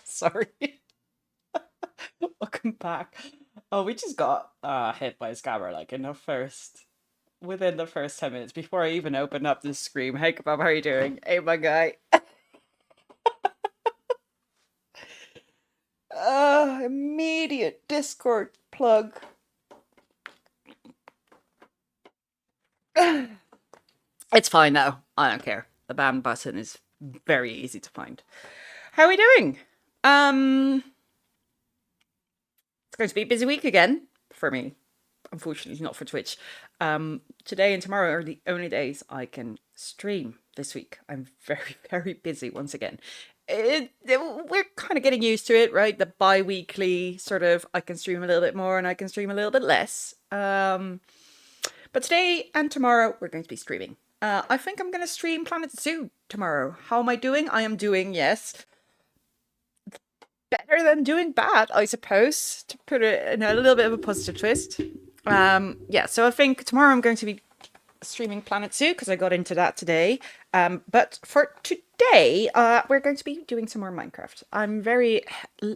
Sorry. Welcome back. Oh, we just got hit by a scammer like within the first 10 minutes before I even opened up the screen. Hey kebab, how are you doing? Hey my guy. Immediate Discord plug. It's fine now. I don't care. The ban button is very easy to find. How are we doing? It's going to be a busy week again for me. Unfortunately, not for Twitch. Today and tomorrow are the only days I can stream this week. I'm very, very busy once again. We're kind of getting used to it, right? The bi-weekly sort of, I can stream a little bit more and I can stream a little bit less. But today and tomorrow, we're going to be streaming. I think I'm going to stream Planet Zoo tomorrow. How am I doing? I am doing, yes, better than doing bad, I suppose, to put it in a little bit of a positive twist. Yeah, so I think tomorrow I'm going to be streaming Planet Zoo because I got into that today. But for today, we're going to be doing some more Minecraft. I'm very,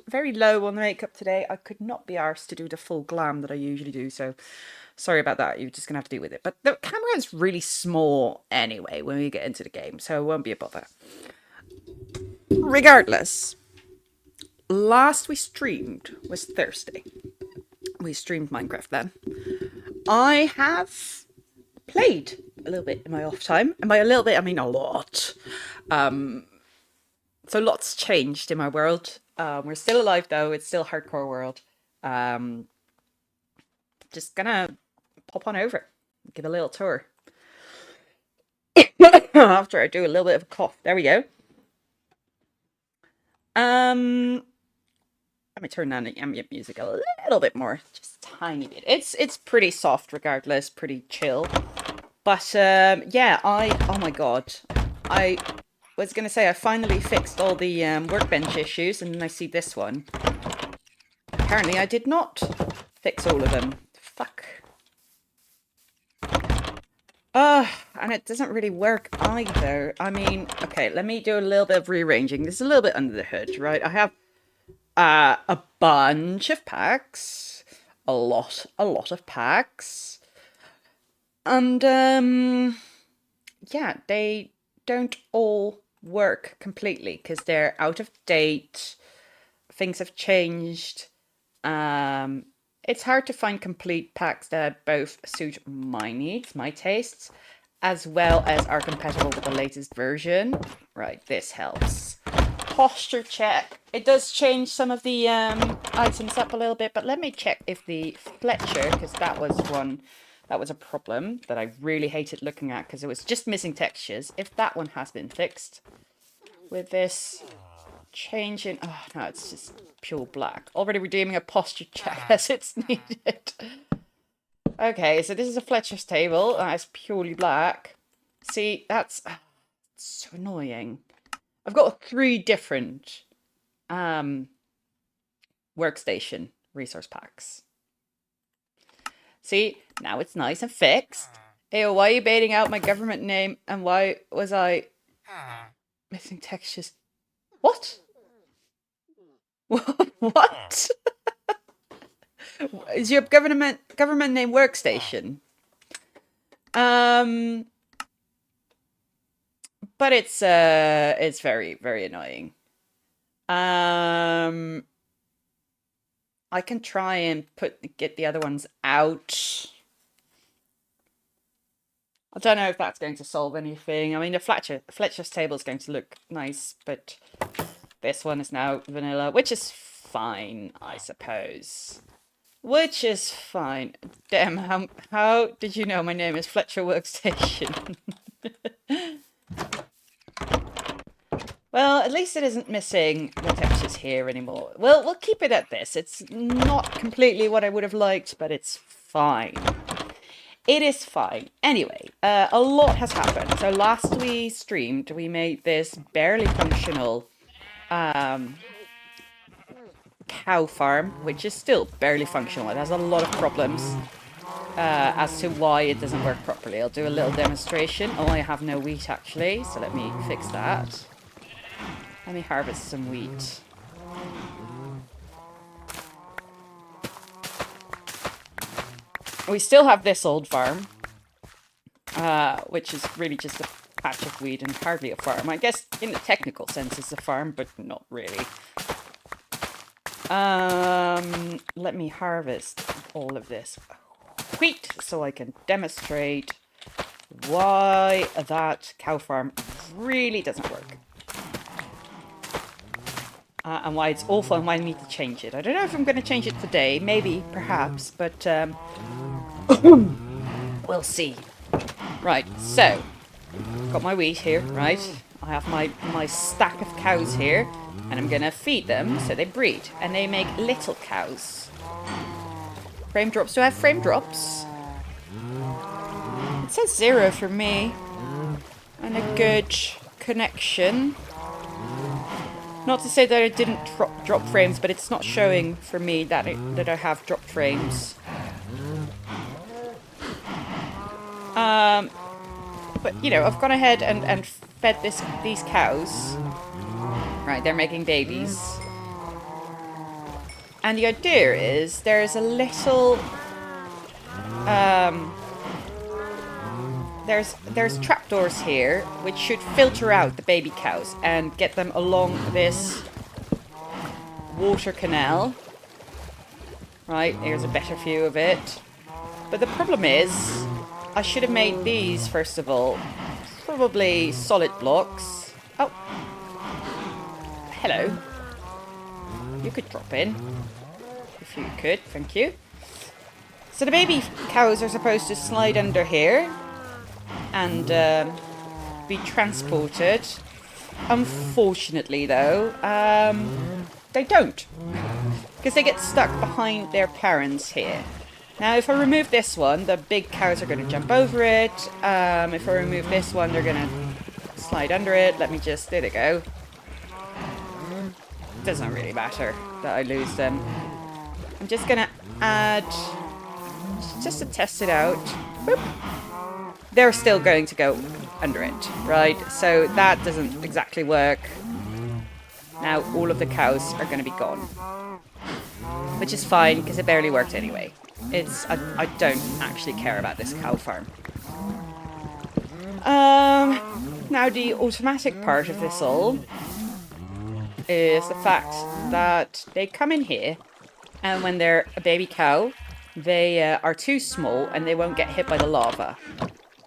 very low on the makeup today. I could not be arsed to do the full glam that I usually do, so sorry about that. You're just going to have to deal with it. But the camera is really small anyway when we get into the game, so it won't be a bother. Regardless, last we streamed was Thursday. We streamed Minecraft then. I have played a little bit in my off time. And by a little bit, I mean a lot. So lots changed in my world. We're still alive though. It's still hardcore world. Just gonna pop on over. Give a little tour. After I do a little bit of a cough. There we go. Let me turn down the ambient music a little bit more, just a tiny bit. It's pretty soft regardless, pretty chill. But yeah, oh my god, I was gonna say I finally fixed all the workbench issues, and then I see this one. Apparently, I did not fix all of them. Fuck. And it doesn't really work either. I mean, okay, let me do a little bit of rearranging. This is a little bit under the hood, right? I have a bunch of packs, a lot of packs, and yeah, they don't all work completely because they're out of date. Things have changed. It's hard to find complete packs that both suit my needs, my tastes, as well as are compatible with the latest version. Right, this helps. Posture check. It does change some of the items up a little bit, but let me check if the Fletcher, because that was a problem that I really hated looking at because it was just missing textures. If that one has been fixed with this change in, oh no, it's just pure black. Already redeeming a posture check as it's needed. Okay, so this is a Fletcher's table. It's purely black. See, that's so annoying. I've got 3 different workstation resource packs. See, now it's nice and fixed. Hey, why are you baiting out my government name? And why was I missing textures? What? What? Is your government name workstation? But it's very, very annoying. I can try and get the other ones out. I don't know if that's going to solve anything. I mean, the Fletcher's table is going to look nice, but this one is now vanilla, which is fine, I suppose. Which is fine. Damn, how did you know my name is Fletcher Workstation? Well, at least it isn't missing the textures here anymore. Well, we'll keep it at this. It's not completely what I would have liked, but it's fine. It is fine. Anyway, a lot has happened. So last we streamed, we made this barely functional cow farm, which is still barely functional. It has a lot of problems as to why it doesn't work properly. I'll do a little demonstration. Oh, I have no wheat actually, so let me fix that. Let me harvest some wheat. We still have this old farm, which is really just a patch of weed and hardly a farm. I guess in the technical sense it's a farm, but not really. Let me harvest all of this wheat so I can demonstrate why that cow farm really doesn't work. And why it's awful and why I need to change it. I don't know if I'm going to change it today, maybe, perhaps, but we'll see. Right, so, got my wheat here, right? I have my stack of cows here, and I'm going to feed them so they breed, and they make little cows. Frame drops, do I have frame drops? It says 0 for me, and a good connection. Not to say that I didn't drop frames, but it's not showing for me that I have dropped frames. But you know, I've gone ahead and fed these cows. Right, they're making babies. And the idea is there's a little there's trapdoors here which should filter out the baby cows and get them along this water canal. Right, here's a better view of it. But the problem is, I should have made these, first of all, probably solid blocks. Oh. Hello. You could drop in. If you could, thank you. So the baby cows are supposed to slide under here and be transported. Unfortunately, though, they don't. Because they get stuck behind their parents here. Now, if I remove this one, the big cows are going to jump over it. If I remove this one, they're going to slide under it. Let me just... There they go. Doesn't really matter that I lose them. I'm just going to add... Just to test it out. Boop. They're still going to go under it, right? So that doesn't exactly work. Now all of the cows are going to be gone. Which is fine, because it barely worked anyway. I don't actually care about this cow farm. Now the automatic part of this all is the fact that they come in here, and when they're a baby cow, they are too small and they won't get hit by the lava.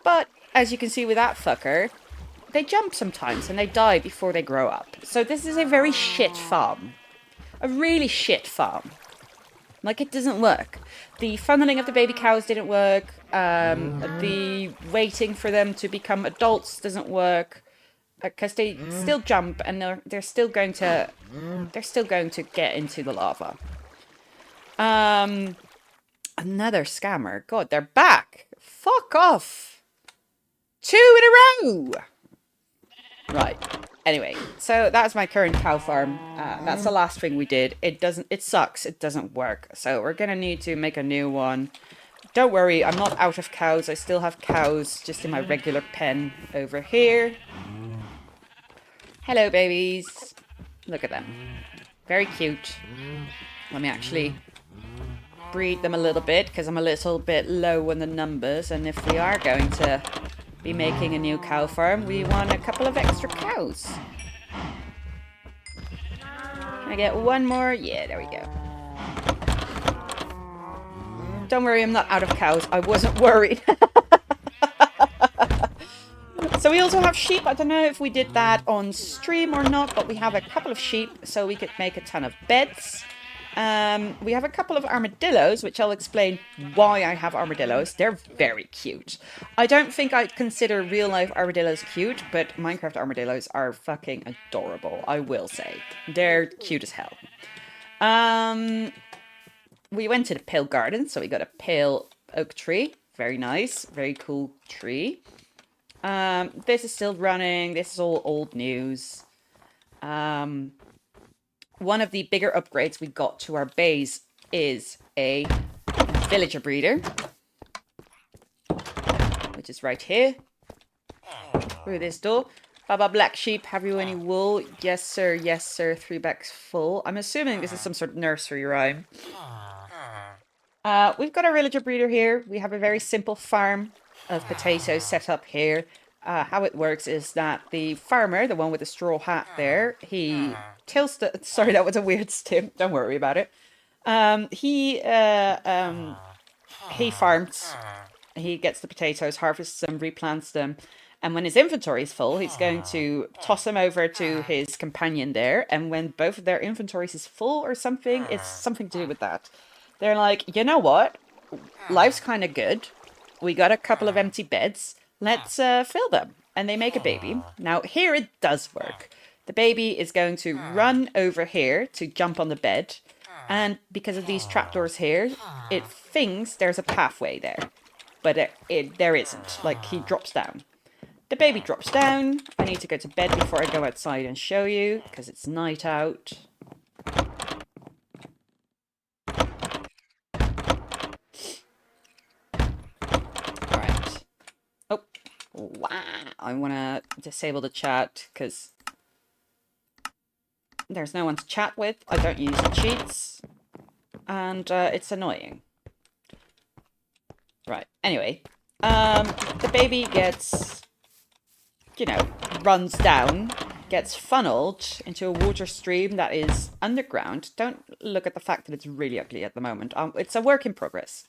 But as you can see with that fucker, they jump sometimes and they die before they grow up. So this is a very shit farm. A really shit farm. Like, it doesn't work. The funneling of the baby cows didn't work. The waiting for them to become adults doesn't work. Because they still jump and they're still going to get into the lava. Another scammer. God, they're back. Fuck off. 2 in a row. Right. Anyway, so that's my current cow farm. That's the last thing we did. It sucks. It doesn't work. So we're going to need to make a new one. Don't worry, I'm not out of cows. I still have cows just in my regular pen over here. Hello, babies. Look at them. Very cute. Let me actually breed them a little bit because I'm a little bit low on the numbers. And if we are going to be making a new cow farm, we want a couple of extra cows. Can I get one more? Yeah, there we go. Don't worry, I'm not out of cows. I wasn't worried. So we also have sheep. I don't know if we did that on stream or not, but we have a couple of sheep so we could make a ton of beds. We have a couple of armadillos, which I'll explain why I have armadillos. They're very cute. I don't think I'd consider real life armadillos cute, but Minecraft armadillos are fucking adorable, I will say. They're cute as hell. We went to the Pale Garden, so we got a pale oak tree. Very nice, very cool tree. This is still running. This is all old news. One of the bigger upgrades we got to our base is a villager breeder, which is right here. Through this door. Baba Black Sheep, have you any wool? Yes, sir. Yes, sir. 3 bags full. I'm assuming this is some sort of nursery rhyme. We've got a villager breeder here. We have a very simple farm of potatoes set up here. How it works is that the farmer, the one with the straw hat there, he tills the... Sorry, that was a weird stim. Don't worry about it. Um, he uh, um, he farms. He gets the potatoes, harvests them, replants them, and when his inventory is full, he's going to toss them over to his companion there. And when both of their inventories is full or something, it's something to do with that. They're like, you know what? Life's kind of good. We got a couple of empty beds. Let's fill them. And they make a baby. Now, here it does work. The baby is going to run over here to jump on the bed. And because of these trapdoors here, it thinks there's a pathway there. But there isn't. Like, he drops down. The baby drops down. I need to go to bed before I go outside and show you, because it's night out. Alright. Oh, wow. I want to disable the chat, because there's no one to chat with. I don't use cheats. And it's annoying. Right, anyway. The baby gets, runs down, gets funneled into a water stream that is underground. Don't look at the fact that it's really ugly at the moment. It's a work in progress.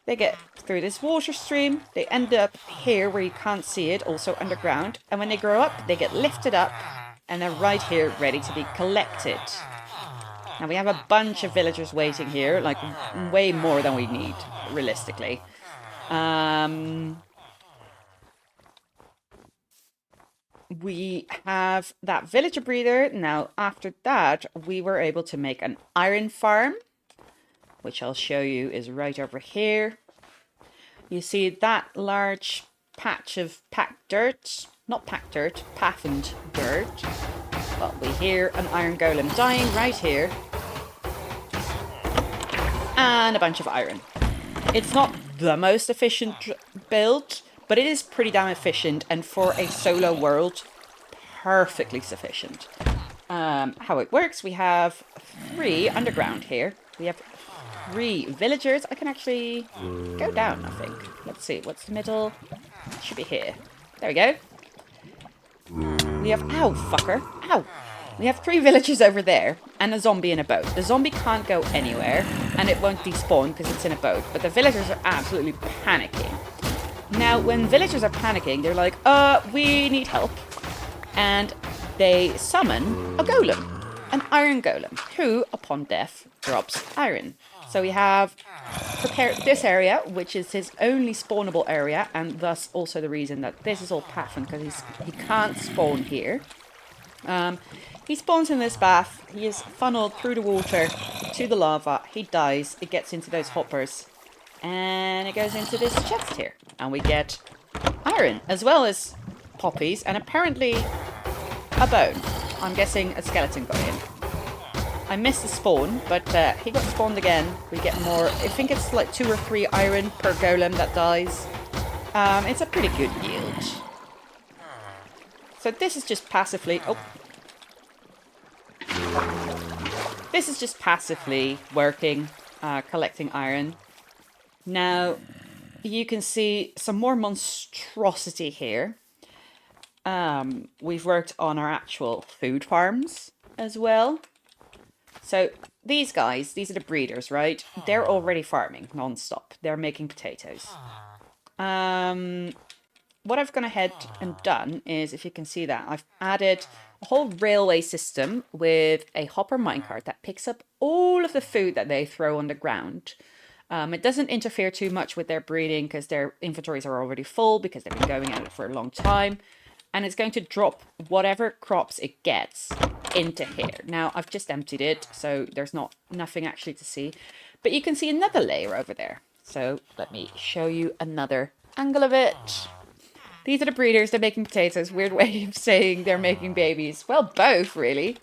They get through this water stream. They end up here where you can't see it, also underground. And when they grow up, they get lifted up and they're right here ready to be collected. Now we have a bunch of villagers waiting here, like way more than we need, realistically. We have that villager breeder. Now, after that, we were able to make an iron farm, which I'll show you is right over here. You see that large patch of packed dirt, not packed dirt, pathened dirt. Well, we hear an iron golem dying right here. And a bunch of iron. It's not the most efficient build, but it is pretty damn efficient, and for a solo world, perfectly sufficient. How it works, we have 3 underground here. We have 3 villagers. I can actually go down, I think. Let's see, what's the middle? It should be here. There we go. We have... Ow, fucker. Ow. We have 3 villagers over there and a zombie in a boat. The zombie can't go anywhere and it won't despawn because it's in a boat. But the villagers are absolutely panicking. Now, when villagers are panicking, they're like, we need help. And they summon a golem, an iron golem, who, upon death, drops iron. So we have prepared this area, which is his only spawnable area, and thus also the reason that this is all pathened, because he can't spawn here. He spawns in this bath, he is funneled through the water to the lava, he dies, it gets into those hoppers, and it goes into this chest here. And we get iron, as well as poppies, and apparently a bone. I'm guessing a skeleton got in. I missed the spawn, but he got spawned again. We get more, I think it's like 2 or 3 iron per golem that dies. It's a pretty good yield. So this is just passively... Oh. This is just passively working, collecting iron. Now, you can see some more monstrosity here. We've worked on our actual food farms as well. So these guys, these are the breeders, right? They're already farming non-stop. They're making potatoes. What I've gone ahead and done is, if you can see that, I've added a whole railway system with a hopper minecart that picks up all of the food that they throw on the ground. It doesn't interfere too much with their breeding because their inventories are already full because they've been going at it for a long time. And it's going to drop whatever crops it gets into here. Now, I've just emptied it, so there's nothing actually to see. But you can see another layer over there. So let me show you another angle of it. These are the breeders. They're making potatoes. Weird way of saying they're making babies. Well, both, really.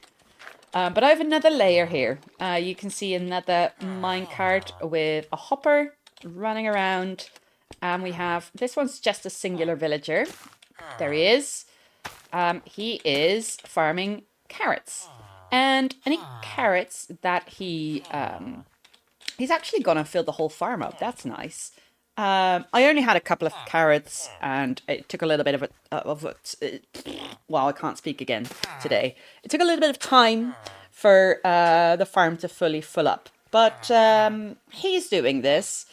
But I have another layer here. You can see another minecart with a hopper running around. And we have... This one's just a singular villager. There he is. He is farming carrots. And any carrots that he He's actually gonna fill the whole farm up. That's nice. I only had a couple of carrots, and it took a little bit well, I can't speak again today. It took a little bit of time for the farm to fully fill up, but he's doing this,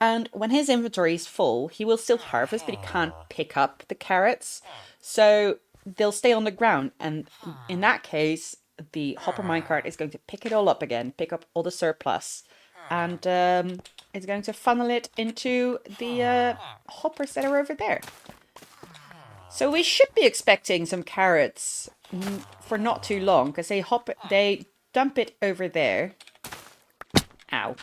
and when his inventory is full, he will still harvest, but he can't pick up the carrots, so they'll stay on the ground, and in that case, the hopper minecart is going to pick it all up again, pick up all the surplus, and it's going to funnel it into the hoppers that are over there. So we should be expecting some carrots for not too long, because they dump it over there. Ow.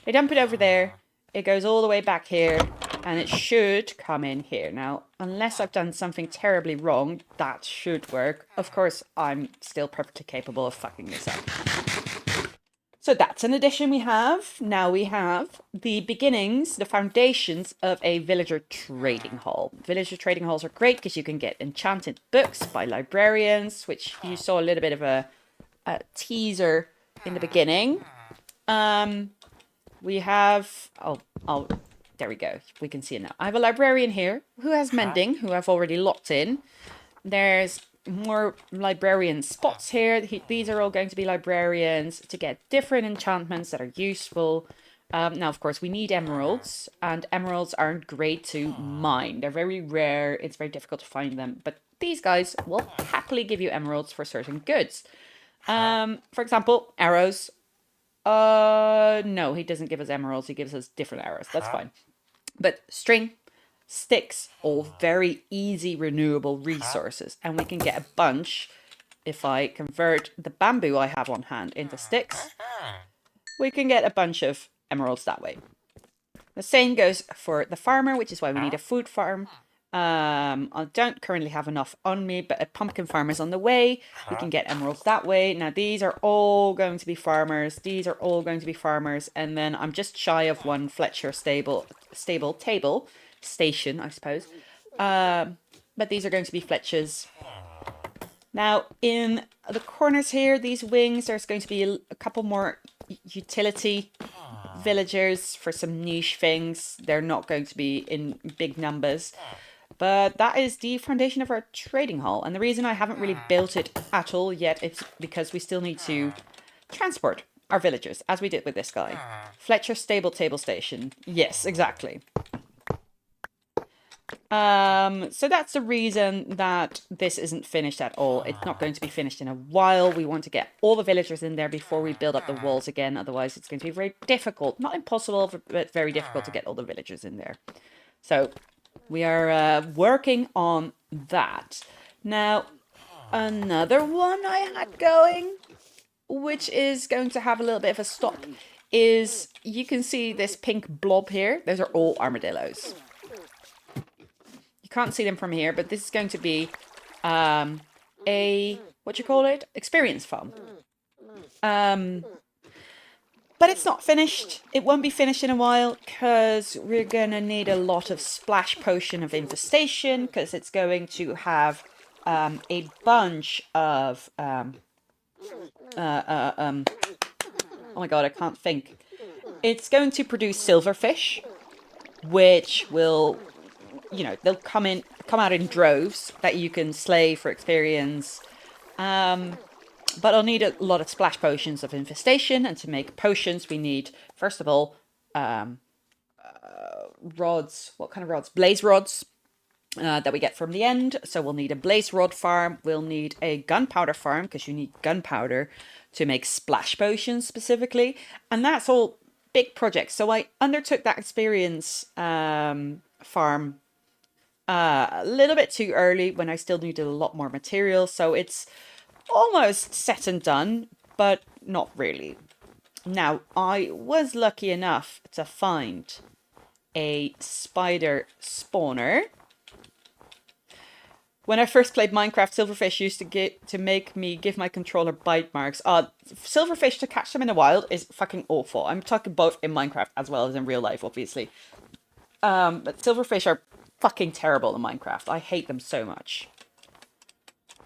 They dump it over there. It goes all the way back here, and it should come in here. Now, unless I've done something terribly wrong, that should work. Of course, I'm still perfectly capable of fucking this up. So that's an addition we have. Now we have the beginnings, the foundations of a villager trading hall. Villager trading halls are great because you can get enchanted books by librarians, which you saw a little bit of a teaser in the beginning. We have, there we go. We can see it now. I have a librarian here who has mending, who I've already locked in. There's more librarian spots here. These are all going to be librarians to get different enchantments that are useful. Now, of course, we need emeralds, and emeralds aren't great to mine. They're very rare. It's very difficult to find them. But these guys will happily give you emeralds for certain goods. For example, arrows. No, he doesn't give us emeralds. He gives us different arrows. That's fine. But string, sticks, all very easy renewable resources, and we can get a bunch if I convert the bamboo I have on hand into sticks. We can get a bunch of emeralds that way. The same goes for the farmer, which is why we need a food farm. I don't currently have enough on me, but a pumpkin farm is on the way. We can get emeralds that way. Now these are all going to be farmers. These are all going to be farmers, and then I'm just shy of one Fletcher station, I suppose. But these are going to be Fletchers. Now, in the corners here, these wings, there's going to be a couple more utility villagers for some niche things. They're not going to be in big numbers. But that is the foundation of our trading hall. And the reason I haven't really built it at all yet is because we still need to transport our villagers, as we did with this guy. Fletcher Stable Table Station. Yes, exactly. So that's the reason that this isn't finished at all. It's not going to be finished in a while. We want to get all the villagers in there before we build up the walls again. Otherwise, it's going to be very difficult. Not impossible, but very difficult to get all the villagers in there. So we are working on that. Now, another one I had going, which is going to have a little bit of a stop, is you can see this pink blob here. Those are all armadillos. You can't see them from here, but this is going to be experience farm. But it's not finished. It won't be finished in a while because we're going to need a lot of splash potion of infestation, because it's going to have a bunch of oh my god, I can't think. It's going to produce silverfish, which will, they'll come out in droves that you can slay for experience. But I'll need a lot of splash potions of infestation, and to make potions we need, first of all, rods. What kind of rods? Blaze rods that we get from the end. So we'll need a blaze rod farm. We'll need a gunpowder farm, because you need gunpowder to make splash potions specifically. And that's all big projects. So I undertook that experience farm a little bit too early, when I still needed a lot more material. So it's almost set and done, but not really. Now, I was lucky enough to find a spider spawner. When I first played Minecraft, silverfish used to make me give my controller bite marks. Silverfish, to catch them in the wild is fucking awful. I'm talking both in Minecraft as well as in real life, obviously. But silverfish are fucking terrible in Minecraft. I hate them so much.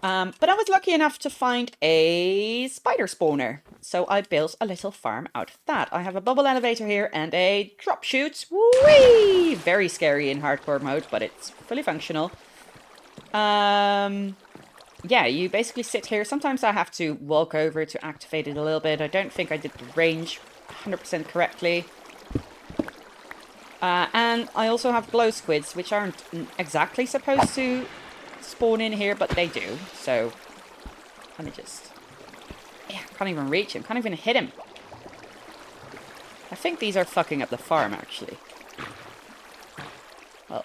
But I was lucky enough to find a spider spawner. So I built a little farm out of that. I have a bubble elevator here and a drop chute. Whee! Very scary in hardcore mode, but it's fully functional. Yeah, you basically sit here. Sometimes I have to walk over to activate it a little bit. I don't think I did the range 100% correctly. And I also have glow squids, which aren't exactly supposed to spawn in here, but they do. So, let me just... Yeah, can't even reach him. Can't even hit him. I think these are fucking up the farm, actually. Well,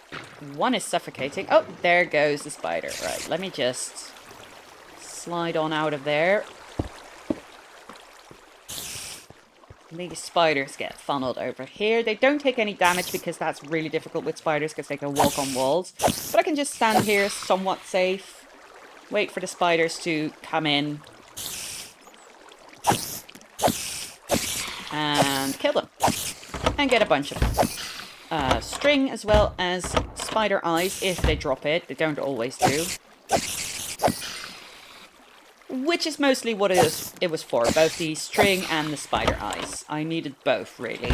one is suffocating. Oh, there goes the spider. Right, let me just slide on out of there. These spiders get funneled over here. They don't take any damage because that's really difficult with spiders because they can walk on walls. But I can just stand here somewhat safe. Wait for the spiders to come in. And kill them. And get a bunch of string as well as spider eyes if they drop it. They don't always do. Which is mostly what it was for. Both the string and the spider eyes. I needed both, really.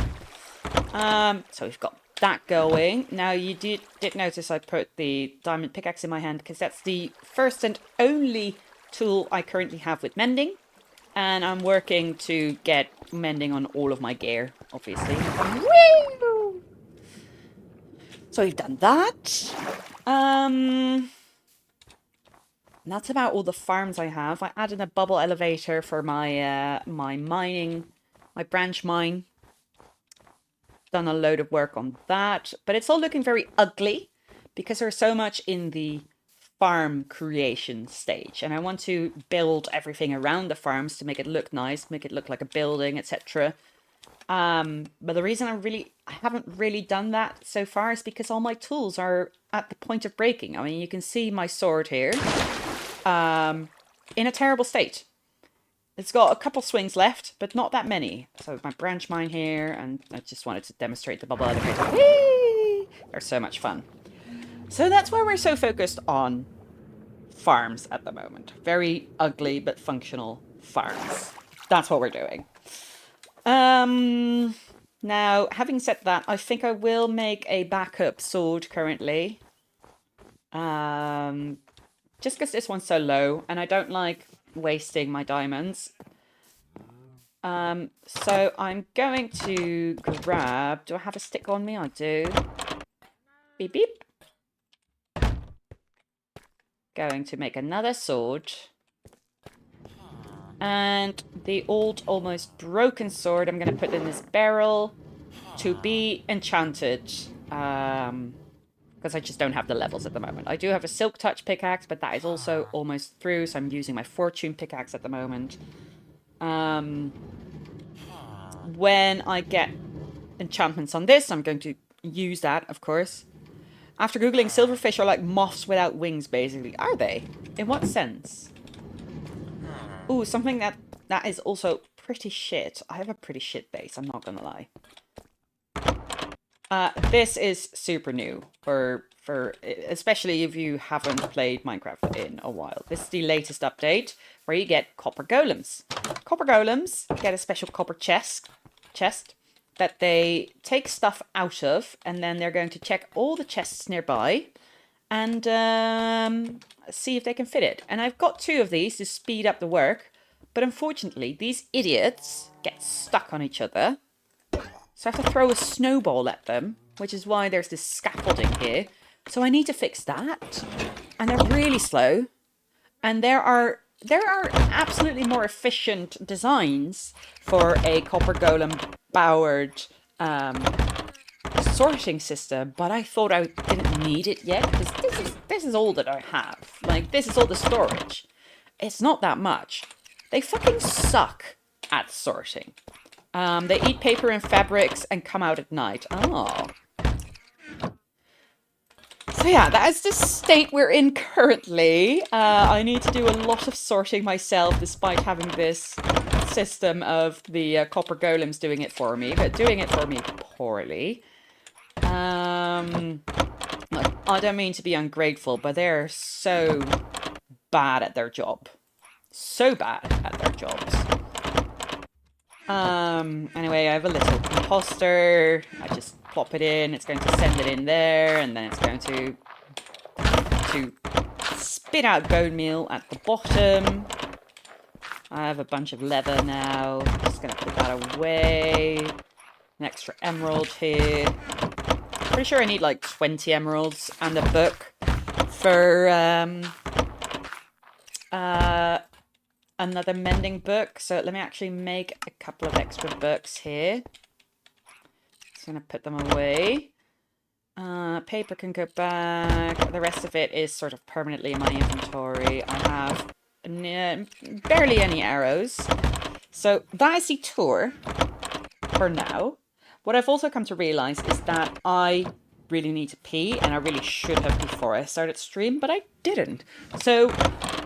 So we've got that going. Now, you did notice I put the diamond pickaxe in my hand because that's the first and only tool I currently have with mending. And I'm working to get mending on all of my gear, obviously. Woo! So we've done that. That's about all the farms I have. I added a bubble elevator for my my mining, my branch mine. Done a load of work on that, but it's all looking very ugly because there's so much in the farm creation stage, and I want to build everything around the farms to make it look nice, make it look like a building, etc. But the reason I haven't really done that so far is because all my tools are at the point of breaking. I mean, you can see my sword here. In a terrible state. It's got a couple swings left, but not that many. So my branch mine here, and I just wanted to demonstrate the bubble elevator. Whee! They're so much fun. So that's why we're so focused on farms at the moment. Very ugly but functional farms. That's what we're doing. Now, having said that, I think I will make a backup sword currently. Just because this one's so low, and I don't like wasting my diamonds. So I'm going to grab... Do I have a stick on me? I do. Beep, beep. Going to make another sword. And the old, almost broken sword, I'm going to put in this barrel to be enchanted. Because I just don't have the levels at the moment. I do have a Silk Touch pickaxe, but that is also almost through, so I'm using my Fortune pickaxe at the moment. When I get enchantments on this, I'm going to use that, of course. After Googling, silverfish are like moths without wings, basically. Are they? In what sense? Ooh, something that is also pretty shit. I have a pretty shit base, I'm not gonna lie. This is super new for especially if you haven't played Minecraft in a while. This is the latest update where you get copper golems. Copper golems get a special copper chest that they take stuff out of, and then they're going to check all the chests nearby and see if they can fit it. And I've got 2 of these to speed up the work, but unfortunately these idiots get stuck on each other. So I have to throw a snowball at them, which is why there's this scaffolding here. So I need to fix that. And they're really slow. And there are absolutely more efficient designs for a copper golem powered sorting system, but I thought I didn't need it yet because this is all that I have. Like, this is all the storage. It's not that much. They fucking suck at sorting. They eat paper and fabrics and come out at night. Oh. So yeah, that is the state we're in currently. I need to do a lot of sorting myself, despite having this system of the copper golems doing it for me, but doing it for me poorly. Look, I don't mean to be ungrateful, but they're so bad at their job. So bad at their jobs. Anyway, I have a little composter. I just plop it in. It's going to send it in there, and then it's going to spit out bone meal at the bottom. I have a bunch of leather now. Just going to put that away. An extra emerald here. Pretty sure I need like 20 emeralds and a book for another mending book. So let me actually make a couple of extra books here. Just going to put them away. Paper can go back. The rest of it is sort of permanently in my inventory. I have barely any arrows. So that is the tour for now. What I've also come to realize is that I really need to pee, and I really should have before I started stream, but I didn't. So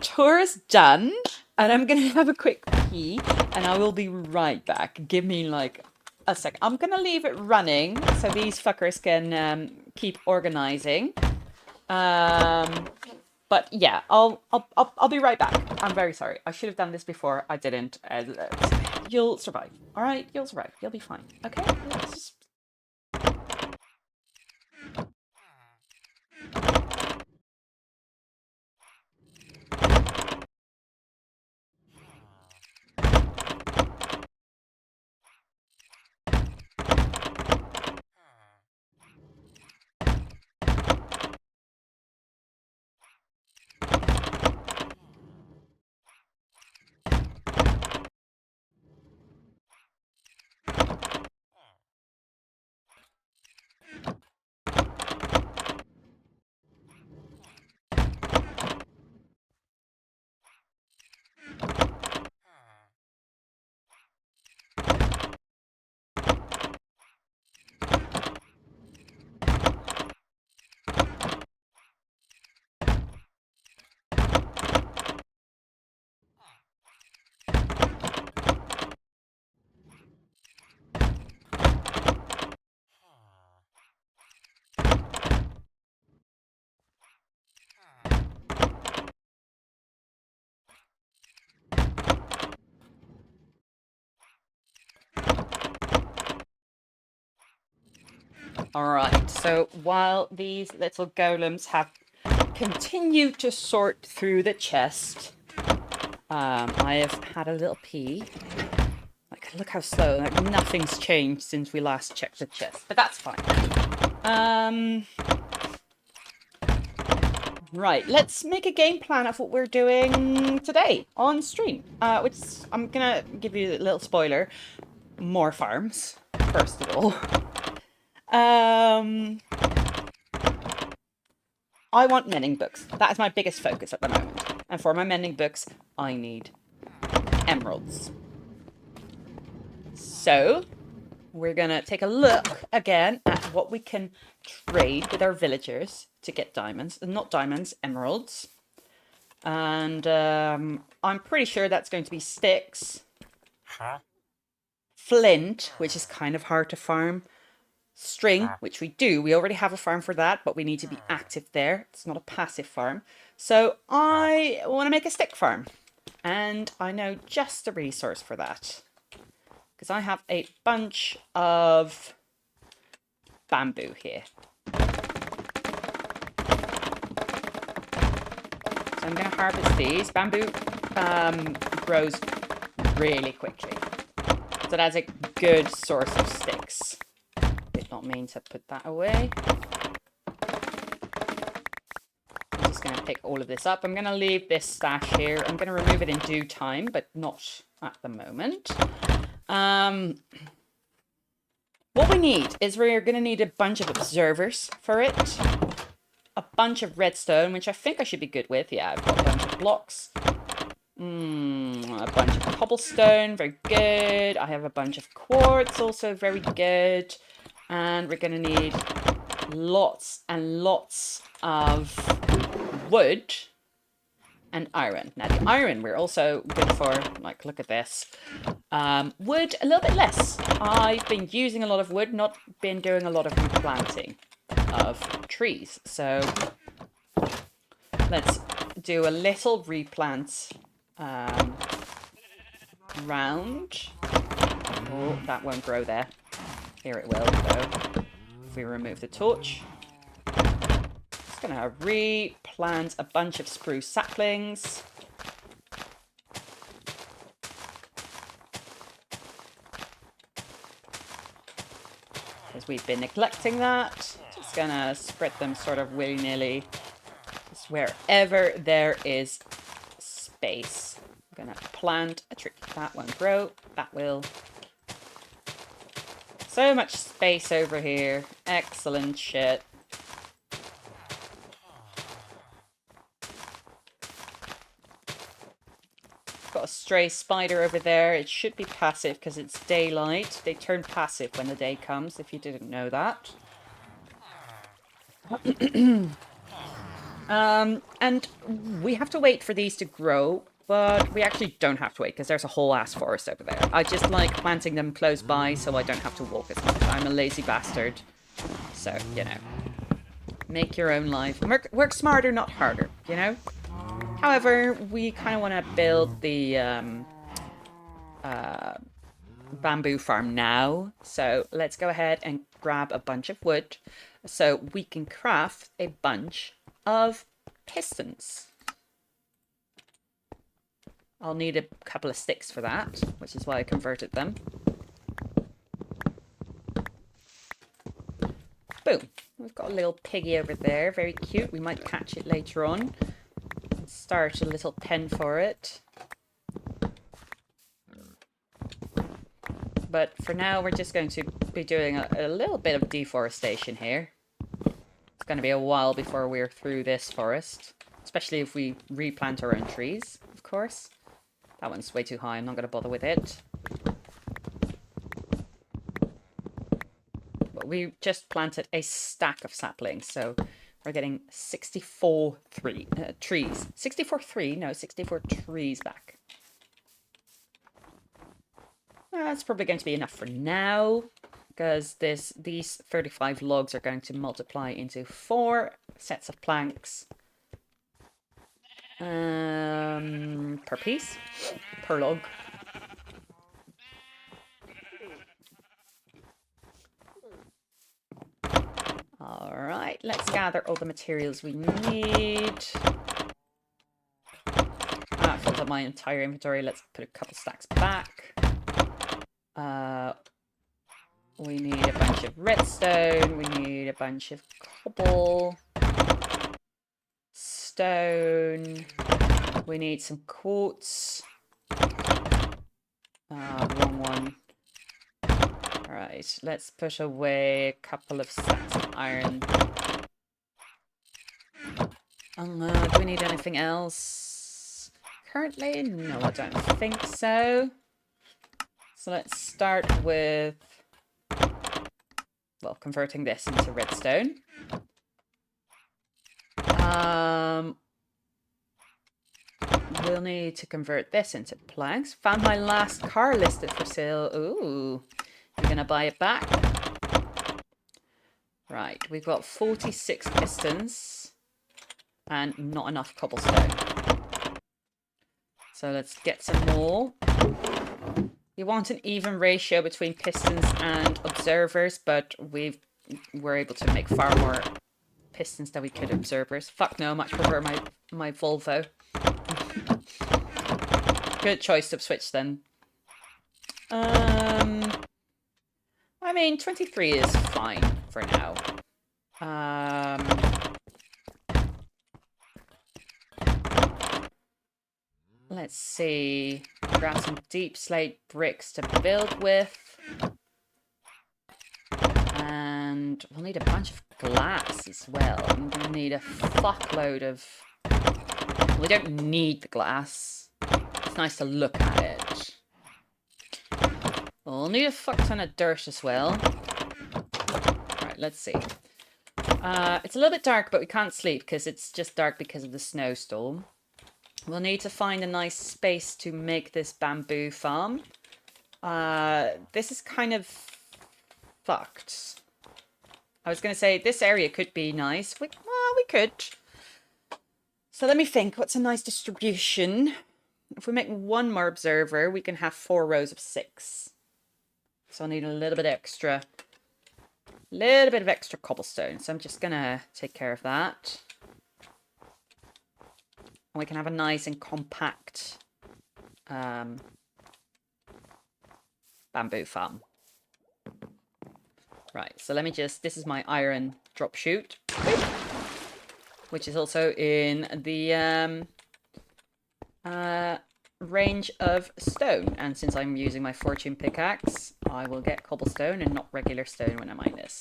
tour is done, and I'm gonna have a quick pee, and I will be right back. Give me like a sec. I'm gonna leave it running so these fuckers can keep organizing. But yeah, I'll be right back. I'm very sorry. I should have done this before. I didn't. You'll survive. All right, you'll survive. You'll be fine. Okay. Let's just... All right, so while these little golems have continued to sort through the chest, I have had a little pee. Like, look how slow. Like, nothing's changed since we last checked the chest, but that's fine. Right, let's make a game plan of what we're doing today on stream. Which I'm gonna give you a little spoiler. More farms, first of all. I want mending books. That is my biggest focus at the moment. And for my mending books, I need emeralds. So, we're gonna take a look again at what we can trade with our villagers to get diamonds. Not diamonds, emeralds. And I'm pretty sure that's going to be sticks. Flint, which is kind of hard to farm. String, which we do. We already have a farm for that, but we need to be active there. It's not a passive farm. So I want to make a stick farm. And I know just the resource for that. Because I have a bunch of bamboo here. So I'm going to harvest these. Bamboo grows really quickly. So that's a good source of sticks. Did not mean to put that away. I'm just going to pick all of this up. I'm going to leave this stash here. I'm going to remove it in due time, but not at the moment. What we need is we're going to need a bunch of observers for it. A bunch of redstone, which I think I should be good with. Yeah, I've got a bunch of blocks. A bunch of cobblestone, very good. I have a bunch of quartz, also very good. And we're going to need lots and lots of wood and iron. Now the iron we're also good for, like, look at this. Wood, a little bit less. I've been using a lot of wood, not been doing a lot of replanting of trees. So let's do a little replant round. Oh, that won't grow there. Here it will, though. If we remove the torch. Just gonna replant a bunch of spruce saplings. Because we've been neglecting that. Just gonna spread them sort of willy-nilly. Just wherever there is space. I'm gonna plant a tree. That won't grow. That will. So much space over here. Excellent shit. Got a stray spider over there. It should be passive because it's daylight. They turn passive when the day comes, if you didn't know that. And we have to wait for these to grow, but we actually don't have to wait because there's a whole ass forest over there. I just like planting them close by so I don't have to walk as much. I'm a lazy bastard. So, you know. Make your own life. Work smarter, not harder, you know? However, we kind of want to build the bamboo farm now. So let's go ahead and grab a bunch of wood so we can craft a bunch of pistons. I'll need a couple of sticks for that, which is why I converted them. Boom. We've got a little piggy over there. Very cute. We might catch it later on. Start a little pen for it. But for now, we're just going to be doing a little bit of deforestation here. It's going to be a while before we're through this forest. Especially if we replant our own trees, of course. That one's way too high. I'm not going to bother with it. But we just planted a stack of saplings, so we're getting 64 trees. 64 trees back. That's probably going to be enough for now, because these 35 logs are going to multiply into 4 sets of planks per piece, per log. Alright, let's gather all the materials we need. That fills up my entire inventory. Let's put a couple stacks back. We need a bunch of redstone. We need a bunch of cobble. Stone. We need some quartz. Wrong one. Alright, let's put away a couple of stacks of iron. Do we need anything else? Currently, no, I don't think so. So let's start with, well, converting this into redstone. We'll need to convert this into planks. Found my last car listed for sale. Ooh, you're gonna buy it back? Right, we've got 46 pistons and not enough cobblestone. So let's get some more. You want an even ratio between pistons and observers, but we're able to make far more pistons than we could observers. Fuck no, much prefer my Volvo. Good choice to switch then. I mean, 23 is fine for now. Let's see. Grab some deep slate bricks to build with. And we'll need a bunch of glass as well. I'm going to need a fuckload of... We don't need the glass. It's nice to look at it. We'll need a fuck ton of dirt as well. Alright, let's see. It's a little bit dark, but we can't sleep because it's just dark because of the snowstorm. We'll need to find a nice space to make this bamboo farm. This is kind of fucked. I was going to say this area could be nice. We could. So let me think. What's a nice distribution? If we make one more observer, we can have 4 rows of 6. So I'll need a little bit extra. Little bit of extra cobblestone. So I'm just going to take care of that. And we can have a nice and compact bamboo farm. Right, so let me just... This is my iron drop chute. Which is also in the range of stone. And since I'm using my fortune pickaxe, I will get cobblestone and not regular stone when I mine this.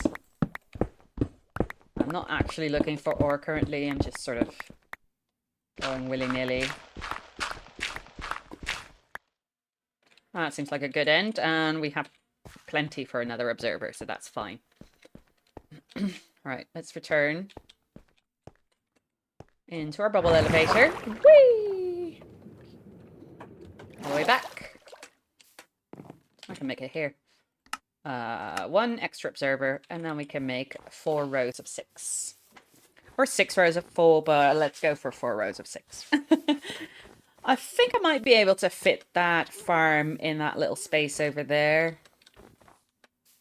I'm not actually looking for ore currently. I'm just sort of going willy-nilly. That seems like a good end. And we have plenty for another observer, so that's fine. Right, let's return into our bubble elevator. Whee! All the way back. I can make it here. 1 extra observer, and then we can make 4 rows of 6. Or 6 rows of 4, but let's go for 4 rows of 6. I think I might be able to fit that farm in that little space over there.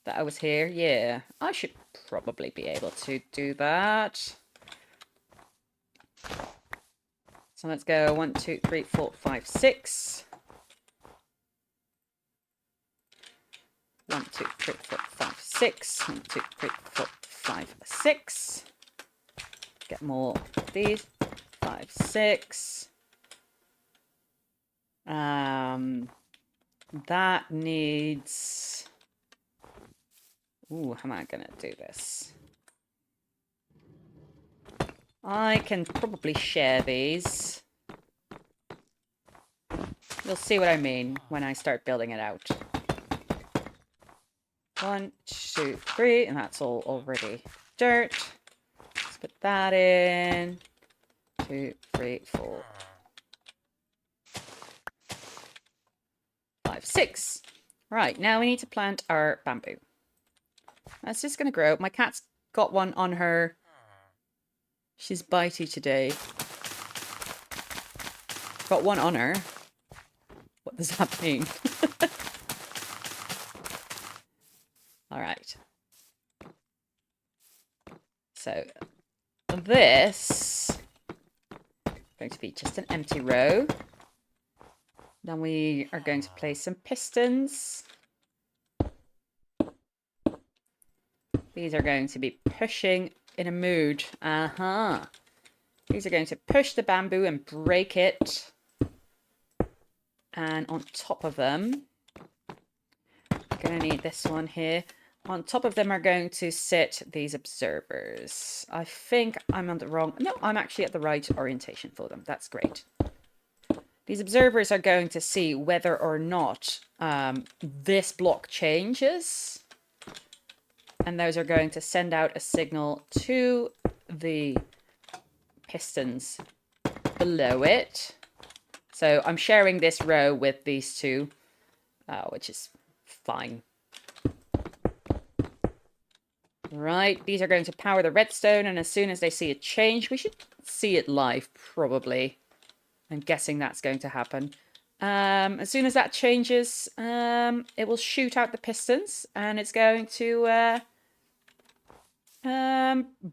That I was here. Yeah, I should probably be able to do that. So let's go 1, 2, 3, 4, 5, 6. 1, 2, 3, 4, 5, 6. 1, 2, 3, 4, 5, 6. Get more of these. 5, 6. That needs... Ooh, how am I gonna do this? I can probably share these. You'll see what I mean when I start building it out. 1, 2, 3, and that's all already dirt. Let's put that in. 2, 3, 4, 5, 6. Right, now we need to plant our bamboo. That's just going to grow. My cat's got one on her. She's bitey today. Got one on her. What does that mean? All right. So this is going to be just an empty row. Then we are going to place some pistons. These are going to be pushing in a mood. These are going to push the bamboo and break it. And on top of them, I'm going to need this one here. On top of them are going to sit these observers. I think I'm on the wrong... No, I'm actually at the right orientation for them. That's great. These observers are going to see whether or not this block changes. And those are going to send out a signal to the pistons below it. So I'm sharing this row with these two, which is fine. Right, these are going to power the redstone, and as soon as they see a change, we should see it live, probably. I'm guessing that's going to happen. As soon as that changes, it will shoot out the pistons, and it's going to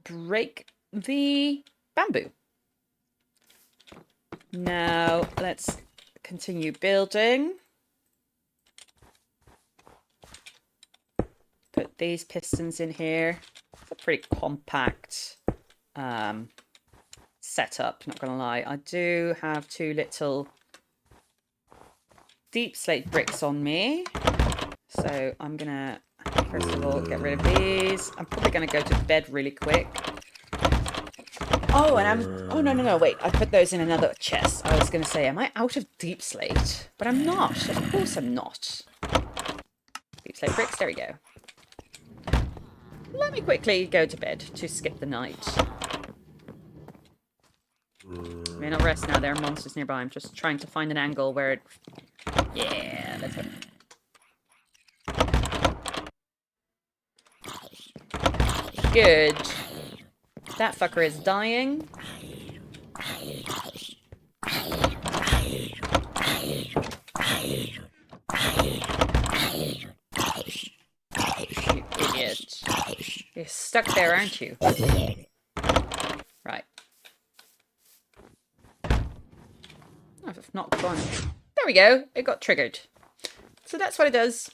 break the bamboo. Now, let's continue building. Put these pistons in here. It's a pretty compact setup, not gonna lie. I do have 2 little deep slate bricks on me. So I'm gonna, first of all, get rid of these. I'm probably gonna go to bed really quick. Oh, and oh, no, wait. I put those in another chest. I was going to say, am I out of deep slate? But I'm not. Of course I'm not. Deep slate bricks. There we go. Let me quickly go to bed to skip the night. I mean, I'll rest now. There are monsters nearby. I'm just trying to find an angle where it... Yeah, let's go. Good. That fucker is dying. You're stuck there, aren't you? Right. I've not gone. There we go. It got triggered. So that's what it does.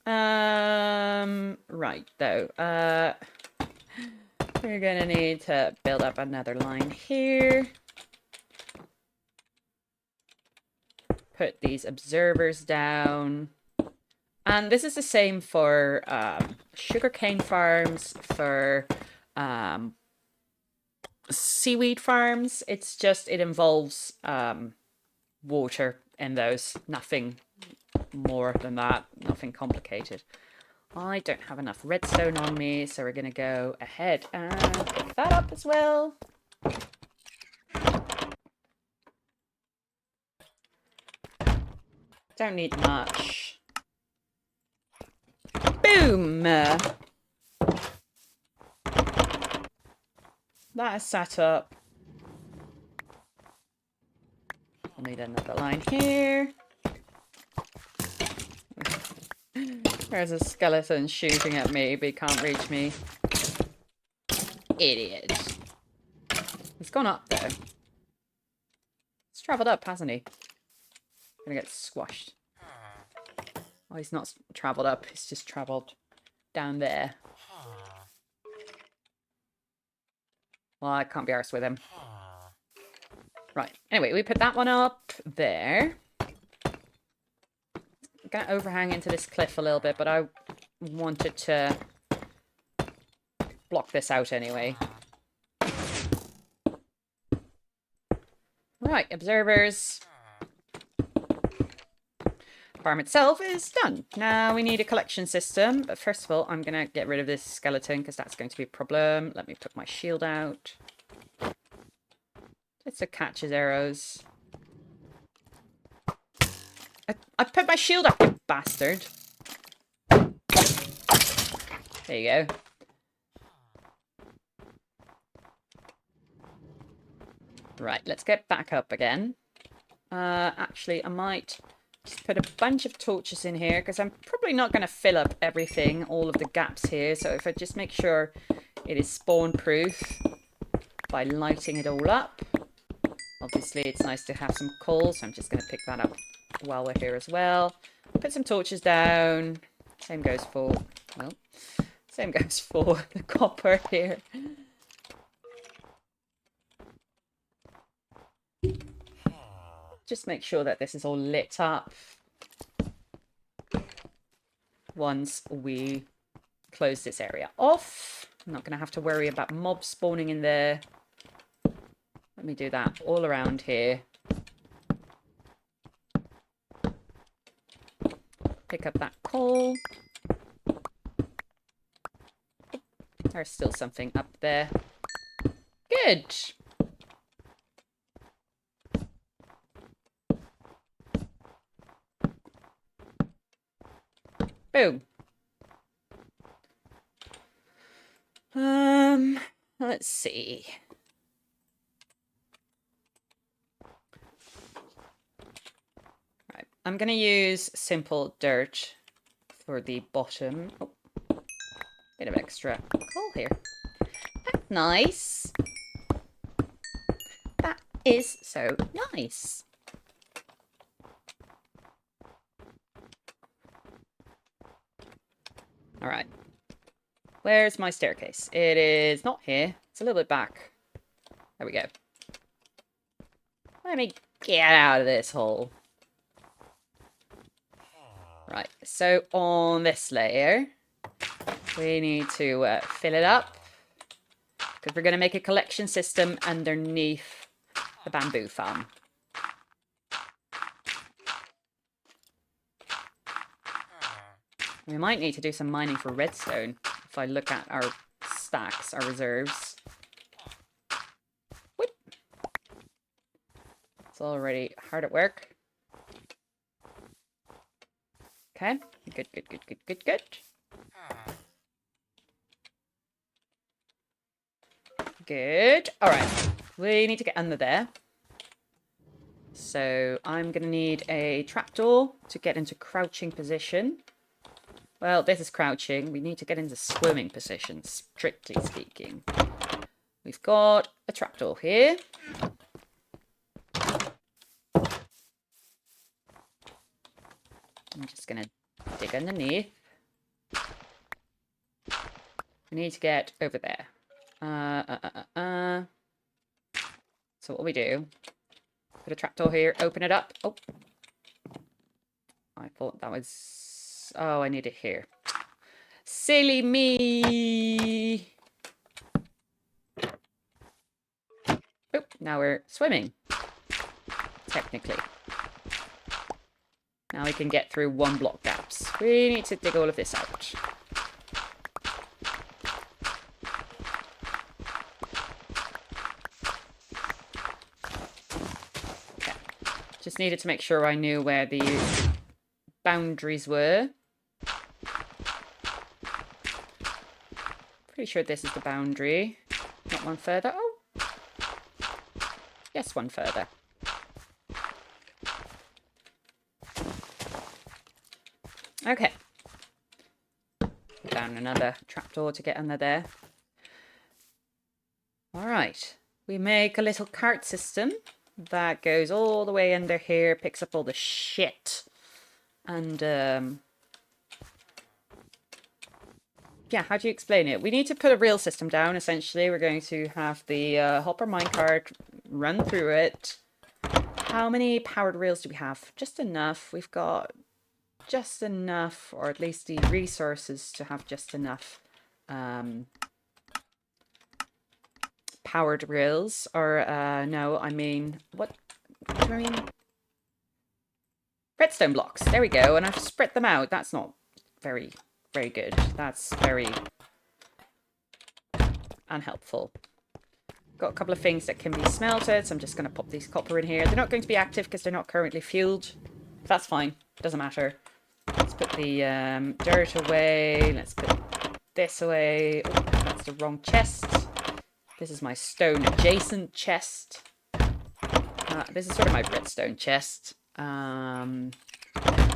Right, though. We're gonna need to build up another line here. Put these observers down. And this is the same for sugarcane farms, for seaweed farms. It's just, it involves water in those. Nothing more than that. Nothing complicated. I don't have enough redstone on me, so we're going to go ahead and pick that up as well. Don't need much. Boom! That is set up. I'll need another line here. There's a skeleton shooting at me, but he can't reach me. Idiot. He's gone up, though. He's travelled up, hasn't he? Gonna get squashed. Oh, he's not travelled up. He's just travelled down there. Well, I can't be arsed with him. Right. Anyway, we put that one up there. I'm gonna overhang into this cliff a little bit, but I wanted to block this out anyway. Right, observers. Farm itself is done. Now we need a collection system, but first of all, I'm going to get rid of this skeleton because that's going to be a problem. Let me put my shield out. It's to catch his arrows. I put my shield up, you bastard. There you go. Right, let's get back up again. Actually, I might just put a bunch of torches in here because I'm probably not going to fill up everything, all of the gaps here. So if I just make sure it is spawn proof by lighting it all up. Obviously, it's nice to have some coal, so I'm just going to pick that up while we're here as well. Put some torches down. Same goes for, well, same goes for the copper here. Just make sure that this is all lit up once we close this area off. I'm not going to have to worry about mobs spawning in there. Let me do that all around here. Pick up that coal. There's still something up there. Good. Boom. Let's see. Right, I'm going to use simple dirt for the bottom. Oh, bit of extra coal here. That's nice. That is so nice. All right. Where's my staircase? It is not here. It's a little bit back. There we go. Let me get out of this hole. Right. So on this layer, we need to fill it up because we're going to make a collection system underneath the bamboo farm. We might need to do some mining for redstone if I look at our stacks, our reserves. Whoop. It's already hard at work. Okay, good, good, good, good, good, good. Good. All right, we need to get under there. So I'm going to need a trapdoor to get into crouching position. Well, this is crouching. We need to get into swimming position, strictly speaking. We've got a trapdoor here. I'm just going to dig underneath. We need to get over there. So what we do, put a trapdoor here, open it up. Oh, I thought that was... Oh, I need it here. Silly me! Oh, now we're swimming. Technically. Now we can get through 1 block gaps. We need to dig all of this out. Okay. Just needed to make sure I knew where the boundaries were. Pretty sure this is the boundary. Not one further. Oh! Yes, one further. Okay. Put down another trapdoor to get under there. Alright. We make a little cart system that goes all the way under here, picks up all the shit. And, yeah, how do you explain it? We need to put a rail system down, essentially. We're going to have the hopper minecart run through it. How many powered rails do we have? Just enough. We've got just enough, or at least the resources to have just enough powered rails. Or, no, I mean, what do I mean? Redstone blocks. There we go. And I've spread them out. That's not very good. That's very unhelpful. Got a couple of things that can be smelted, so I'm just going to pop these copper in here. They're not going to be active because they're not currently fueled. That's fine. Doesn't matter. Let's put the dirt away. Let's put this away. Oh, that's the wrong chest. This is my stone adjacent chest. This is sort of my redstone chest.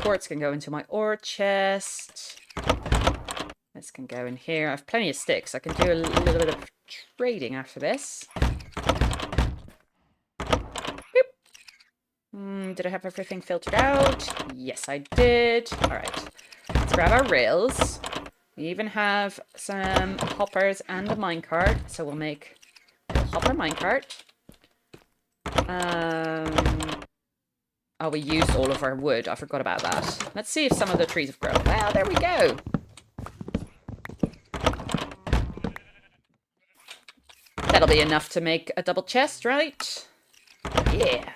Quartz can go into my ore chest. This can go in here. I have plenty of sticks. I can do a little bit of trading after this. Did I have everything filtered out? Yes, I did. All right. Let's grab our rails. We even have some hoppers and a minecart. So we'll make a hopper minecart. Oh, we used all of our wood. I forgot about that. Let's see if some of the trees have grown. Well, there we go. That'll be enough to make a double chest, right? Yeah.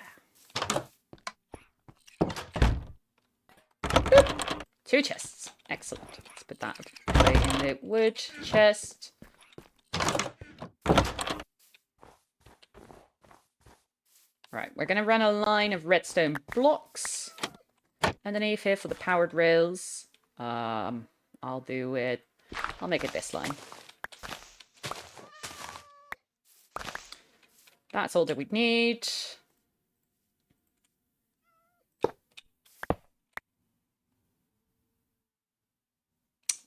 Boop. 2 chests. Excellent. Let's put that away in the wood chest. Right, we're going to run a line of redstone blocks underneath here for the powered rails. I'll do it. I'll make it this line. That's all that we need.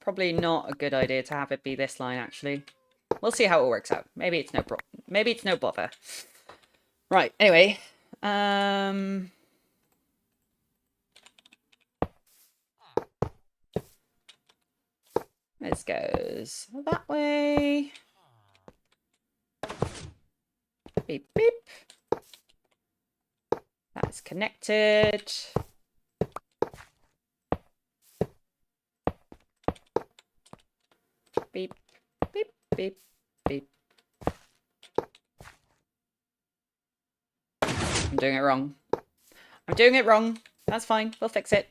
Probably not a good idea to have it be this line, actually. We'll see how it works out. Maybe it's no problem. Maybe it's no bother. Right, anyway. This goes that way. Beep, beep. That's connected. Beep, beep, beep, beep. I'm doing it wrong. I'm doing it wrong. That's fine. We'll fix it.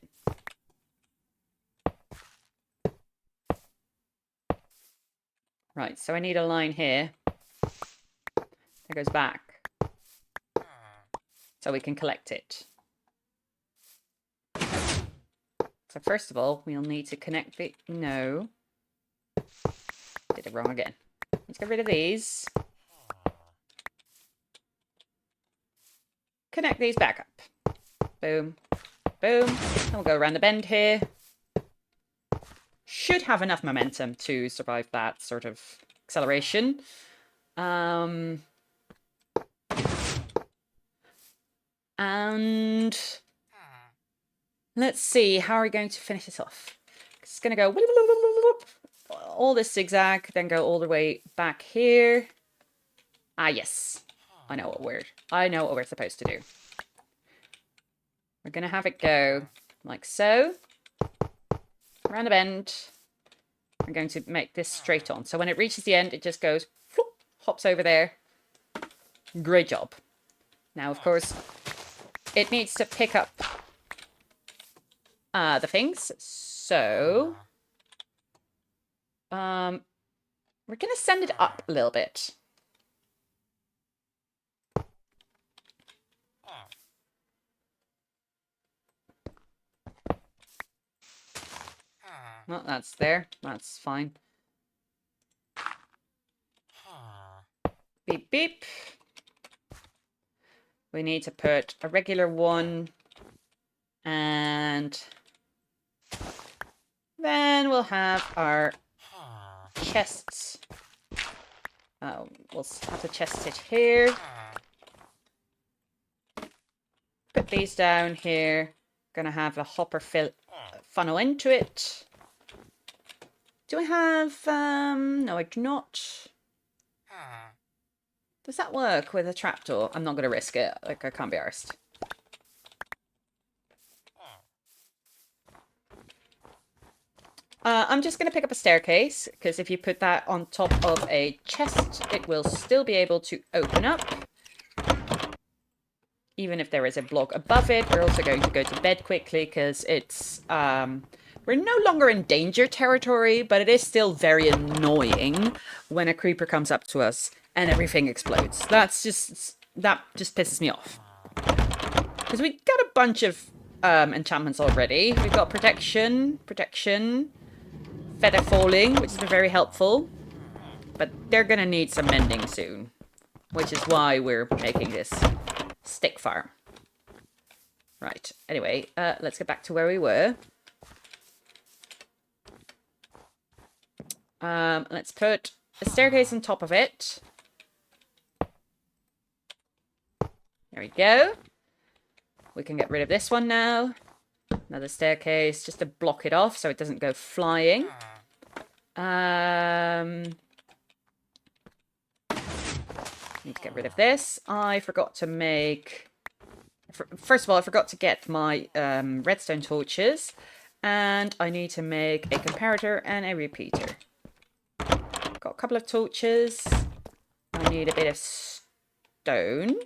Right, so I need a line here. That goes back. So we can collect it. So first of all, we'll need to connect the... No. Did it wrong again. Let's get rid of these. Connect these back up. Boom. Boom. And we'll go around the bend here. should have enough momentum to survive that sort of acceleration. And let's see, how are we going to finish this off? It's going to go all this zigzag, then go all the way back here. Ah, yes. I know what we're supposed to do. We're going to have it go like so. Around the bend. I'm going to make this straight on. So when it reaches the end, it just goes, whoop, hops over there. Great job. Now, of course, it needs to pick up the things. So we're going to send it up a little bit. Well, that's there. That's fine. Beep, beep. We need to put a regular one. And then we'll have our chests. We'll have the chest sit here. Put these down here. Gonna have a hopper funnel into it. Do I have, no, I do not. Does that work with a trapdoor? I'm not going to risk it. Like, I can't be arsed. I'm just going to pick up a staircase, because if you put that on top of a chest, it will still be able to open up. Even if there is a block above it, we're also going to go to bed quickly, because it's, we're no longer in danger territory, but it is still very annoying when a creeper comes up to us and everything explodes. That just pisses me off. Because we got a bunch of enchantments already. We've got protection, feather falling, which has been very helpful. But they're going to need some mending soon, which is why we're making this stick farm. Right, anyway, let's get back to where we were. Let's put a staircase on top of it. There we go. We can get rid of this one now. Another staircase, just to block it off so it doesn't go flying. Need to get rid of this. I forgot to make... First of all, I forgot to get my redstone torches. And I need to make a comparator and a repeater. Got a couple of torches. I need a bit of stone.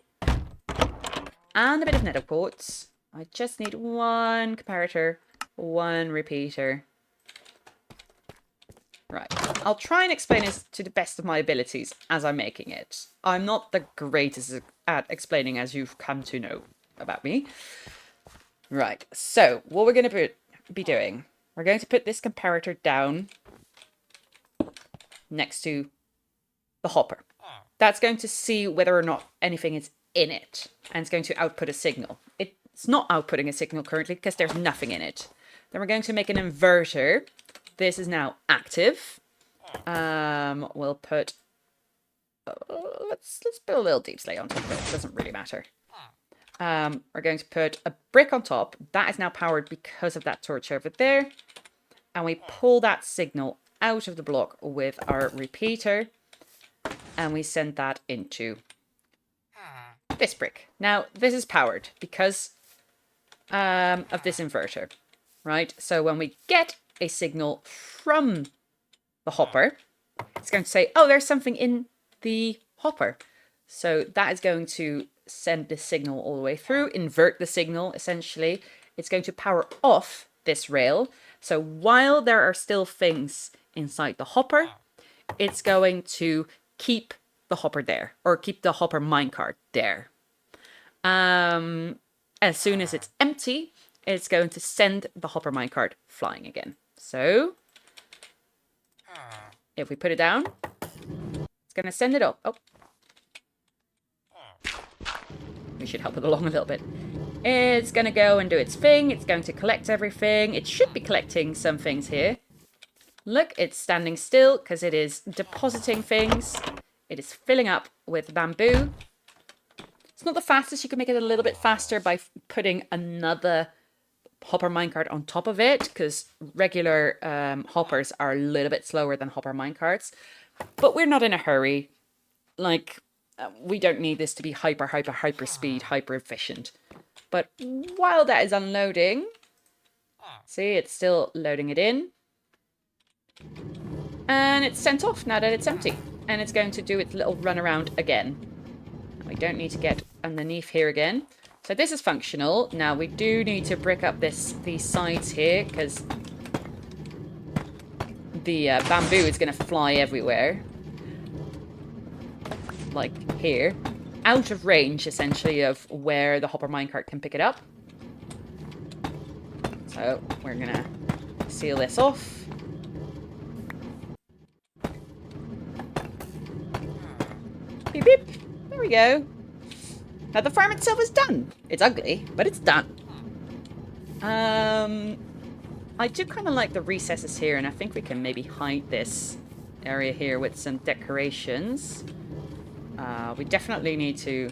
And a bit of nether quartz. I just need one comparator, one repeater. Right. I'll try and explain this to the best of my abilities as I'm making it. I'm not the greatest at explaining, as you've come to know about me. Right. So, what we're going to be doing, we're going to put this comparator down next to the hopper. That's going to see whether or not anything is in it, and it's going to output a signal. It's not outputting a signal currently because there's nothing in it. Then we're going to make an inverter. This is now active. We'll put let's put a little deep slate on top of it. It doesn't really matter. We're going to put a brick on top. That is now powered because of that torch over there. And we pull that signal out of the block with our repeater. And we send that into this brick. Now, this is powered because of this inverter, right? So when we get a signal from the hopper, it's going to say, oh, there's something in the hopper. So that is going to send the signal all the way through, invert the signal, essentially. It's going to power off this rail. So while there are still things inside the hopper, it's going to keep the hopper there, or keep the hopper minecart there. As soon as it's empty, it's going to send the hopper minecart flying again. So if we put it down, it's going to send it up. Oh, we should help it along a little bit. It's going to go and do its thing. It's going to collect everything. It should be collecting some things here. Look, it's standing still because it is depositing things. It is filling up with bamboo. It's not the fastest. You can make it a little bit faster by putting another hopper minecart on top of it, because regular hoppers are a little bit slower than hopper minecarts. But we're not in a hurry. Like, we don't need this to be hyper speed, hyper efficient. But while that is unloading, see, it's still loading it in. And it's sent off now that it's empty. And it's going to do its little run around again. We don't need to get underneath here again. So this is functional. Now we do need to brick up these sides here, because the bamboo is going to fly everywhere. Like here. Out of range, essentially, of where the hopper minecart can pick it up. So we're going to seal this off. Beep, beep. There we go. Now the farm itself is done. It's ugly, but it's done. I do kind of like the recesses here, and I think we can maybe hide this area here with some decorations. We definitely need to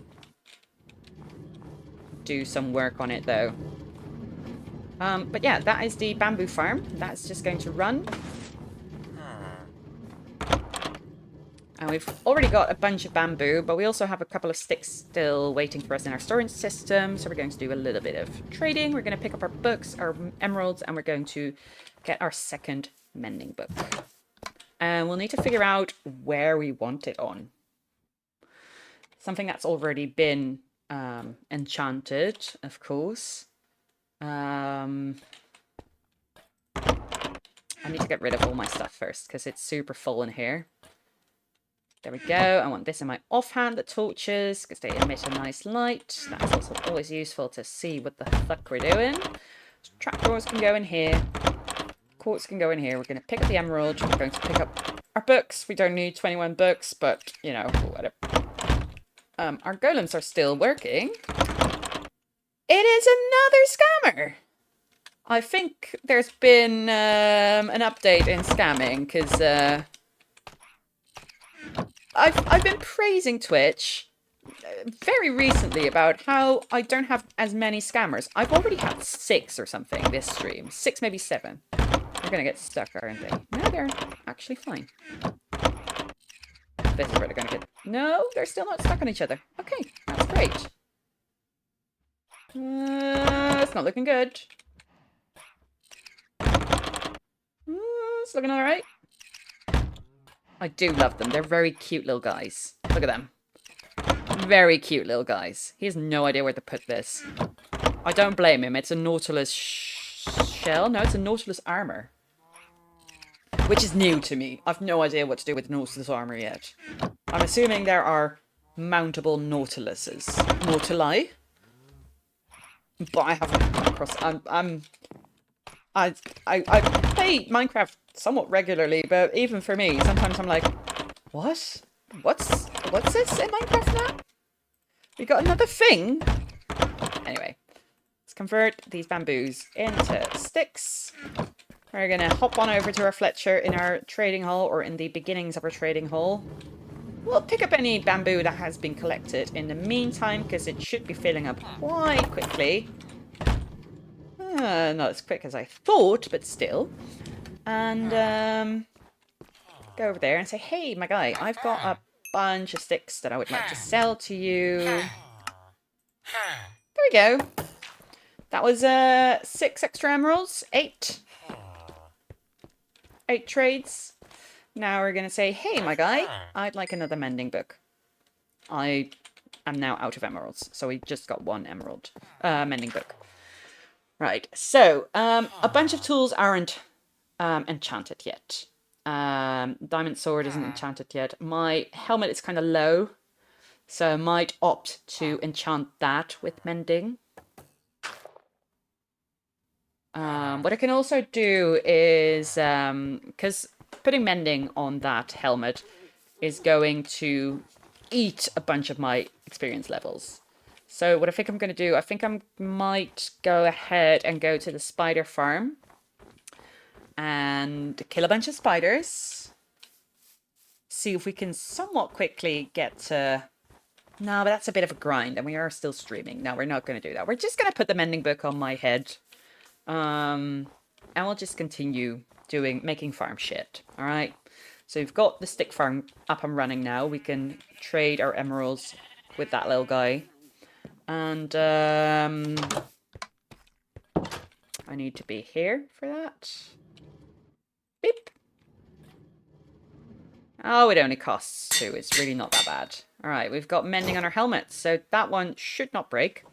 do some work on it, though. But yeah, that is the bamboo farm. That's just going to run. And we've already got a bunch of bamboo, but we also have a couple of sticks still waiting for us in our storage system. So we're going to do a little bit of trading. We're going to pick up our books, our emeralds, and we're going to get our second mending book. And we'll need to figure out where we want it on. Something that's already been enchanted, of course. I need to get rid of all my stuff first, because it's super full in here. There we go. I want this in my offhand, the torches, because they emit a nice light. That's also always useful to see what the fuck we're doing. Trapdoors can go in here. Quartz can go in here. We're going to pick up the emerald. We're going to pick up our books. We don't need 21 books, but, you know, whatever. Our golems are still working. It is another scammer! I think there's been an update in scamming, because... I've been praising Twitch very recently about how I don't have as many scammers. I've already had 6 or something this stream. 6, maybe 7. They're gonna get stuck, aren't they? No, they're actually fine. This is where they're gonna get... No, they're still not stuck on each other. Okay, that's great. It's not looking good. It's looking alright. I do love them. They're very cute little guys. Look at them. Very cute little guys. He has no idea where to put this. I don't blame him. It's a Nautilus shell. No, it's a Nautilus armor. Which is new to me. I've no idea what to do with Nautilus armor yet. I'm assuming there are mountable Nautiluses. Nautili? But I haven't come across... I play Minecraft somewhat regularly, but even for me, sometimes I'm like, what? What's this in Minecraft now? We got another thing? Anyway, let's convert these bamboos into sticks. We're gonna hop on over to our Fletcher in our trading hall, or in the beginnings of our trading hall. We'll pick up any bamboo that has been collected in the meantime, because it should be filling up quite quickly. Not as quick as I thought, but still. And go over there and say, hey, my guy, I've got a bunch of sticks that I would like to sell to you. There we go. That was 6 extra emeralds. 8. 8 trades. Now we're going to say, hey, my guy, I'd like another mending book. I am now out of emeralds, so we just got 1 emerald mending book. Right, so a bunch of tools aren't enchanted yet. Diamond sword isn't enchanted yet. My helmet is kind of low, so I might opt to enchant that with mending. What I can also do is, because putting mending on that helmet is going to eat a bunch of my experience levels. So what I think I'm going to do, I think I might go ahead and go to the spider farm. and kill a bunch of spiders. See if we can somewhat quickly get to... No, but that's a bit of a grind, and we are still streaming. No, we're not going to do that. We're just going to put the mending book on my head. And we'll just continue making farm shit. All right. So we've got the stick farm up and running now. We can trade our emeralds with that little guy. And I need to be here for that. Beep. Oh, it only costs 2. It's really not that bad. All right, we've got mending on our helmets, so that one should not break.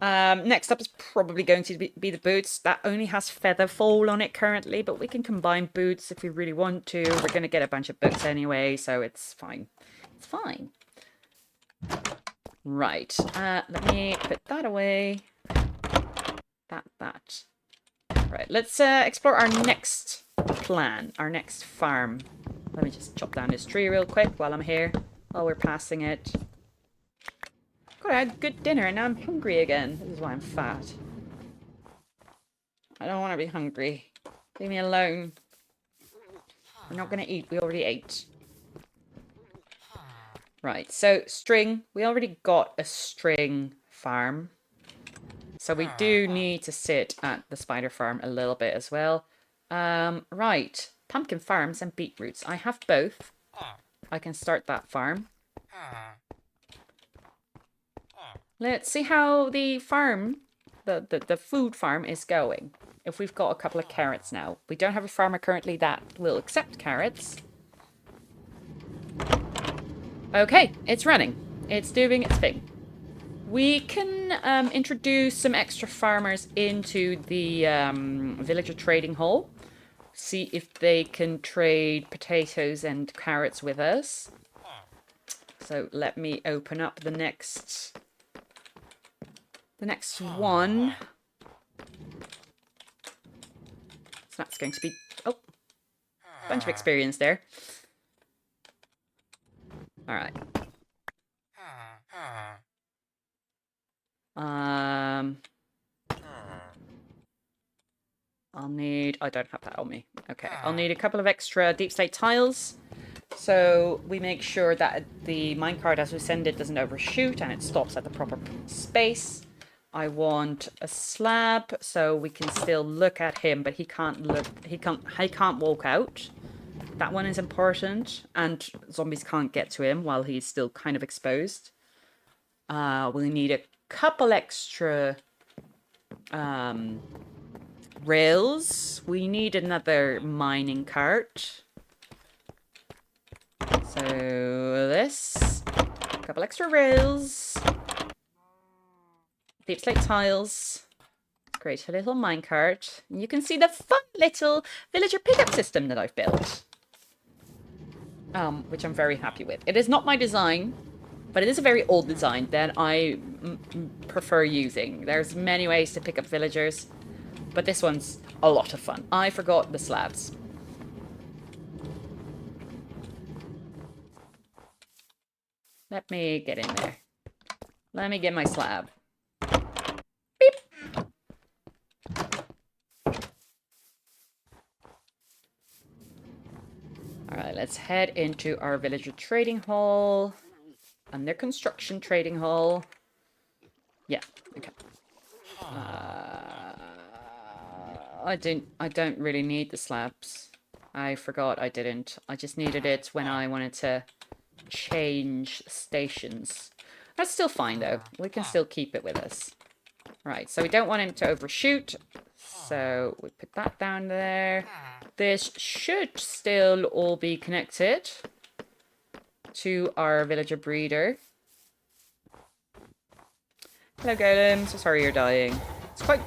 Next up is probably going to be the boots. That only has feather fall on it currently, but we can combine boots if we really want to. We're going to get a bunch of books anyway, so it's fine. It's fine. Right, let me put that away. That. Right, let's explore our next plan, our next farm. Let me just chop down this tree real quick while I'm here, while we're passing it. God, I had good dinner and now I'm hungry again. This is why I'm fat. I don't want to be hungry. Leave me alone. We're not going to eat. We already ate. Right, so string. We already got a string farm. So we do need to sit at the spider farm a little bit as well. Right. Pumpkin farms and beetroots. I have both. I can start that farm. Let's see how the farm, the food farm is going. If we've got a couple of carrots now. We don't have a farmer currently that will accept carrots. Okay, it's running. It's doing its thing. We can introduce some extra farmers into the villager trading hall. See if they can trade potatoes and carrots with us. So let me open up the next one. So that's going to be, oh, bunch of experience there. All right. I'll need, I don't have that on me. Okay, I'll need a couple of extra deep slate tiles. So we make sure that the minecart as we send it doesn't overshoot and it stops at the proper space. I want a slab so we can still look at him, but he can't walk out. That one is important, and zombies can't get to him while he's still kind of exposed. We need a couple extra rails. We need another mining cart. So this, a couple extra rails, deep slate tiles, create a little minecart. You can see the fun little villager pickup system that I've built, which I'm very happy with. It is not my design, but it is a very old design that I prefer using. There's many ways to pick up villagers, but this one's a lot of fun. I forgot the slabs. Let me get in there. Let me get my slab. Beep. Alright, let's head into our villager trading hall. Under construction trading hall. Yeah, okay. I don't really need the slabs. I forgot I didn't. I just needed it when I wanted to change stations. That's still fine though. We can still keep it with us. Right, so we don't want him to overshoot. So we put that down there. This should still all be connected to our villager breeder. Hello Golem, so sorry you're dying. It's quite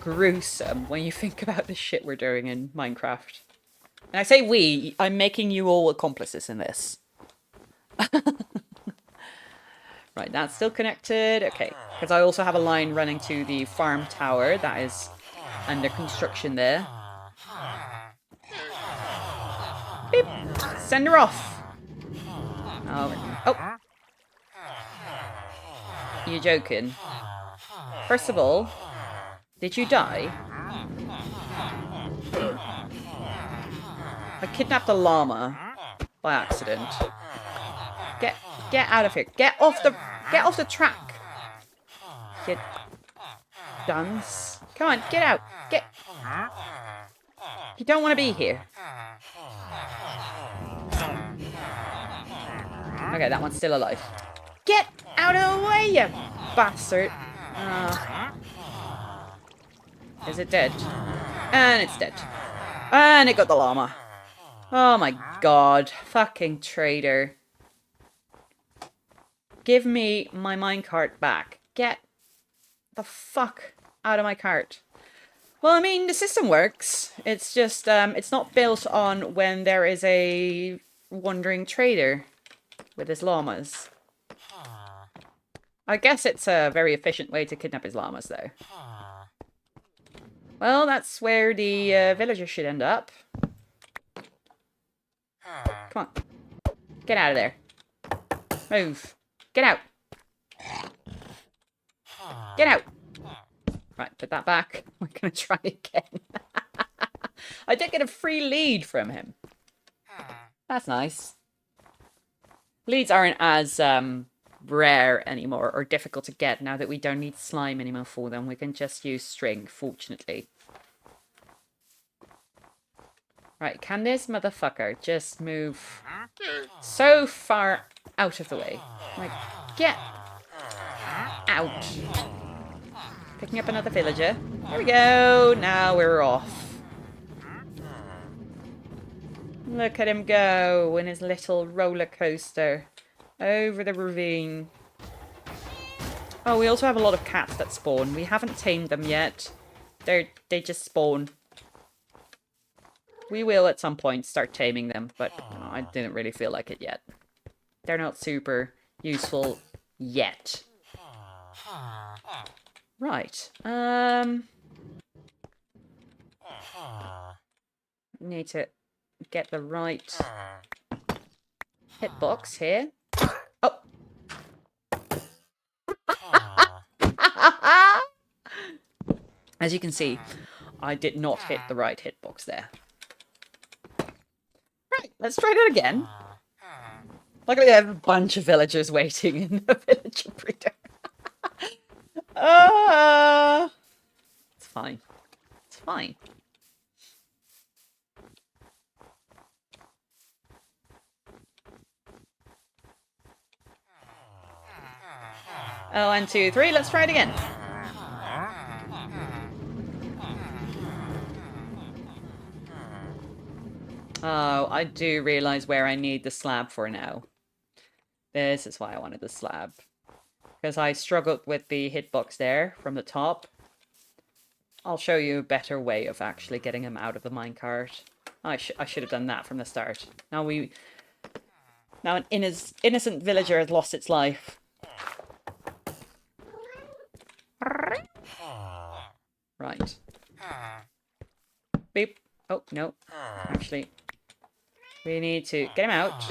gruesome when you think about the shit we're doing in Minecraft. And I say we, I'm making you all accomplices in this. Right, that's still connected. Okay, because I also have a line running to the farm tower that is under construction there. Beep. Send her off. Oh. You're joking. First of all, did you die? I kidnapped a llama by accident. Get out of here. Get off the track. You dunce. Come on, get out. You don't want to be here. Okay, that one's still alive. Get out of the way, you bastard. Is it dead? And it's dead. And it got the llama. Oh my god. Fucking traitor. Give me my minecart back. Get the fuck out of my cart. Well, I mean, the system works. It's just, it's not built on when there is a wandering trader with his llamas. I guess it's a very efficient way to kidnap his llamas, though. Well, that's where the villager should end up. Come on. Get out of there. Move. Get out. Get out. Right, put that back. We're going to try again. I did get a free lead from him. That's nice. Leads aren't as rare anymore or difficult to get now that we don't need slime anymore for them. We can just use string, fortunately. Right, can this motherfucker just move so far out of the way? Like, get out. Picking up another villager. There we go. Now we're off. Look at him go in his little roller coaster over the ravine. Oh, we also have a lot of cats that spawn. We haven't tamed them yet. They just spawn. We will at some point start taming them, but I didn't really feel like it yet. They're not super useful yet. Right. Need to get the right hitbox here. Oh. As you can see, I did not hit the right hitbox there. Right, let's try that again. Luckily I have a bunch of villagers waiting in the villager breeder. It's fine. It's fine. Oh, 1, 2, 3. Let's try it again. Oh, I do realise where I need the slab for now. This is why I wanted the slab. Because I struggled with the hitbox there from the top. I'll show you a better way of actually getting him out of the minecart. I should have done that from the start. Now an innocent villager has lost its life. Right. Beep. Oh, no. Actually, we need to get him out.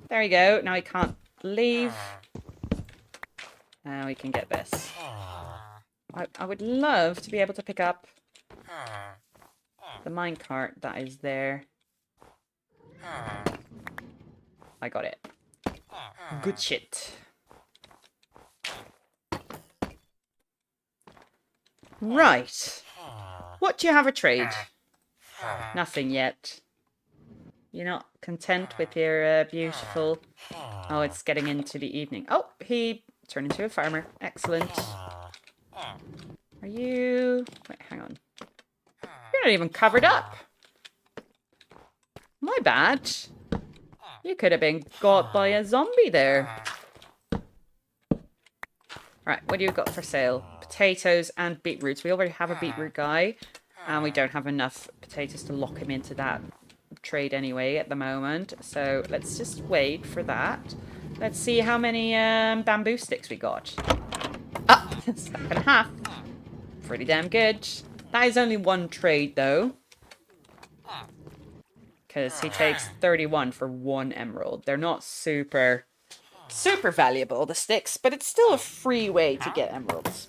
There we go. Now he can't leave. Now we can get this. I would love to be able to pick up the minecart that is there. I got it. Good shit. Right. What do you have a trade? Nothing yet. You're not content with your beautiful... Oh, it's getting into the evening. Oh, he turned into a farmer. Excellent. Are you... Wait, hang on. You're not even covered up. My bad. You could have been got by a zombie there. Right, what do you got for sale? Potatoes and beetroots. We already have a beetroot guy. And we don't have enough potatoes to lock him into that trade anyway at the moment. So let's just wait for that. Let's see how many bamboo sticks we got. Ah, stack and a half. Pretty damn good. That is only one trade though. Because he takes 31 for 1 emerald. They're not super valuable, the sticks, but it's still a free way to get emeralds.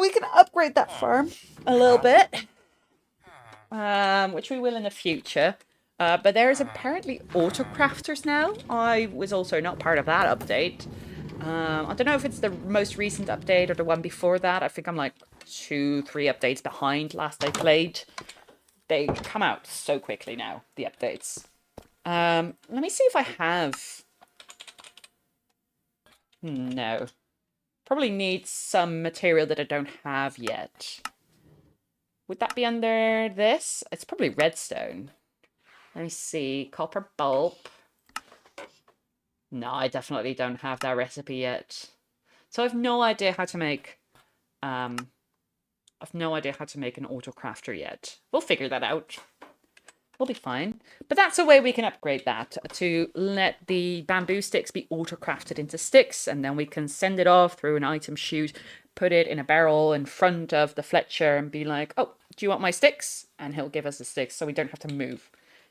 We can upgrade that farm a little bit. which we will in the future. But there's apparently auto-crafters now. I was also not part of that update. I don't know if it's the most recent update or the one before that. I think I'm like 2, 3 updates behind last I played. They come out so quickly now, the updates. Let me see if I have... No. Probably need some material that I don't have yet. Would that be under this? It's probably redstone. Let me see. Copper bulb. No, I definitely don't have that recipe yet. So I've no idea how to make I've no idea how to make an auto crafter yet. We'll figure that out. We'll be fine. But that's a way we can upgrade that, to let the bamboo sticks be auto crafted into sticks, and then we can send it off through an item chute, put it in a barrel in front of the Fletcher and be like, oh, do you want my sticks? And he'll give us the sticks so we don't have to move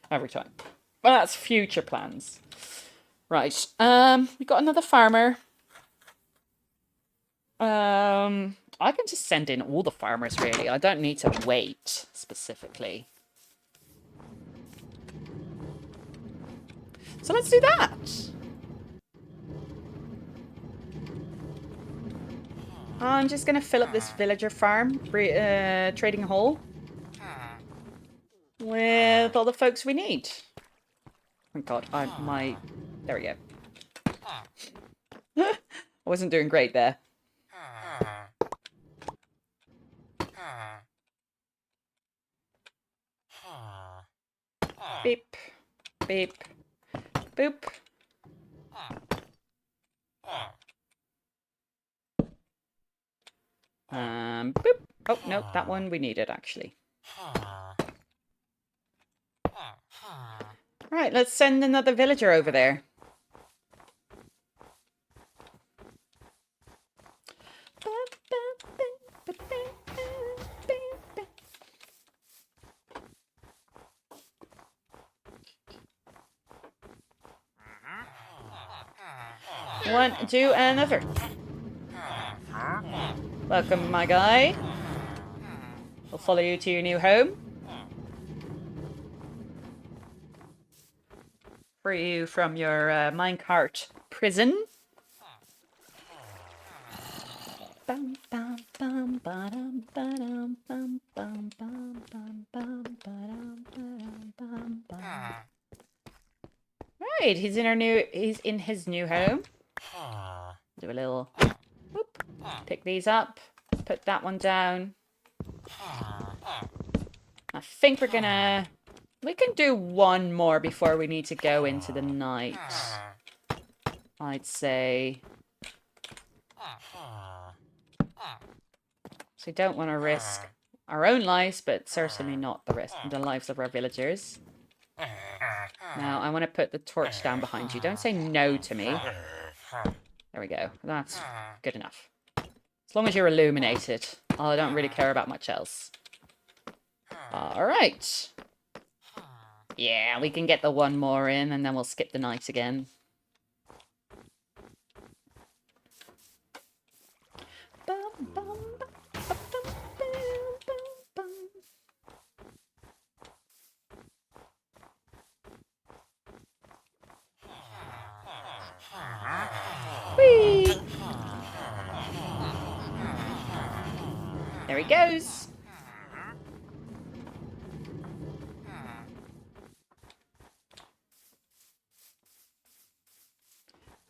every time. Well, that's future plans. Right. We got another farmer. I can just send in all the farmers, really. I don't need to wait specifically. So let's do that. I'm just going to fill up this villager farm, trading hall, with all the folks we need. Oh God, there we go. I wasn't doing great there. Beep, beep, boop. Boop. Oh, no, that one we needed, actually. Right, let's send another villager over there. One, two, another. Welcome, my guy. We'll follow you to your new home. Free you from your minecart prison. Right, he's in his new home. Do a little whoop. Pick these up. Put that one down. I think we can do one more before we need to go into the night. I'd say. So we don't want to risk our own lives, but certainly not the lives of our villagers. Now, I want to put the torch down behind you. Don't say no to me. There we go. That's good enough. As long as you're illuminated. I don't really care about much else. Alright. Yeah, we can get the one more in, and then we'll skip the night again. Whee! There he goes.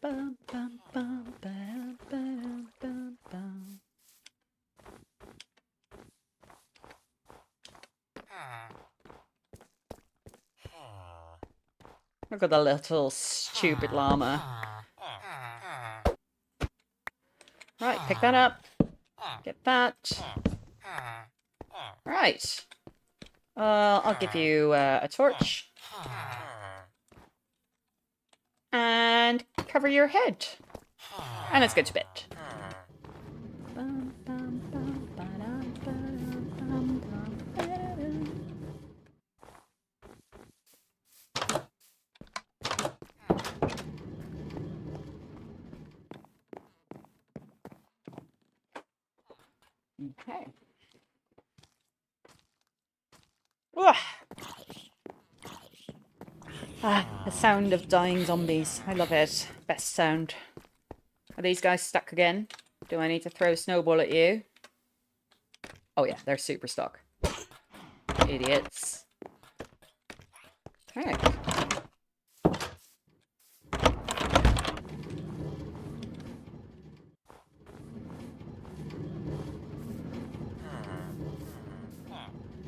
Bum, bum, bum, bum, bum, bum, bum. Look at the little stupid llama. Right, pick that up. Get that. Right. I'll give you a torch. And cover your head. And let's go to bed. Okay. The sound of dying zombies. I love it. Best sound. Are these guys stuck again? Do I need to throw a snowball at you? Oh yeah, they're super stuck. Idiots. Okay.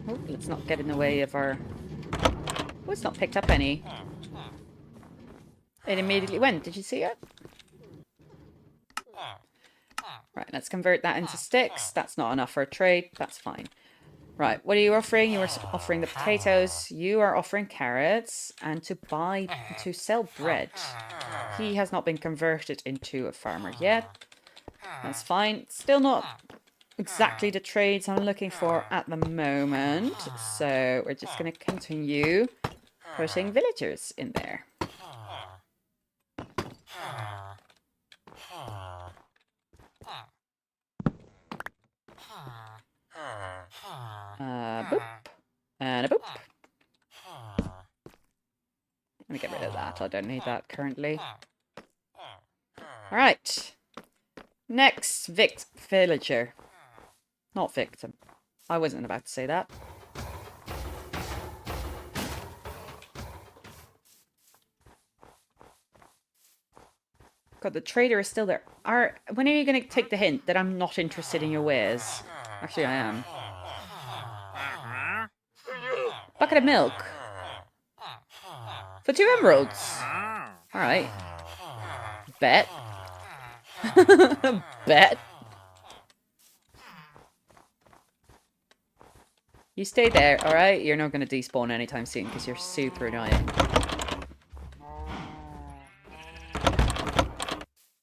Oh, let's not get in the way of our... Oh, it's not picked up any. It immediately went. Did you see it? Right, let's convert that into sticks. That's not enough for a trade. That's fine. Right, what are you offering? You are offering the potatoes. You are offering carrots. And to sell bread. He has not been converted into a farmer yet. That's fine. Still not exactly the trades I'm looking for at the moment. So we're just going to continue putting villagers in there. Boop. And a boop. Let me get rid of that. I don't need that currently. Alright. Next villager. Not victim. I wasn't about to say that. God, the trader is still there. When are you going to take the hint that I'm not interested in your wares? Actually, I am. Bucket of milk. For 2 emeralds. Alright. Bet. Bet. You stay there, alright? You're not going to despawn anytime soon because you're super annoying.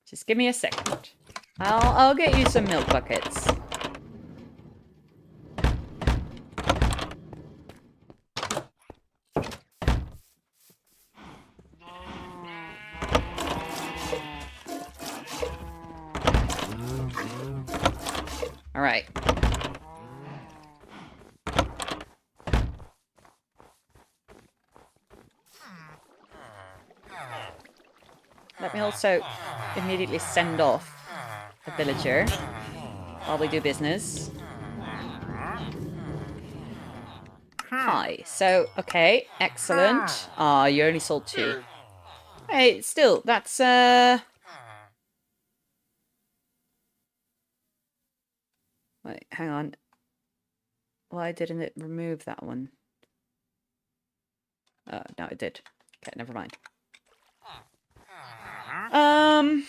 Just give me a second. I'll get you some milk buckets. All right. Let me also immediately send off a villager while we do business. Hi. So, okay, excellent. Ah, you only sold 2. Hey, still, that's Wait, hang on. Why didn't it remove that one? No, it did. Okay, never mind. Alright,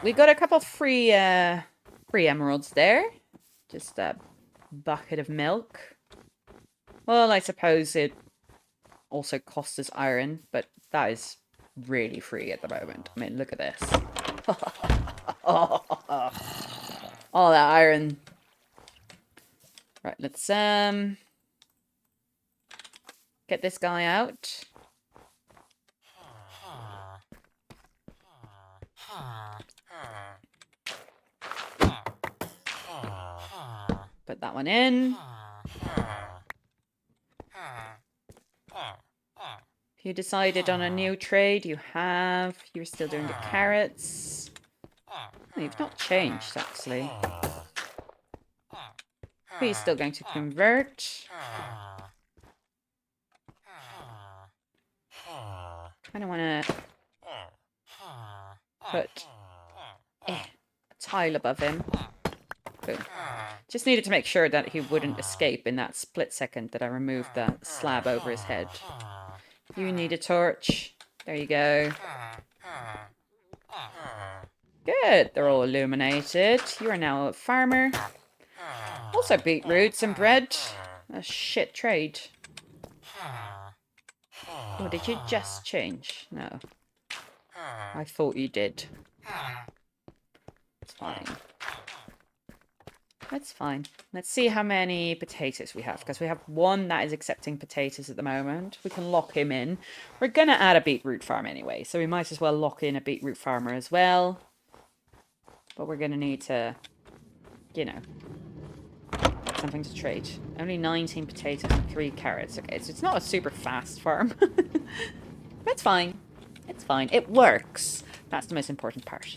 we got a couple free emeralds there. Just a bucket of milk. Well, I suppose it also costs us iron, but that is really free at the moment. I mean, look at this. All that iron. Right, let's get this guy out. Put that one in. You decided on a new trade. You have. You're still doing the carrots. Oh, you've not changed, actually. But you're still going to convert. Kind of want to put a tile above him. Boom. Just needed to make sure that he wouldn't escape in that split second that I removed the slab over his head. You need a torch. There you go. Good. They're all illuminated. You are now a farmer. Also beetroots and bread. A shit trade. Oh, did you just change? No. I thought you did. It's fine. That's fine. Let's see how many potatoes we have, because we have one that is accepting potatoes at the moment. We can lock him in. We're going to add a beetroot farm anyway, so we might as well lock in a beetroot farmer as well. But we're going to need to, you know, something to trade. Only 19 potatoes and 3 carrots. Okay, so it's not a super fast farm. That's fine. It's fine. It works. That's the most important part.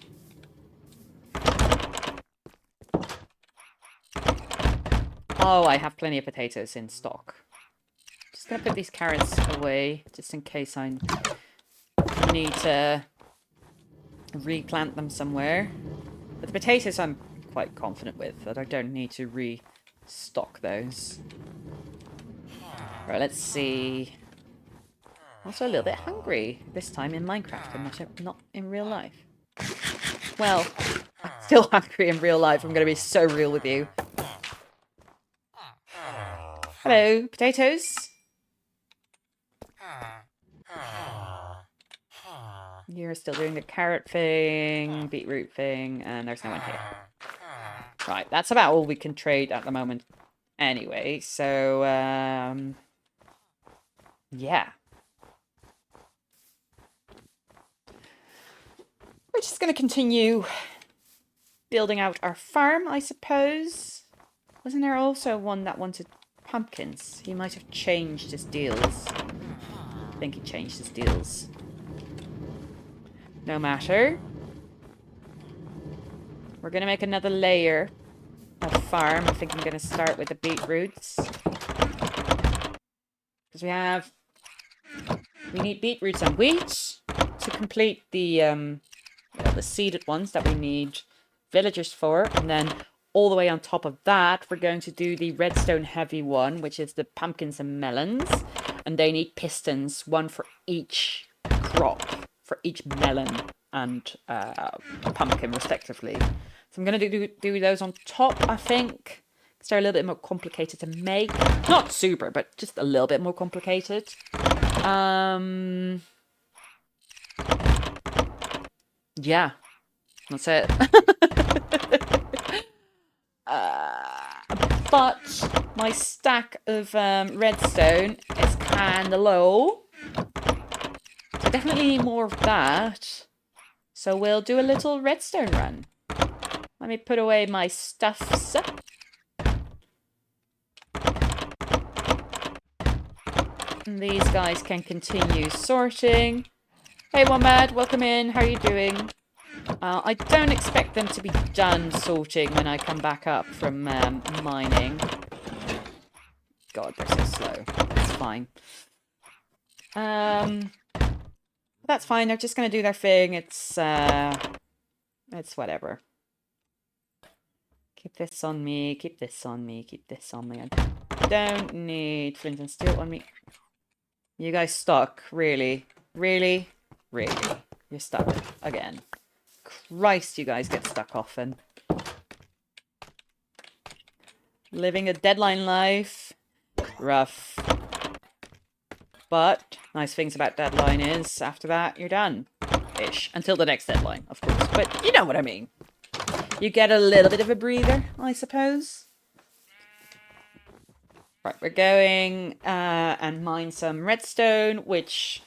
Oh, I have plenty of potatoes in stock. Just gonna put these carrots away, just in case I need to replant them somewhere. But the potatoes I'm quite confident with, that I don't need to restock those. Right, let's see. Also a little bit hungry this time in Minecraft and not in real life. Well, I'm still hungry in real life. I'm going to be so real with you. Hello, potatoes. You're still doing the carrot thing, beetroot thing, and there's no one here. Right, that's about all we can trade at the moment anyway, so, yeah. We're just going to continue building out our farm, I suppose. Wasn't there also one that wanted pumpkins? He might have changed his deals. I think he changed his deals. No matter. We're going to make another layer of farm. I think I'm going to start with the beetroots. Because we need beetroots and wheat to complete the seeded ones that we need villagers for. And then all the way on top of that, we're going to do the redstone heavy one, which is the pumpkins and melons. And they need pistons, one for each crop, for each melon and pumpkin, respectively. So I'm going to do those on top, I think. Because they're a little bit more complicated to make. Not super, but just a little bit more complicated. Yeah, that's it. But my stack of redstone is kind of low. So definitely need more of that. So we'll do a little redstone run. Let me put away my stuffs. And these guys can continue sorting. Hey, Womad, welcome in. How are you doing? I don't expect them to be done sorting when I come back up from mining. God, they're so slow. It's fine. That's fine. They're just going to do their thing. It's whatever. Keep this on me. Keep this on me. Keep this on me. I don't need flint and steel on me. You guys stuck? Really? Really? Really? You're stuck again. Christ, you guys get stuck often. Living a deadline life. Rough. But nice things about deadline is, after that, you're done. Ish. Until the next deadline, of course. But you know what I mean. You get a little bit of a breather, I suppose. Right, we're going and mine some redstone, which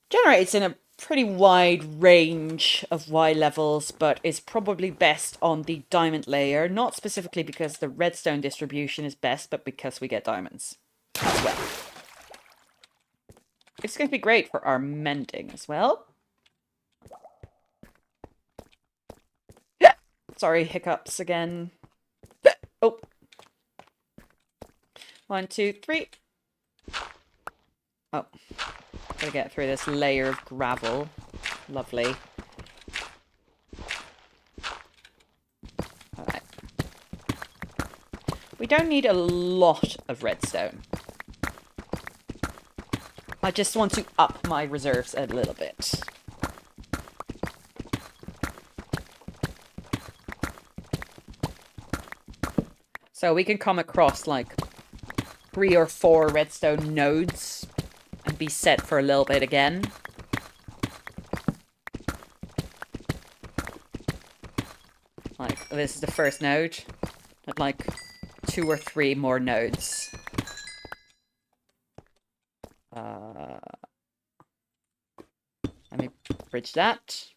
generates in a pretty wide range of Y levels, but is probably best on the diamond layer. Not specifically because the redstone distribution is best, but because we get diamonds as well. It's going to be great for our mending as well. Yeah. Sorry, hiccups again. Oh. 1, 2, 3. Oh. Gotta get through this layer of gravel. Lovely. Alright. We don't need a lot of redstone. I just want to up my reserves a little bit. So we can come across like 3 or 4 redstone nodes and be set for a little bit again. Like, this is the first node. I'd like 2 or 3 more nodes. Let me bridge that.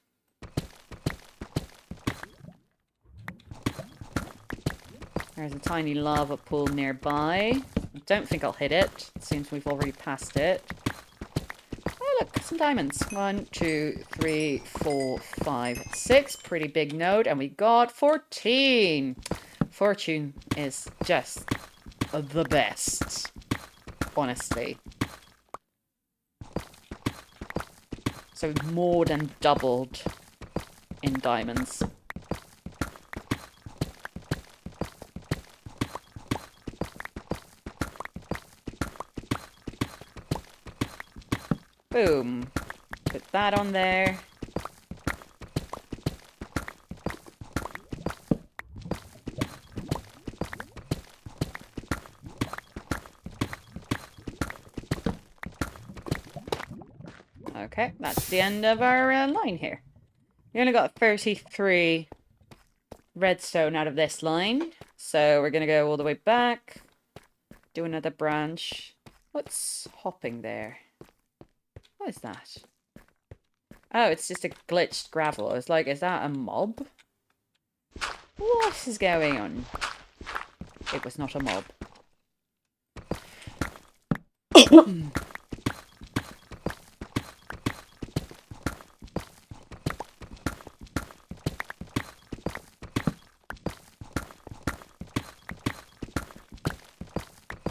There's a tiny lava pool nearby. I don't think I'll hit it. It seems we've already passed it. Oh, look, some diamonds. 1, 2, 3, 4, 5, 6. Pretty big node. And we got 14. Fortune is just the best. Honestly. So more than doubled in diamonds. Boom. Put that on there. Okay, that's the end of our line here. We only got 33 redstone out of this line. So we're going to go all the way back. Do another branch. What's hopping there? What is that? Oh, it's just a glitched gravel. I was like, is that a mob? What is going on? It was not a mob.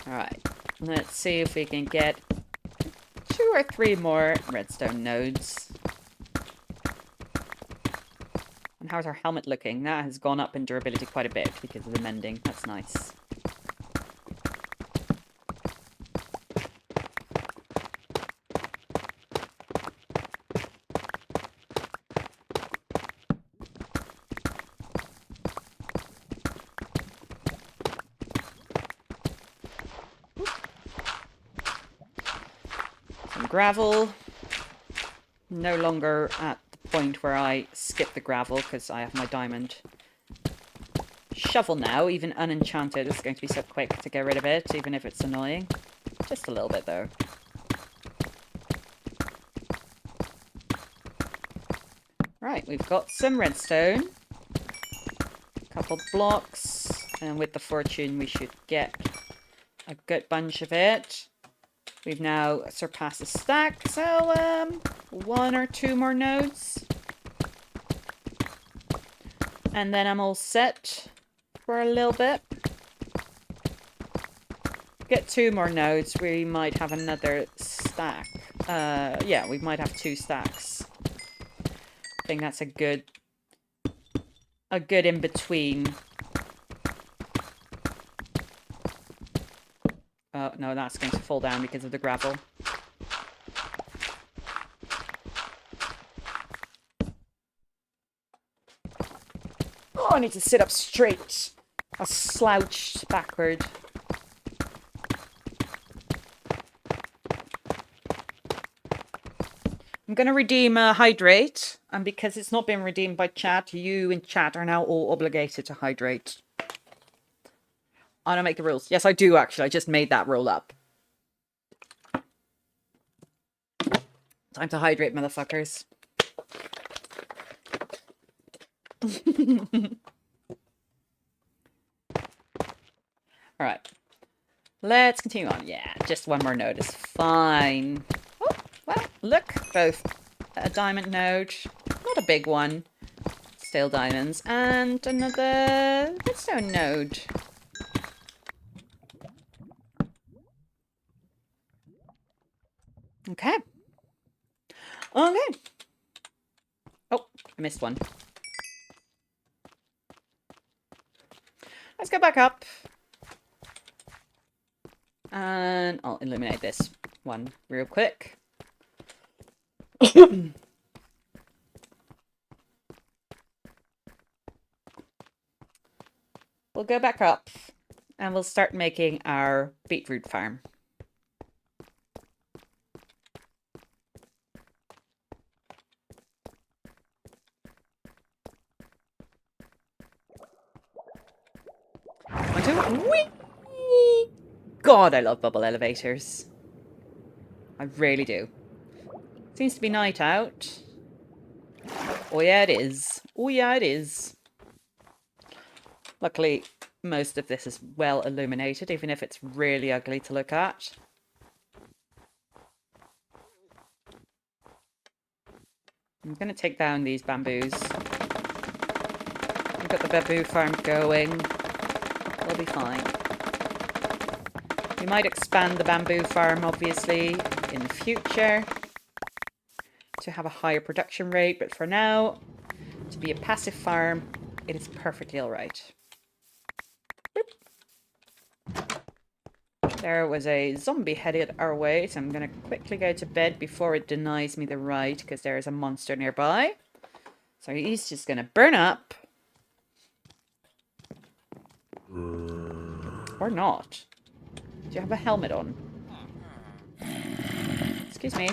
Alright, let's see if we can get 2 or 3 more redstone nodes. And how's our helmet looking? That has gone up in durability quite a bit because of the mending. That's nice. Some gravel. No longer at the point where I skip the gravel because I have my diamond shovel now. Even unenchanted, it's going to be so quick to get rid of it, even if it's annoying. Just a little bit though. Right, we've got some redstone. A couple blocks. And with the fortune we should get a good bunch of it. We've now surpassed a stack, so 1 or 2 more nodes. And then I'm all set for a little bit. Get 2 more nodes, we might have another stack. Yeah, we might have 2 stacks. I think that's a good in between. Oh, no, that's going to fall down because of the gravel. Oh, I need to sit up straight. I slouched backward. I'm going to redeem hydrate. And because it's not been redeemed by chat, you in chat are now all obligated to hydrate. I don't make the rules. Yes, I do, actually. I just made that rule up. Time to hydrate, motherfuckers. Alright. Let's continue on. Yeah, just 1 more node is fine. Oh, well, look. Both a diamond node. Not a big one. Still diamonds. And another redstone node. Okay. Okay. Oh, I missed one. Let's go back up. And I'll illuminate this one real quick. We'll go back up and we'll start making our beetroot farm. Whee! God, I love bubble elevators. I really do. Seems to be night out. Oh yeah, it is. Oh yeah, it is. Luckily, most of this is well illuminated, even if it's really ugly to look at. I'm going to take down these bamboos. We've got the bamboo farm going. We'll be fine. We might expand the bamboo farm, obviously, in the future to have a higher production rate, but for now, to be a passive farm, it is perfectly all right. There was a zombie headed our way, so I'm going to quickly go to bed before it denies me the right, because there is a monster nearby. So he's just going to burn up. Or not. Do you have a helmet on? Excuse me.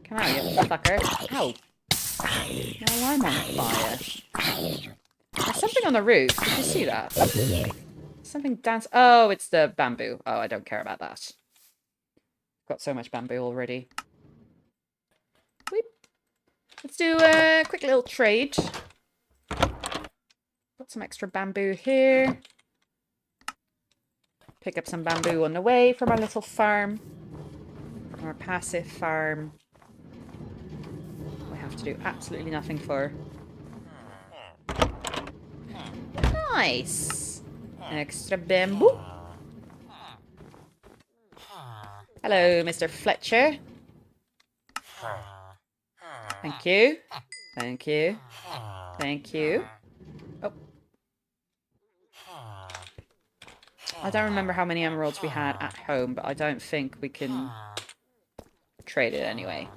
Come out, you fucker. Ow. My alarm on fire. There's something on the roof. Did you see that? Something dance. Oh, it's the bamboo. Oh, I don't care about that. Got so much bamboo already. Weep. Let's do a quick little trade. Got some extra bamboo here. Pick up some bamboo on the way from our little farm. From our passive farm. We have to do absolutely nothing for. Nice. Extra bamboo. Hello, Mr. Fletcher. Thank you. Thank you. Thank you. Oh. I don't remember how many emeralds we had at home, but I don't think we can trade it anyway.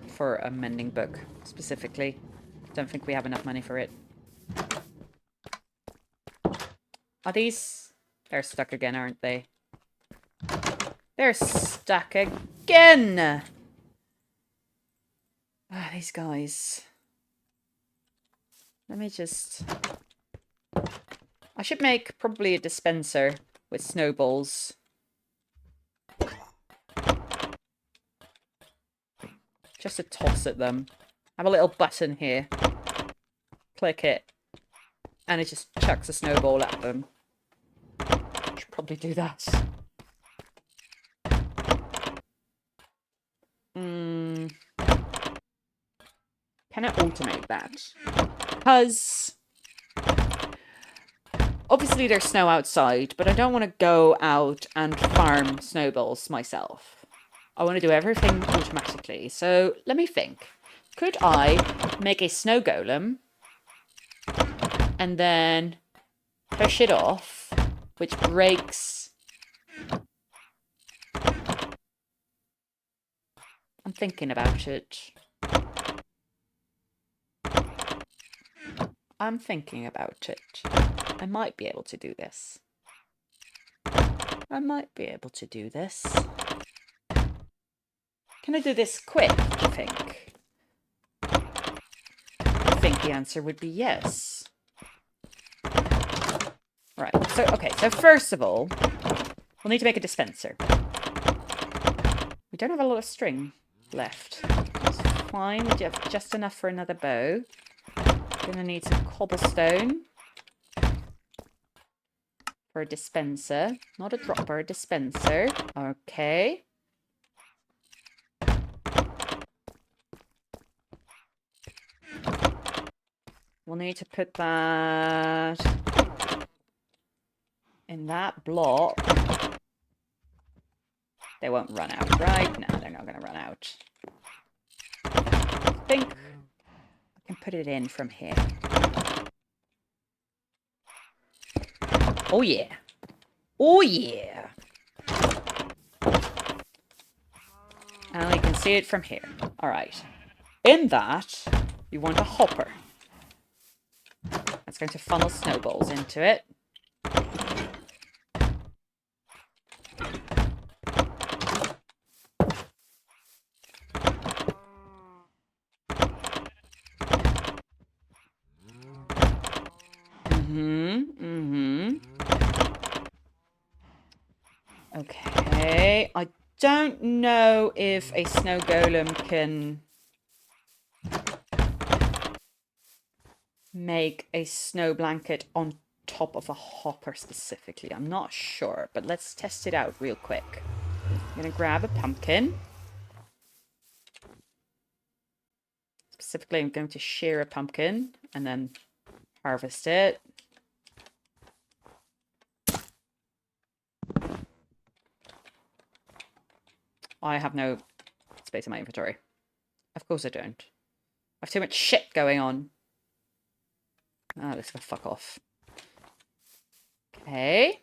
For a mending book, specifically. Don't think we have enough money for it. Are these... They're stuck again, aren't they? They're stuck again! Ah, these guys. Let me just... I should make probably a dispenser with snowballs. Just to toss at them. I have a little button here. Click it. And it just chucks a snowball at them. I should probably do that. Can I automate that? Because obviously there's snow outside, but I don't want to go out and farm snowballs myself. I want to do everything automatically. So let me think. Could I make a snow golem and then push it off, which breaks... I'm thinking about it. I'm thinking about it. I might be able to do this. I might be able to do this. Can I do this quick, do you think? I think the answer would be yes. Right, so, okay, so first of all, we'll need to make a dispenser. We don't have a lot of string left. That's fine, we have just enough for another bow. Gonna need some cobblestone. For a dispenser. Not a dropper, a dispenser. Okay. We'll need to put that in that block. They won't run out, right? No, they're not going to run out. I think I can put it in from here. Oh, yeah. Oh, yeah. And we can see it from here. All right. In that, you want a hopper. That's going to funnel snowballs into it. Okay, I don't know if a snow golem can make a snow blanket on top of a hopper specifically. I'm not sure, but let's test it out real quick. I'm gonna grab a pumpkin. Specifically, I'm going to shear a pumpkin and then harvest it. I have no space in my inventory. Of course I don't. I have too much shit going on. Ah, let's go fuck off. Okay.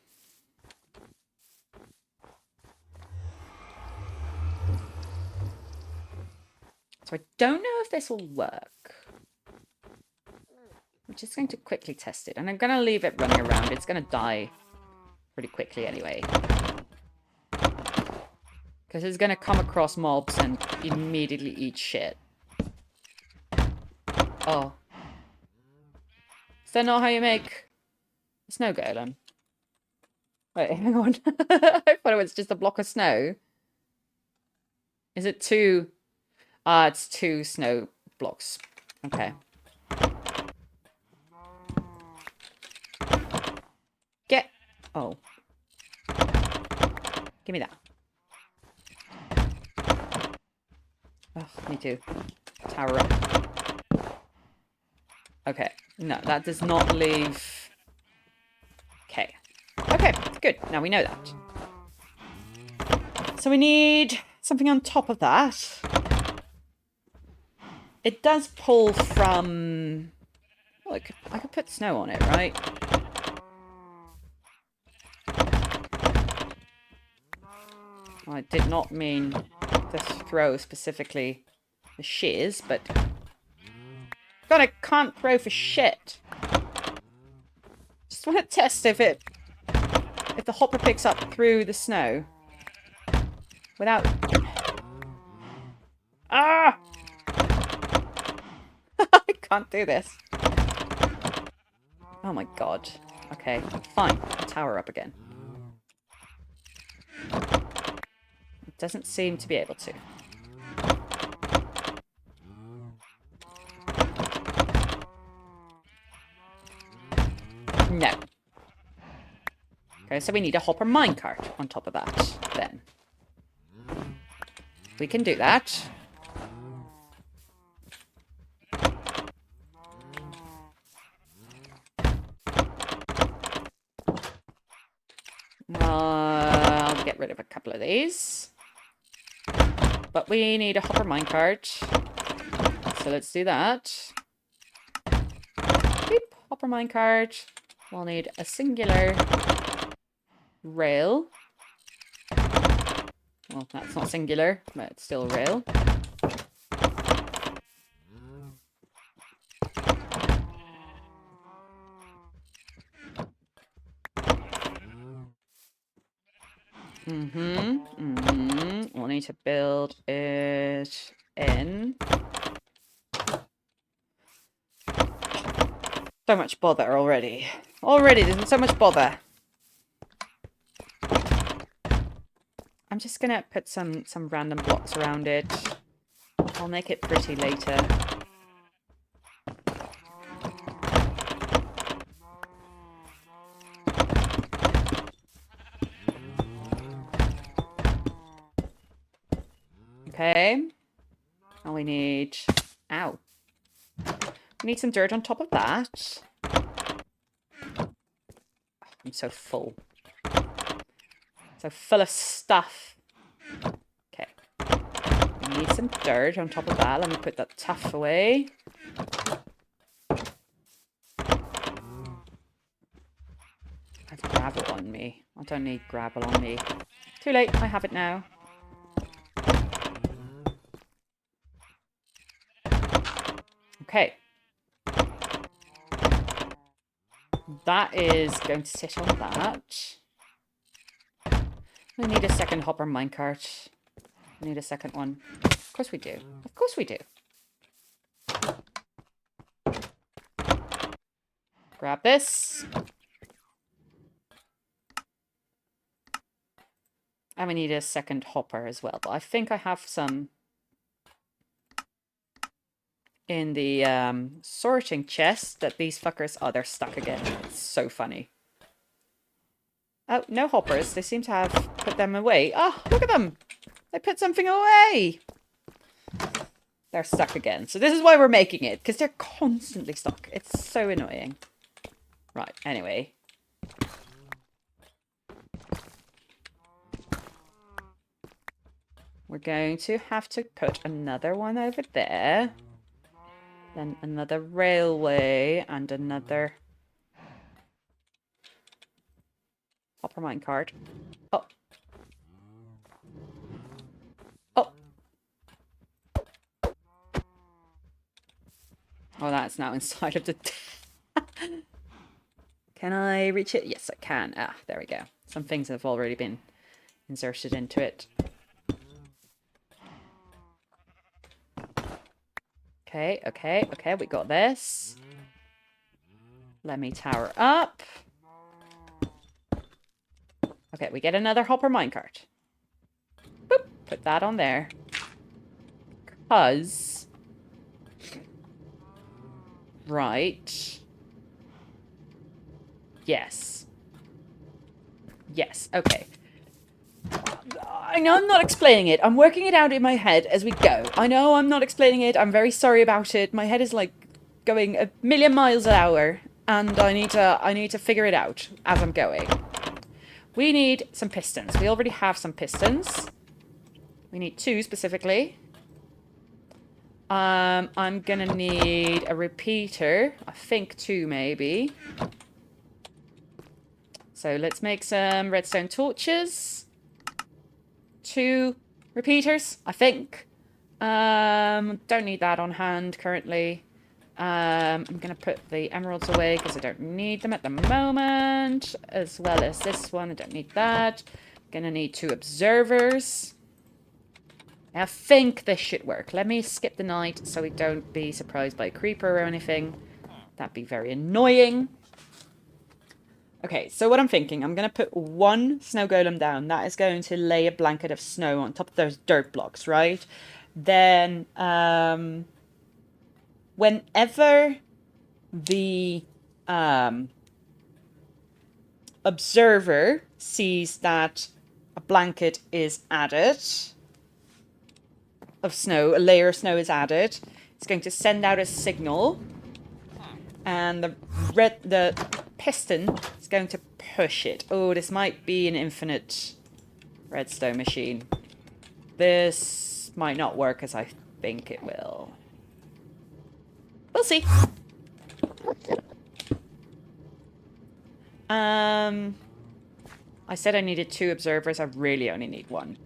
So I don't know if this will work. I'm just going to quickly test it. And I'm going to leave it running around. It's going to die pretty quickly anyway. Because it's going to come across mobs and immediately eat shit. Oh. Is that not how you make a snow golem? Wait, hang on. I thought it was just a block of snow. Is it two? Ah, it's two snow blocks. Okay. Get. Oh. Give me that. Oh, me too. Tower up. Okay. No, that does not leave. Okay. Okay, good. Now we know that. So we need something on top of that. It does pull from... Oh, I could put snow on it, right? Well, I did not mean to throw specifically the shears, but... God, I can't throw for shit. Just want to test if the hopper picks up through the snow. Without... Ah! I can't do this. Oh my god. Okay, fine. I'll tower up again. It doesn't seem to be able to. No. Okay, so we need a hopper minecart on top of that, then. We can do that. I'll get rid of a couple of these. But we need a hopper minecart. So let's do that. Beep, hopper minecart. We'll need a singular rail. Well, that's not singular, but it's still a rail. We'll need to build it in. So much bother already. Already, there's so much bother. I'm just gonna put some random blocks around it. I'll make it pretty later. Okay. And we need... Ow. We need some dirt on top of that. I'm so full. So full of stuff. Okay. We need some dirt on top of that. Let me put that tuff away. I have gravel on me. I don't need gravel on me. Too late. I have it now. Okay. That is going to sit on that. We need a second hopper minecart. We need a second one. Of course we do. Of course we do. Grab this. And we need a second hopper as well. But I think I have some in the sorting chest that these fuckers... Oh, they're stuck again. It's so funny. Oh, no hoppers. They seem to have put them away. Oh, look at them. They put something away. They're stuck again. So this is why we're making it, because they're constantly stuck. It's so annoying. Right, anyway. We're going to have to put another one over there. Then another railway and another hopper minecart. Oh. Oh. Oh, that's now inside of the... Can I reach it? Yes, I can. Ah, there we go. Some things have already been inserted into it. Okay, okay, okay, we got this. Let me tower up. Okay, we get another hopper minecart. Boop, put that on there. Because... Right. Yes. Yes, okay. I know I'm not explaining it. I'm working it out in my head as we go. I know I'm not explaining it. I'm very sorry about it. My head is like going a million miles an hour, and I need to figure it out as I'm going. We need some pistons. We already have some pistons. We need 2 specifically. I'm gonna need a repeater. I think 2 maybe. So let's make some redstone torches. 2 repeaters, I think. Don't need that on hand currently. I'm gonna put the emeralds away because I don't need them at the moment. As well as this one, I don't need that. Gonna need 2 observers. I think this should work. Let me skip the night so we don't be surprised by a creeper or anything. That'd be very annoying. Okay, so what I'm thinking, I'm going to put 1 snow golem down. That is going to lay a blanket of snow on top of those dirt blocks, right? Then, whenever the observer sees that a blanket is added of snow, a layer of snow is added, it's going to send out a signal, and the piston is going to push it. Oh, this might be an infinite redstone machine. This might not work as I think it will. We'll see. I said I needed 2 observers. I really only need 1.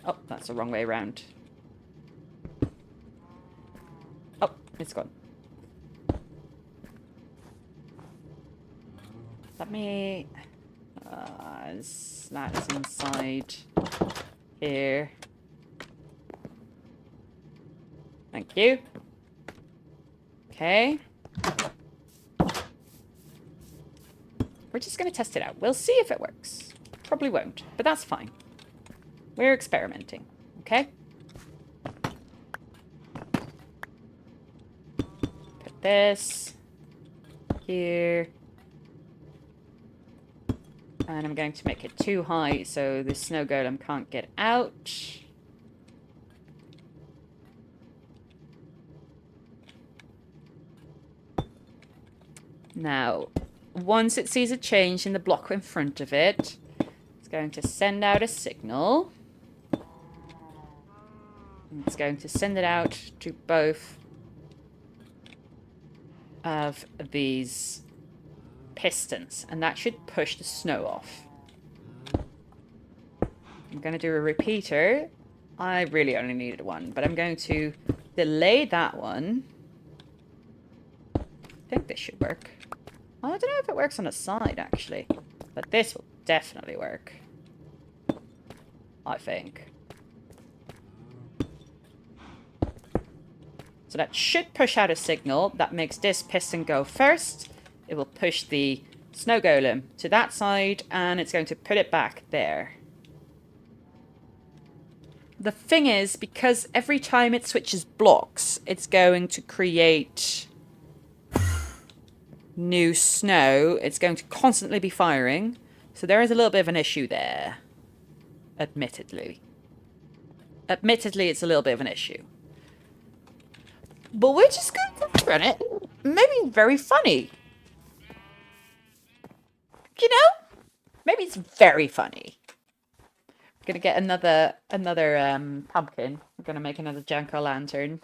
Oh, that's the wrong way around. Oh, it's gone. Let me... that's inside here. Thank you. Okay. We're just going to test it out. We'll see if it works. Probably won't, but that's fine. We're experimenting, okay? Put this here. And I'm going to make it too high so the snow golem can't get out. Now, once it sees a change in the block in front of it, it's going to send out a signal. It's going to send it out to both of these pistons, and that should push the snow off. I'm going to do a repeater. I really only needed 1, but I'm going to delay that one. I think this should work. I don't know if it works on the side, actually, but this will definitely work. I think. So that should push out a signal that makes this piston go first. It will push the snow golem to that side, and it's going to put it back there. The thing is, because every time it switches blocks, it's going to create new snow. It's going to constantly be firing. So there is a little bit of an issue there. Admittedly. Admittedly, it's a little bit of an issue. But we're just going to run it. Maybe very funny. You know? Maybe it's very funny. I'm gonna get another pumpkin. I'm gonna make another jack-o'-lantern.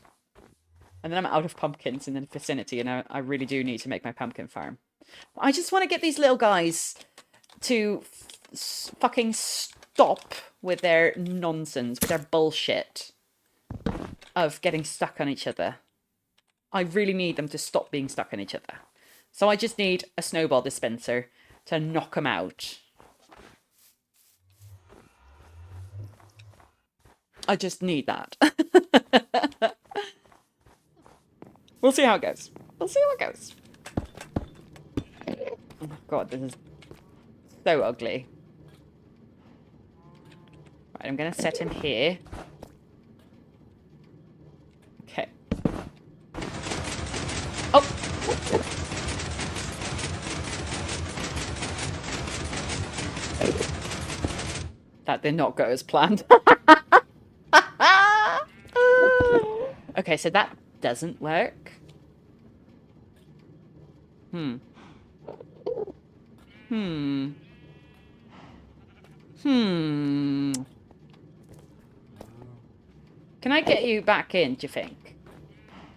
And then I'm out of pumpkins in the vicinity, and I really do need to make my pumpkin farm. I just want to get these little guys to fucking stop with their nonsense, with their bullshit of getting stuck on each other. I really need them to stop being stuck on each other. So I just need a snowball dispenser to knock them out. I just need that. We'll see how it goes. We'll see how it goes. Oh my god, this is so ugly. Right, I'm gonna set him here. Okay. Oh! That did not go as planned. Okay, so that doesn't work. Hmm. Can I get you back in, do you think?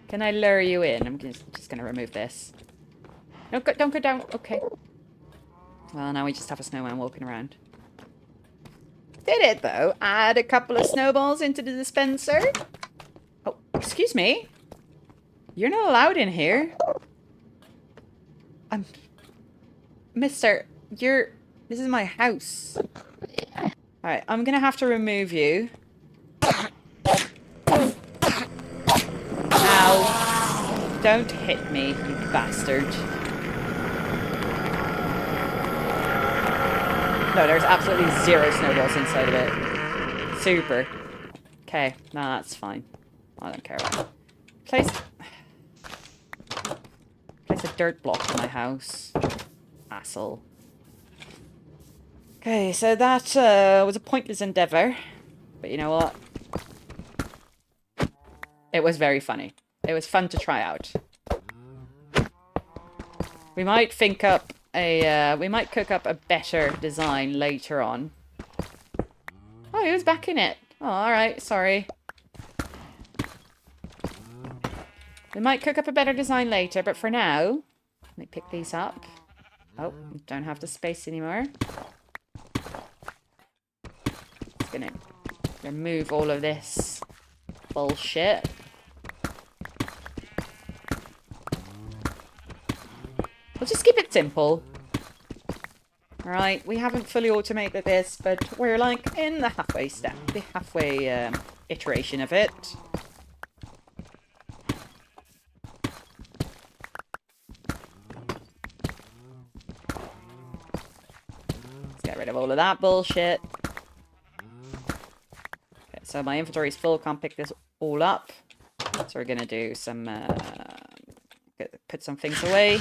Can I lure you in? I'm just going to remove this. No, don't go down. Okay. Well, now we just have a snowman walking around. Did it, though? Add a couple of snowballs into the dispenser. Oh, excuse me. You're not allowed in here. Mister, this is my house. Alright, I'm gonna have to remove you. Ow. Don't hit me, you bastard. No, there's absolutely zero snowballs inside of it. Super. Okay, no, that's fine. I don't care about it. Place a dirt block in my house. Asshole. Okay, so that was a pointless endeavor. But you know what? It was very funny. It was fun to try out. We might think up a, we might cook up a better design later on. Oh, he was back in it. Oh, alright, sorry. We might cook up a better design later, but for now, let me pick these up. Oh, don't have the space anymore. Just gonna remove all of this bullshit. We'll just keep it simple. Alright, we haven't fully automated this, but we're like in the halfway step, the halfway iteration of it. Let's get rid of all of that bullshit. Okay, so my inventory's full, can't pick this all up. So we're gonna do some, put some things away.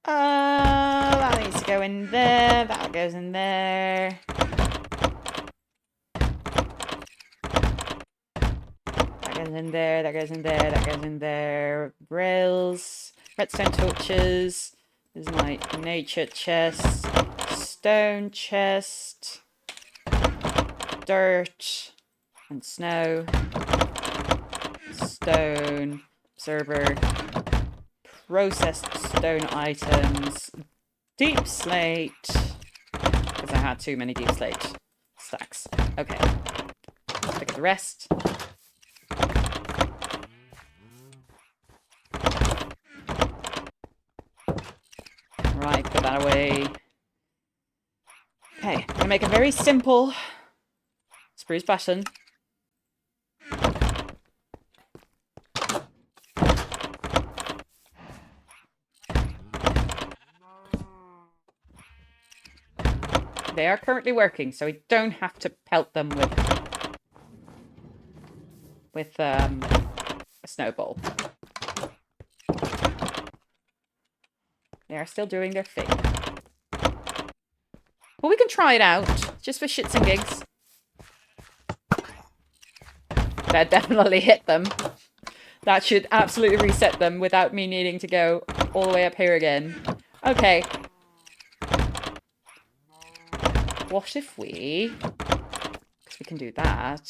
That needs to go in there. That goes in there. That goes in there. That goes in there. That goes in there. Rails. Redstone torches. This is my nature chest. Stone chest. Dirt. And snow. Stone. Observer. Processed stone items, deep slate, because I had too many deep slate stacks. Okay, let's pick up the rest. Right, put that away. Okay, I'm gonna make a very simple spruce button. They are currently working, so we don't have to pelt them with a snowball. They are still doing their thing. Well, we can try it out, just for shits and gigs. That definitely hit them. That should absolutely reset them without me needing to go all the way up here again. Okay. What if we... Because we can do that.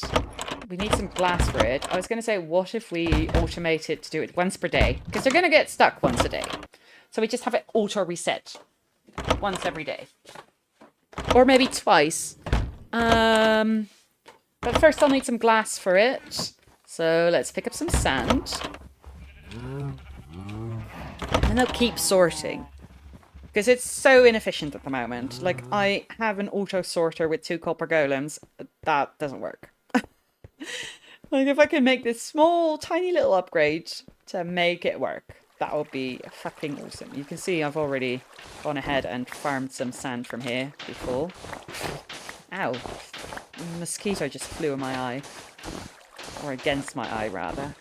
We need some glass for it. I was going to say, what if we automate it to do it once per day? Because they're going to get stuck once a day. So we just have it auto-reset once every day. Or maybe twice. But first I'll need some glass for it. So let's pick up some sand. And they'll keep sorting. Because it's so inefficient at the moment. Like, I have an auto sorter with 2 copper golems. That doesn't work. Like, if I can make this small, tiny little upgrade to make it work, that would be fucking awesome. You can see I've already gone ahead and farmed some sand from here before. Ow. A mosquito just flew in my eye. Or against my eye, rather.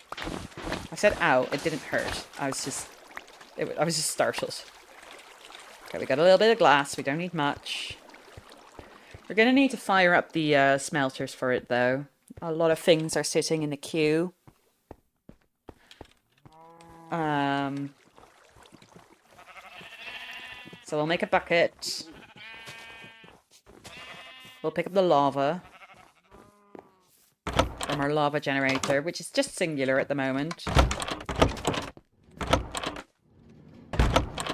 I said ow, it didn't hurt. I was just startled. Okay, we got a little bit of glass. We don't need much. We're going to need to fire up the smelters for it, though. A lot of things are sitting in the queue. So we'll make a bucket. We'll pick up the lava from our lava generator, which is just singular at the moment.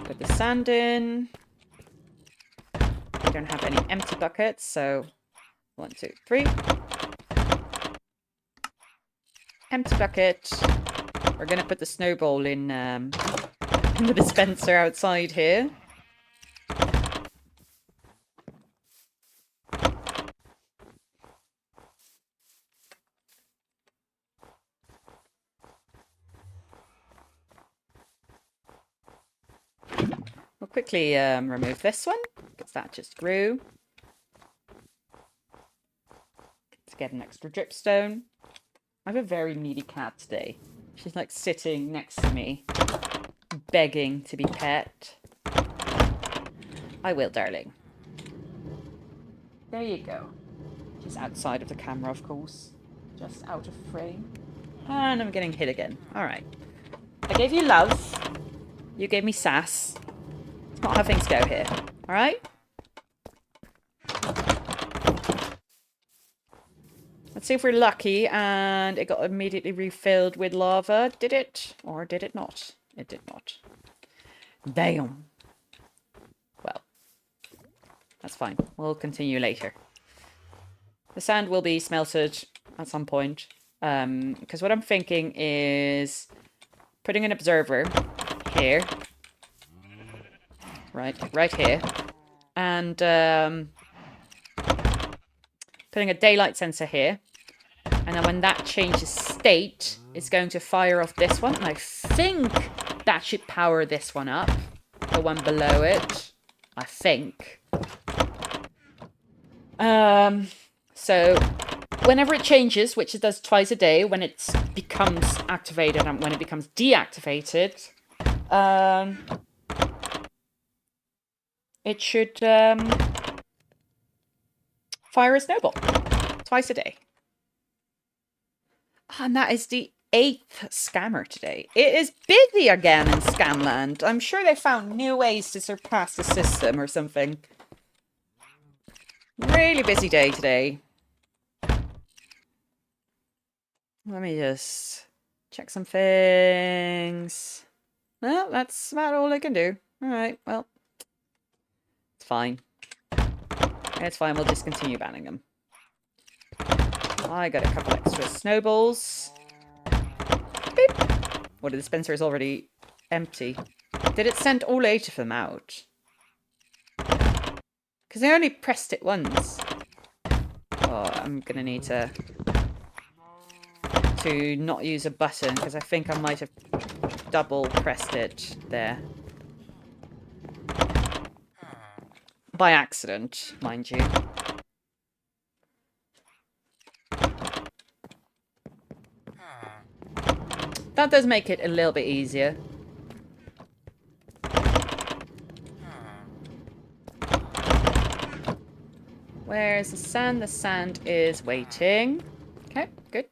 Put the sand in. We don't have any empty buckets, so 1, 2, 3. Empty bucket. We're gonna put the snowball in the dispenser outside here. We'll quickly remove this one, because that just grew. Let's get an extra dripstone. I have a very needy cat today. She's like sitting next to me, begging to be pet. I will, darling. There you go. She's outside of the camera, of course. Just out of frame. And I'm getting hit again. Alright. I gave you love. You gave me sass. It's not how things go here. Alright? Let's see if we're lucky and it got immediately refilled with lava. Did it? Or did it not? It did not. Damn. Well, that's fine. We'll continue later. The sand will be smelted at some point. Because what I'm thinking is putting an observer here. Right here. And putting a daylight sensor here. And then when that changes state, it's going to fire off this one. And I think that should power this one up. The one below it. I think. So whenever it changes, which it does twice a day, when it becomes activated and when it becomes deactivated, it should fire a snowball twice a day. And that is the 8th scammer today. It is busy again in Scamland. I'm sure they found new ways to surpass the system or something. Really busy day today. Let me just check some things. Well, that's about all I can do. Alright, well. It's fine. It's fine, we'll just continue banning them. I got a couple extra snowballs. Beep. Well, the dispenser is already empty. Did it send all 8 of them out? Because I only pressed it once. Oh, I'm going to need to not use a button, because I think I might have double pressed it there. by accident, mind you. That does make it a little bit easier. Where's the sand? The sand is waiting. Okay, good.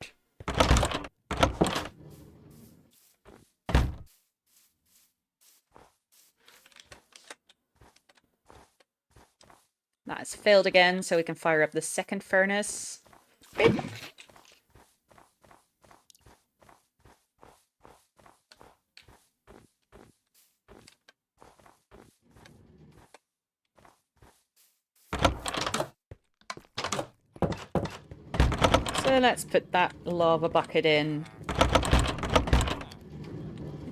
That's filled again, so we can fire up the second furnace. Beep. So let's put that lava bucket in.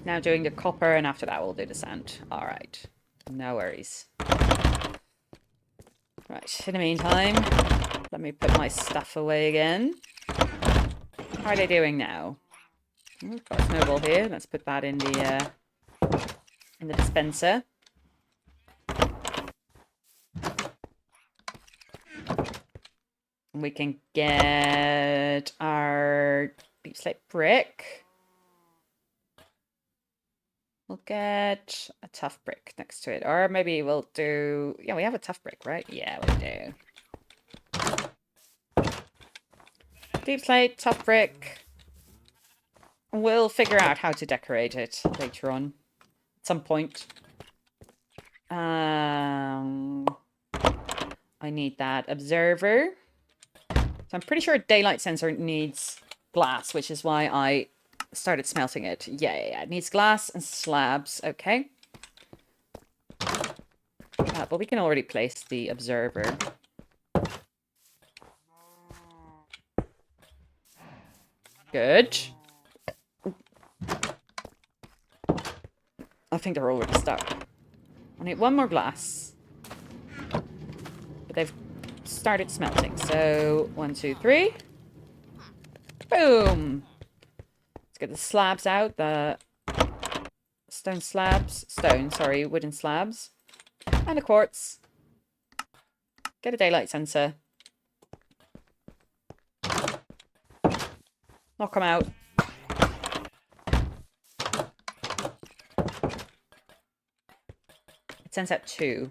Now doing the copper, and after that we'll do the sand. Alright, no worries. Right, in the meantime, let me put my stuff away again. How are they doing now? We've got a snowball here. Let's put that in the dispenser. We can get our deep slate brick. We'll get a tough brick next to it. Or maybe we'll do... Yeah, we have a tough brick, right? Yeah, we do. Deep slate, tough brick. We'll figure out how to decorate it later on. At some point. I need that observer. So I'm pretty sure a daylight sensor needs glass, which is why I started smelting it. Yeah. It needs glass and slabs. Okay. But we can already place the observer. Good. I think they're already stuck. I need one more glass. But they've started smelting. So 1, 2, 3. Boom. Let's get the slabs out. The stone slabs. Wooden slabs. And the quartz. Get a daylight sensor. Knock them out. It sends out 2.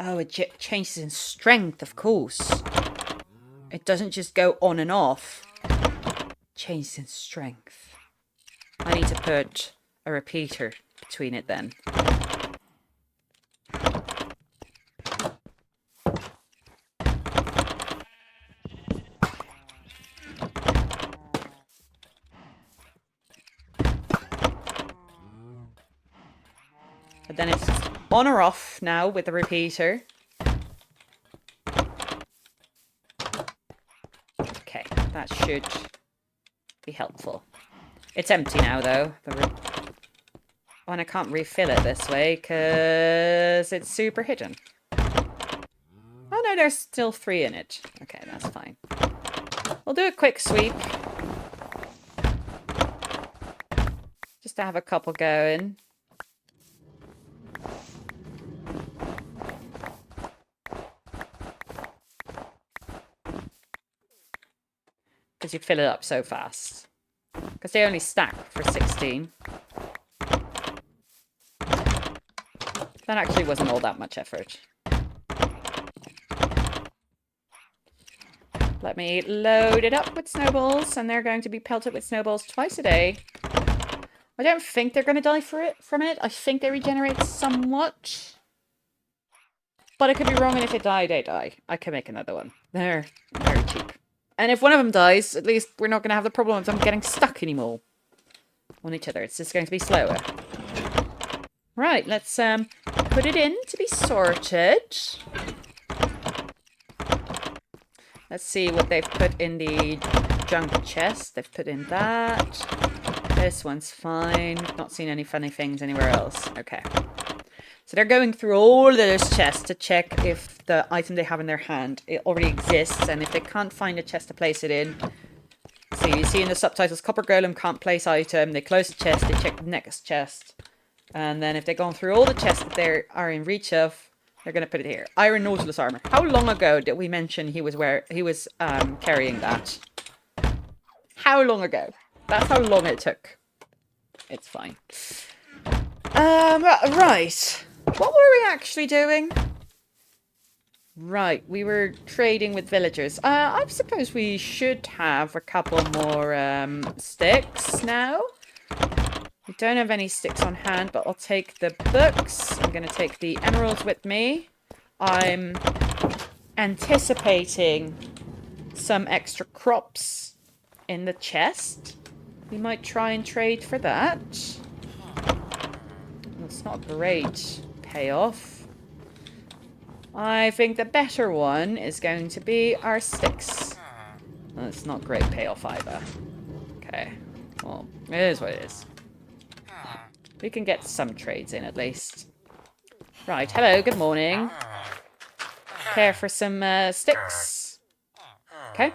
Oh, it changes in strength, of course. It doesn't just go on and off. It changes in strength. I need to put a repeater between it then. But then it's on or off now with the repeater. Okay, that should be helpful. It's empty now, though. Oh, and I can't refill it this way because it's super hidden. Oh no, there's still 3 in it. Okay, that's fine. We'll do a quick sweep. Just to have a couple going. Because you fill it up so fast. Because they only stack for 16. That actually wasn't all that much effort. Let me load it up with snowballs, and they're going to be pelted with snowballs twice a day. I don't think they're going to die from it. I think they regenerate somewhat. But I could be wrong, and if they die. I can make another one. They're very cheap. And if one of them dies, at least we're not going to have the problem of them getting stuck anymore on each other. It's just going to be slower. Right, let's put it in to be sorted. Let's see what they've put in the junk chest. They've put in that. This one's fine. Not seen any funny things anywhere else. Okay. So they're going through all of those chests to check if the item they have in their hand it already exists, and if they can't find a chest to place it in. So you see in the subtitles, Copper Golem can't place item. They close the chest, they check the next chest. And then if they've gone through all the chests that they are in reach of, they're going to put it here. Iron Nautilus armor. How long ago did we mention he was carrying that? How long ago? That's how long it took. It's fine. Right. What were we actually doing? Right, we were trading with villagers. I suppose we should have a couple more sticks now. We don't have any sticks on hand, but I'll take the books. I'm going to take the emeralds with me. I'm anticipating some extra crops in the chest. We might try and trade for that. It's not a great payoff. I think the better one is going to be our sticks. That's not great payoff either. Okay. Well, it is what it is. We can get some trades in at least. Right, hello, good morning. Care for some sticks? Okay.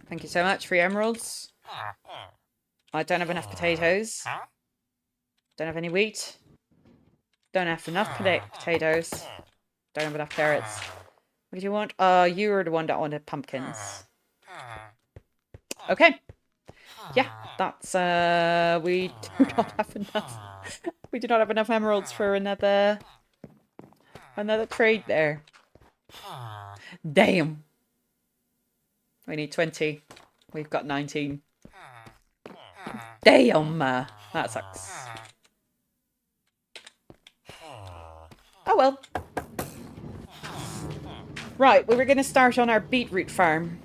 Thank you so much for your emeralds. I don't have enough potatoes. Don't have any wheat. Don't have enough potatoes. Don't have enough carrots. What do you want? You were the one that wanted pumpkins. Okay. Yeah, that's, we do not have enough. We do not have enough emeralds for another trade there. Damn. We need 20. We've got 19. Damn. That sucks. Oh well. Right, we were going to start on our beetroot farm.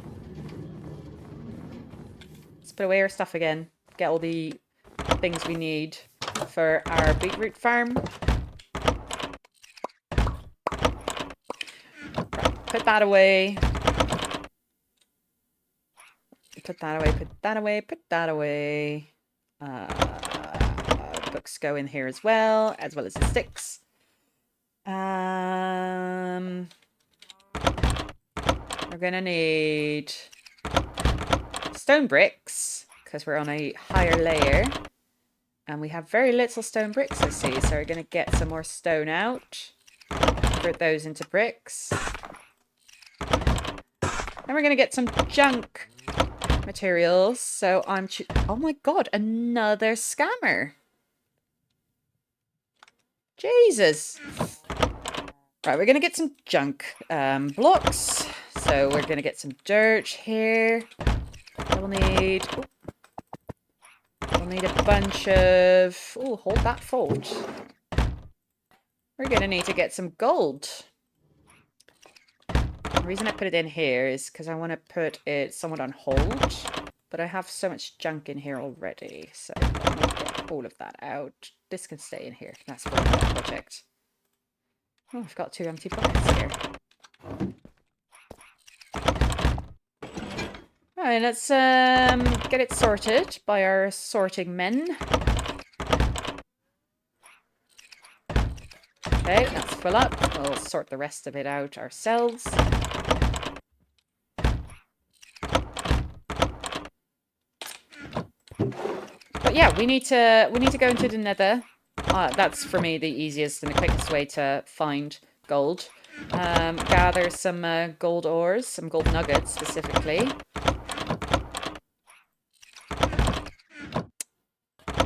Let's put away our stuff again. Get all the things we need for our beetroot farm. Right, put that away. Put that away, put that away, put that away. Books go in here as well as the sticks. We're gonna need stone bricks because we're on a higher layer and we have very little stone bricks, I see, so we're gonna get some more stone out, convert those into bricks. Then we're gonna get some junk materials, so oh my god, another scammer. Jesus. Right, we're gonna get some junk blocks. So we're gonna get some dirt here. We'll need a bunch of... Oh, hold that thought. We're gonna need to get some gold. The reason I put it in here is because I want to put it somewhat on hold. But I have so much junk in here already, so I need to get all of that out. This can stay in here. That's for the project. Oh, I've got 2 empty buckets here. Alright, let's get it sorted by our sorting men. Okay, that's full up. We'll sort the rest of it out ourselves. But yeah, we need to go into the Nether. That's for me the easiest and the quickest way to find gold. Gather some gold ores, some gold nuggets specifically.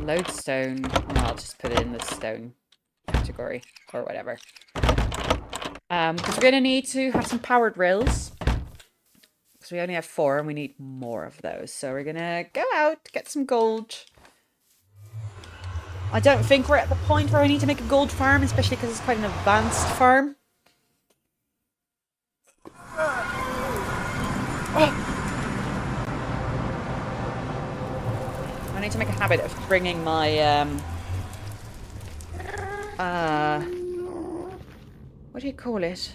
Lodestone. I'll just put it in the stone category or whatever. Because we're going to need to have some powered rails. Because we only have 4 and we need more of those. So we're going to go out, get some gold. I don't think we're at the point where I need to make a gold farm, especially because it's quite an advanced farm. I need to make a habit of bringing my, what do you call it?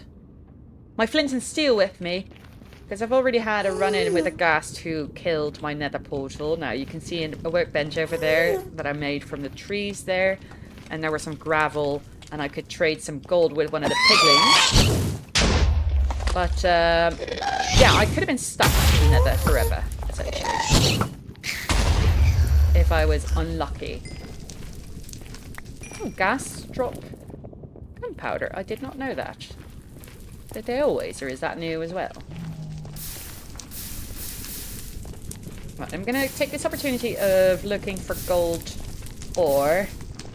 My flint and steel with me. Because I've already had a run-in with a ghast who killed my nether portal. Now, you can see a workbench over there that I made from the trees there. And there was some gravel, and I could trade some gold with one of the piglins. But, yeah, I could have been stuck in the nether forever, essentially. If I was unlucky. Oh, gas drop gunpowder. I did not know that. Did they always, or is that new as well? Right, I'm going to take this opportunity of looking for gold ore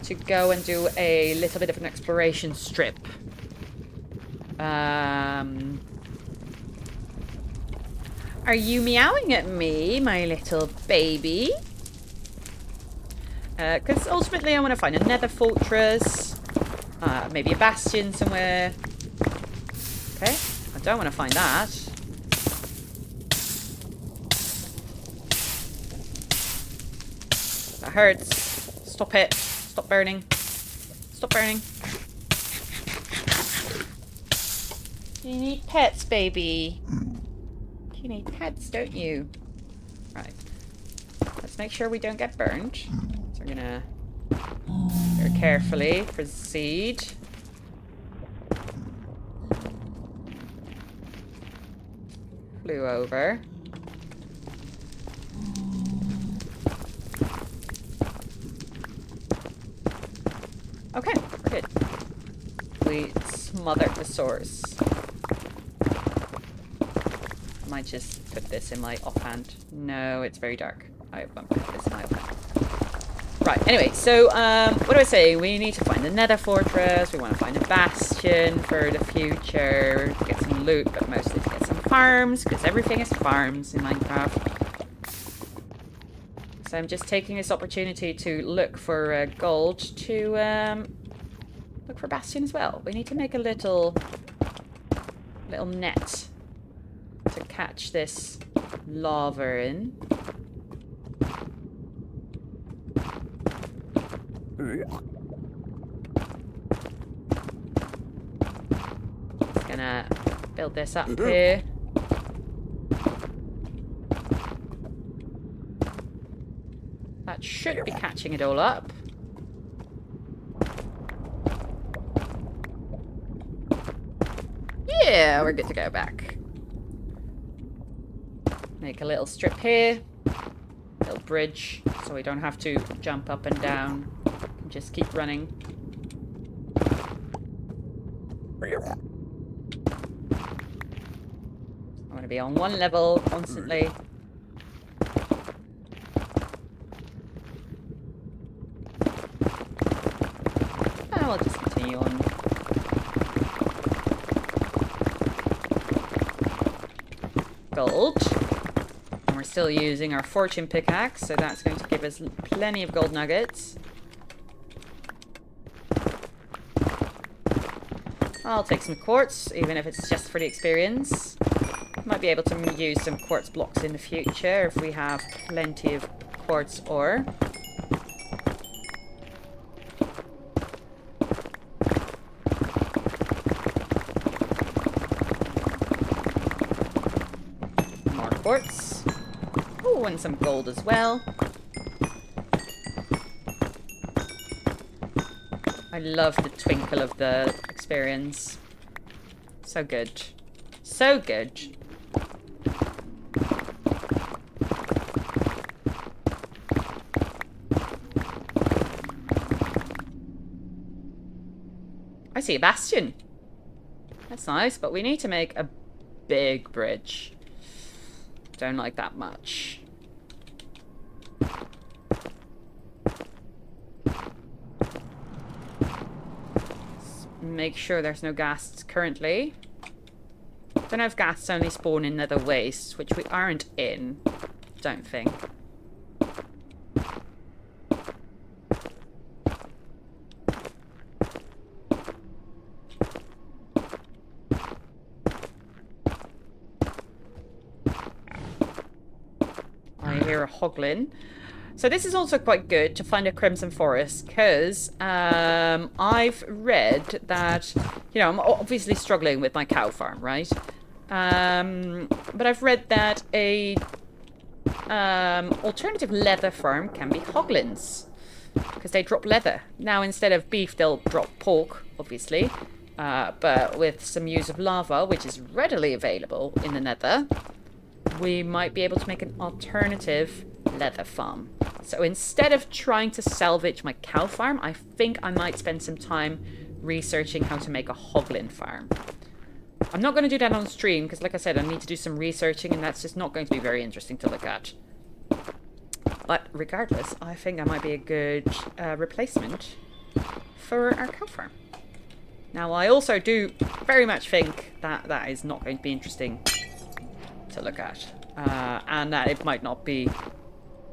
to go and do a little bit of an exploration strip. Are you meowing at me, my little baby? Because ultimately I want to find a nether fortress. Maybe a bastion somewhere. Okay, I don't want to find that. That hurts. Stop it. Stop burning. Stop burning. You need pets, baby. You need pets, don't you? Right. Let's make sure we don't get burned. So we're gonna very carefully proceed. Flew over. Okay, we're good. We smothered the source. I might just put this in my offhand. No, it's very dark. I won't put this in my offhand. Right, anyway, so what do I say? We need to find the nether fortress. We want to find a bastion for the future. To get some loot, but mostly to get some farms, because everything is farms in Minecraft. So I'm just taking this opportunity to look for gold to look for bastion as well. We need to make a little net to catch this lava in. Just gonna build this up here. That should be catching it all up. Yeah, we're good to go back. Make a little strip here. Little bridge, so we don't have to jump up and down. Just keep running. I want to be on one level constantly. And we'll just continue on. Gold. And we're still using our fortune pickaxe, so that's going to give us plenty of gold nuggets. I'll take some quartz, even if it's just for the experience. Might be able to use some quartz blocks in the future if we have plenty of quartz ore. More quartz. Oh, and some gold as well. I love the twinkle of the experience. So good. So good. I see a bastion. That's nice, but we need to make a big bridge. Don't like that much. Make sure there's no ghasts currently. Don't know if ghasts only spawn in nether wastes, which we aren't in. Don't think. I hear a hoglin. So this is also quite good to find a crimson forest, because I've read that, you know, I'm obviously struggling with my cow farm, right? But I've read that a alternative leather farm can be hoglins, because they drop leather. Now, instead of beef, they'll drop pork, obviously. But with some use of lava, which is readily available in the nether, we might be able to make an alternative leather farm. So instead of trying to salvage my cow farm, I think I might spend some time researching how to make a hoglin farm. I'm not going to do that on stream because, like I said, I need to do some researching and that's just not going to be very interesting to look at. But regardless, I think that might be a good replacement for our cow farm. Now, I also do very much think that that is not going to be interesting to look at. And that it might not be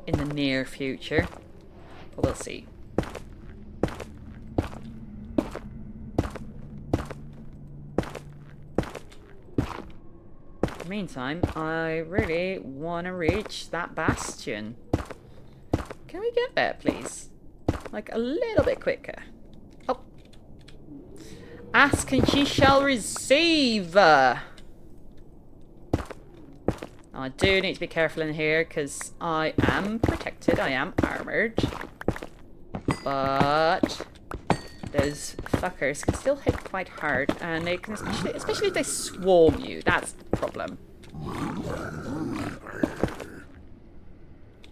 in the near future. But we'll see. In the meantime, I really want to reach that bastion. Can we get there, please? Like, a little bit quicker. Oh. Ask and ye shall receive! I do need to be careful in here, because I am protected, I am armoured. But those fuckers can still hit quite hard, and they can, especially if they swarm you, that's the problem.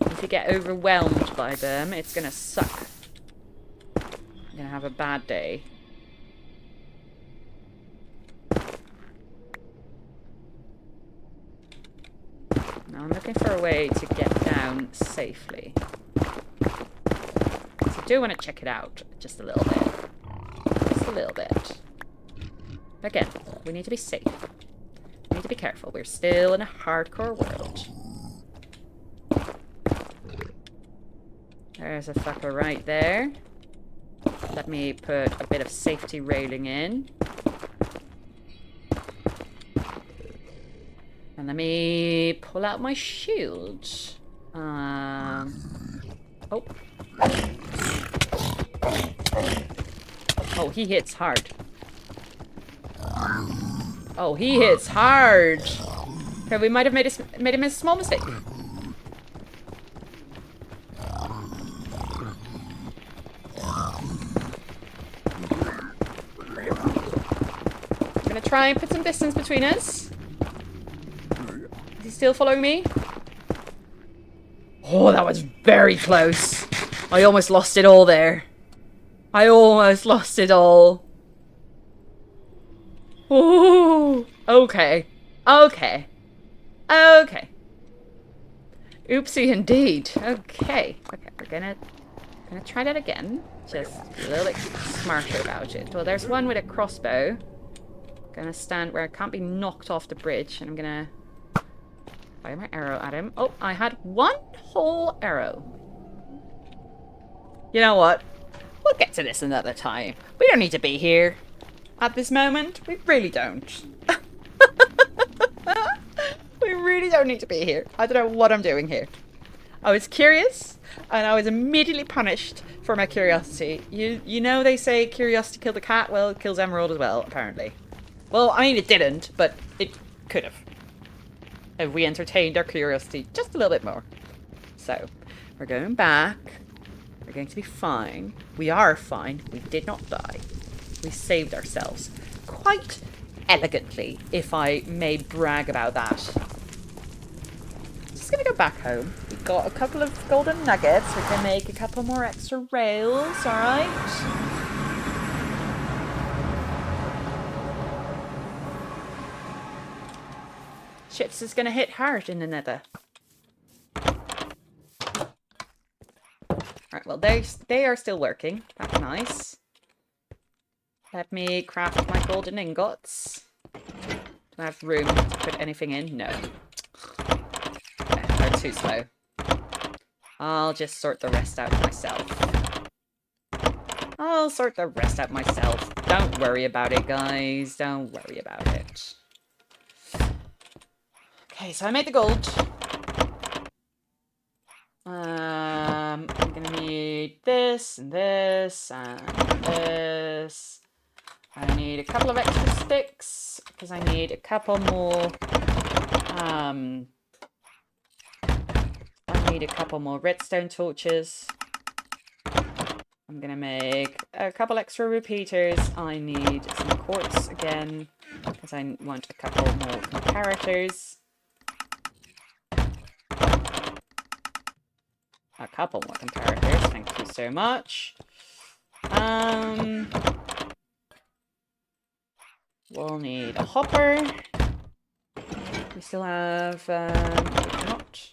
If you get overwhelmed by them, it's gonna suck. You're gonna have a bad day. Now I'm looking for a way to get down safely. So I do want to check it out just a little bit. Just a little bit. Again, we need to be safe. We need to be careful. We're still in a hardcore world. There's a fucker right there. Let me put a bit of safety railing in. And let me pull out my shield. Oh. Oh, he hits hard. Oh, he hits hard. Okay, we might have made him a small mistake. I'm gonna try and put some distance between us. Is he still following me? Oh, that was very close. I almost lost it all there. I almost lost it all. Oh, okay. Okay. Okay. Oopsie indeed. Okay. Okay, we're gonna try that again. Just be a little bit smarter about it. Well, there's one with a crossbow. Gonna stand where I can't be knocked off the bridge, and I'm gonna fire my arrow at him. Oh, I had one whole arrow. You know what? We'll get to this another time. We don't need to be here at this moment. We really don't. We really don't need to be here. I don't know what I'm doing here. I was curious, and I was immediately punished for my curiosity. You know they say curiosity killed the cat? Well, it kills Emerald as well, apparently. Well, I mean, it didn't, but it could have. If we entertained our curiosity just a little bit more. So, we're going back. We're going to be fine. We are fine. We did not die. We saved ourselves. Quite elegantly, if I may brag about that. Just gonna go back home. We've got a couple of golden nuggets. We can make a couple more extra rails, alright? Chips is gonna hit hard in the nether. Alright, well, they are still working. That's nice. Let me craft my golden ingots. Do I have room to put anything in? No. Okay, they're too slow. I'll just sort the rest out myself. I'll sort the rest out myself. Don't worry about it, guys. Don't worry about it. Okay, so I made the gold. I'm gonna need this and this and this. I need a couple of extra sticks because I need a couple more. I need a couple more redstone torches. I'm gonna make a couple extra repeaters. I need some quartz again because I want a couple more comparators. a couple more comparators. Thank you so much. We'll need a hopper. We still have, not.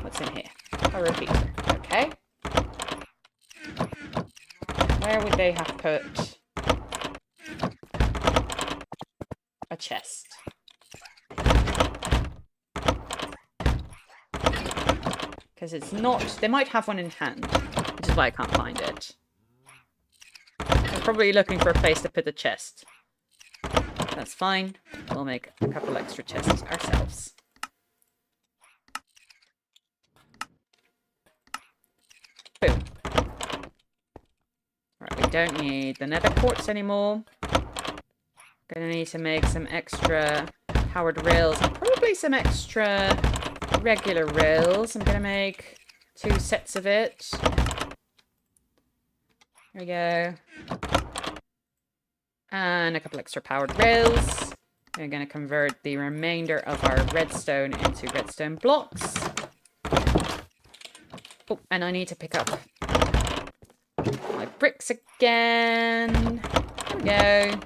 What's in here? A repeater. Okay. Where would they have put a chest? Because it's not... They might have one in hand, which is why I can't find it. I'm probably looking for a place to put the chest. That's fine. We'll make a couple extra chests ourselves. Boom. Right, we don't need the nether quartz anymore. Gonna need to make some extra powered rails and probably some extra regular rails. I'm gonna make 2 sets of it. There we go. And a couple extra powered rails. We're gonna convert the remainder of our redstone into redstone blocks. Oh, and I need to pick up my bricks again. There we go.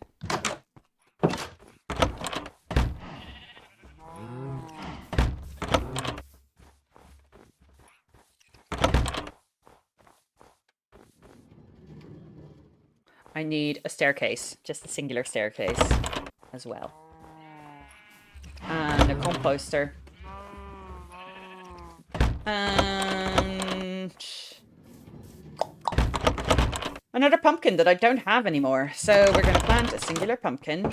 I need a staircase, just a singular staircase as well. And a composter. And another pumpkin that I don't have anymore. So we're going to plant a singular pumpkin.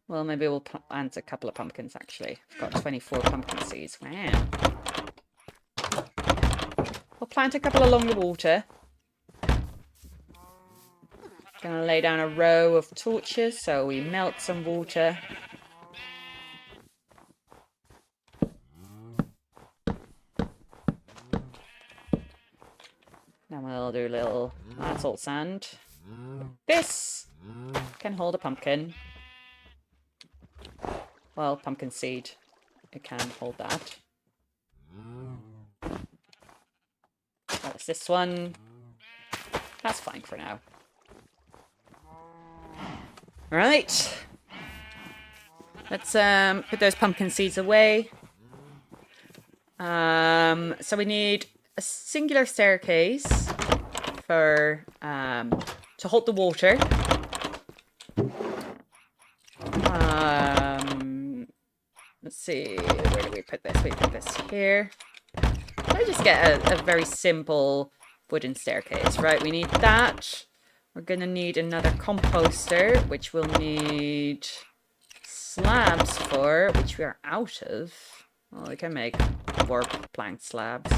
Well, maybe we'll plant a couple of pumpkins, actually. I've got 24 pumpkin seeds. Wow. We'll plant a couple along the water. Gonna lay down a row of torches so we melt some water. Then we'll do a little... That's all sand. This can hold a pumpkin. Well, pumpkin seed. It can hold that. That's this one. That's fine for now. Right. Let's put those pumpkin seeds away. So we need a singular staircase for to hold the water. Let's see, where do we put this? We put this here. Let me just get a very simple wooden staircase, right? We need that. We're gonna need another composter, which we'll need slabs for, which we are out of. Well, we can make warp plank slabs.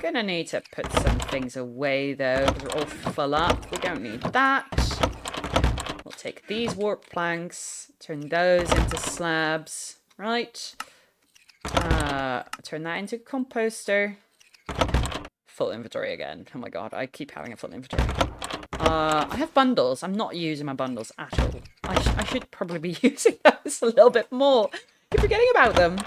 Gonna need to put some things away though, because we're all full up. We don't need that. We'll take these warp planks, turn those into slabs, right? Turn that into composter. Full inventory again. Oh my god, I keep having a full inventory. I have bundles. I'm not using my bundles at all. I should probably be using those a little bit more. Keep forgetting about them.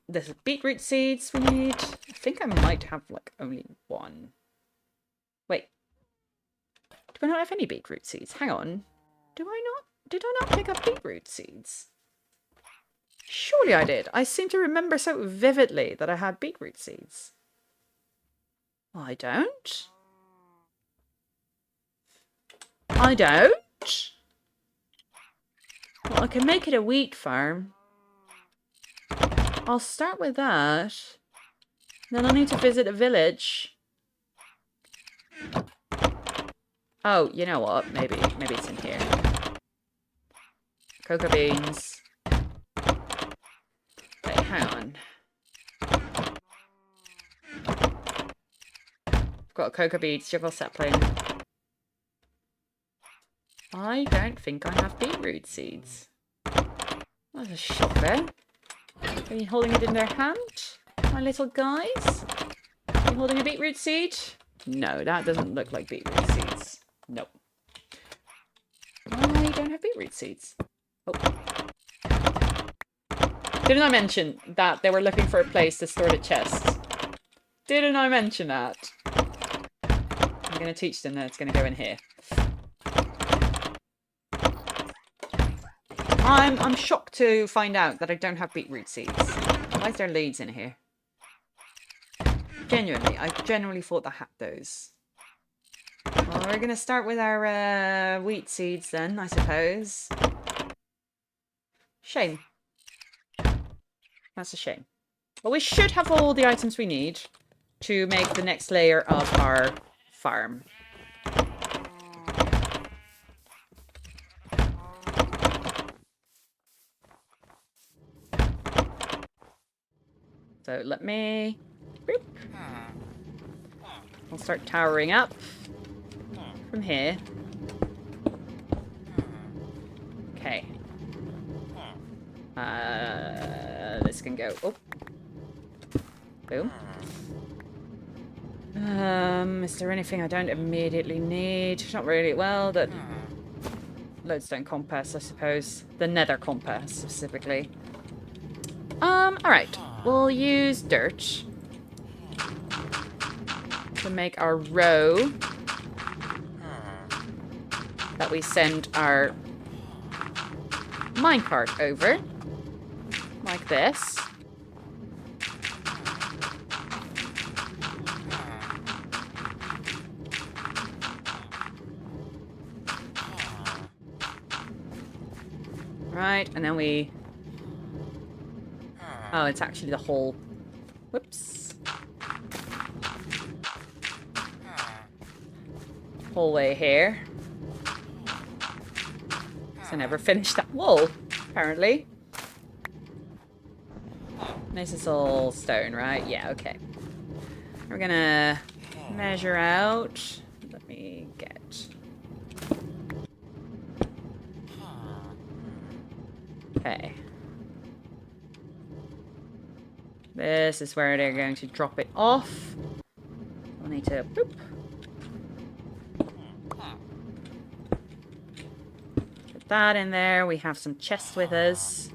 There's beetroot seeds we need. I think I might have like only one. Wait. Do I not have any beetroot seeds? Hang on. Did I not pick up beetroot seeds? Surely I did. I seem to remember so vividly that I had beetroot seeds. Well, I don't. I don't. Well, I can make it a wheat farm. I'll start with that. Then I'll need to visit a village. Oh, you know what? Maybe it's in here. Cocoa beans. Wait, hang on. I've got a cocoa bean, sugar sapling. I don't think I have beetroot seeds. That's a shocker. Are you holding it in their hand, my little guys? Are you holding a beetroot seed? No, that doesn't look like beetroot seeds. Nope. I don't have beetroot seeds. Oh. Didn't I mention that they were looking for a place to store the chests? Didn't I mention that? I'm going to teach them that it's going to go in here. I'm shocked to find out that I don't have beetroot seeds. Why is there leads in here? Genuinely, I genuinely thought I had those. Well, we're going to start with our wheat seeds then, I suppose. Shame. That's a shame. But we should have all the items we need to make the next layer of our farm. So let me... Boop. I'll start towering up from here. Okay. This can go... Oh. Boom. Is there anything I don't immediately need? Not really. Well, the lodestone compass, I suppose. The nether compass, specifically. Alright. We'll use dirt to make our row that we send our minecart over. Like this. Right, and then we... Oh, it's actually the whole... Whoops. Whole way here. So I never finished that wall, apparently. This is all stone, right? Yeah, okay. We're gonna measure out. Let me get... Okay. This is where they're going to drop it off. We'll need to... Boop. Put that in there. We have some chests with us.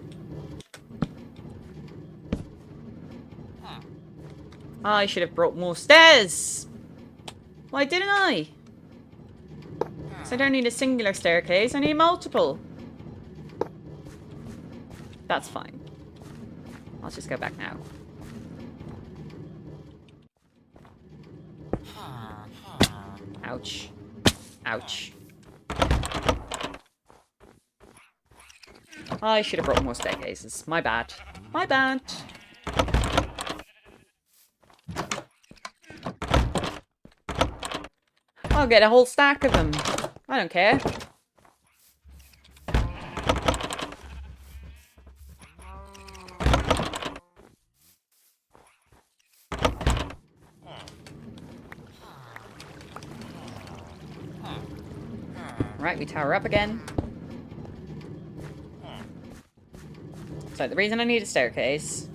I should have brought more stairs. Why didn't I? So I don't need a singular staircase. I need multiple. That's fine. I'll just go back now. Ouch. Ouch. I should have brought more staircases. My bad. My bad. I'll get a whole stack of them. I don't care. Right, we tower up again. So the reason I need a staircase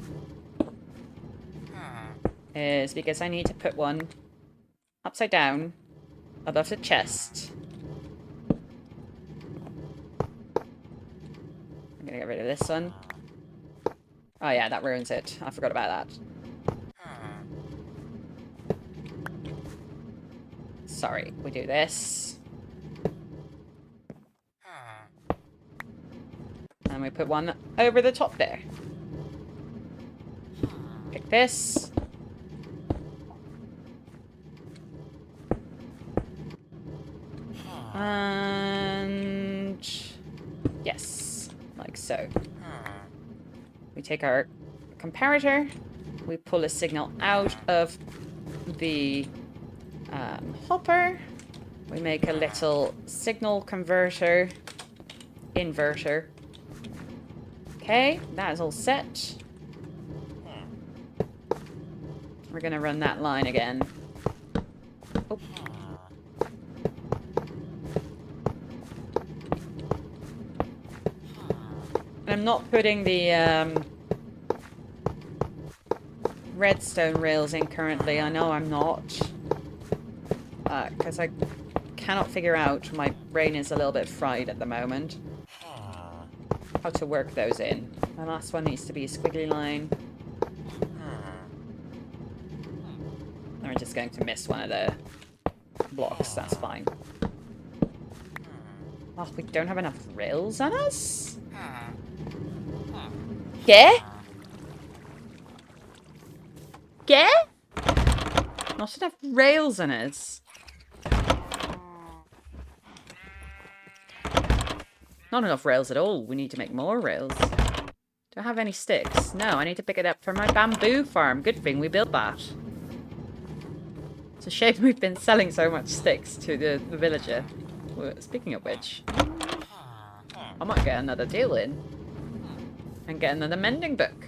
is because I need to put one upside down above the chest. I'm gonna get rid of this one. Oh yeah, that ruins it. I forgot about that. Sorry, we do this. And we put one over the top there. Pick this. And yes, like so. We take our comparator, we pull a signal out of the hopper, we make a little signal converter, inverter. Okay, that is all set. We're gonna run that line again. Oh. I'm not putting the redstone rails in currently. I know I'm not. Because I cannot figure out, my brain is a little bit fried at the moment, how to work those in. The last one needs to be a squiggly line. And we're just going to miss one of the blocks, that's fine. Oh, we don't have enough rails on us? Yeah? Yeah? Not enough rails on us. Not enough rails at all. We need to make more rails. Do I have any sticks? No, I need to pick it up from my bamboo farm. Good thing we built that. It's a shame we've been selling so much sticks to the villager. Well, speaking of which, I might get another deal in. And get another mending book.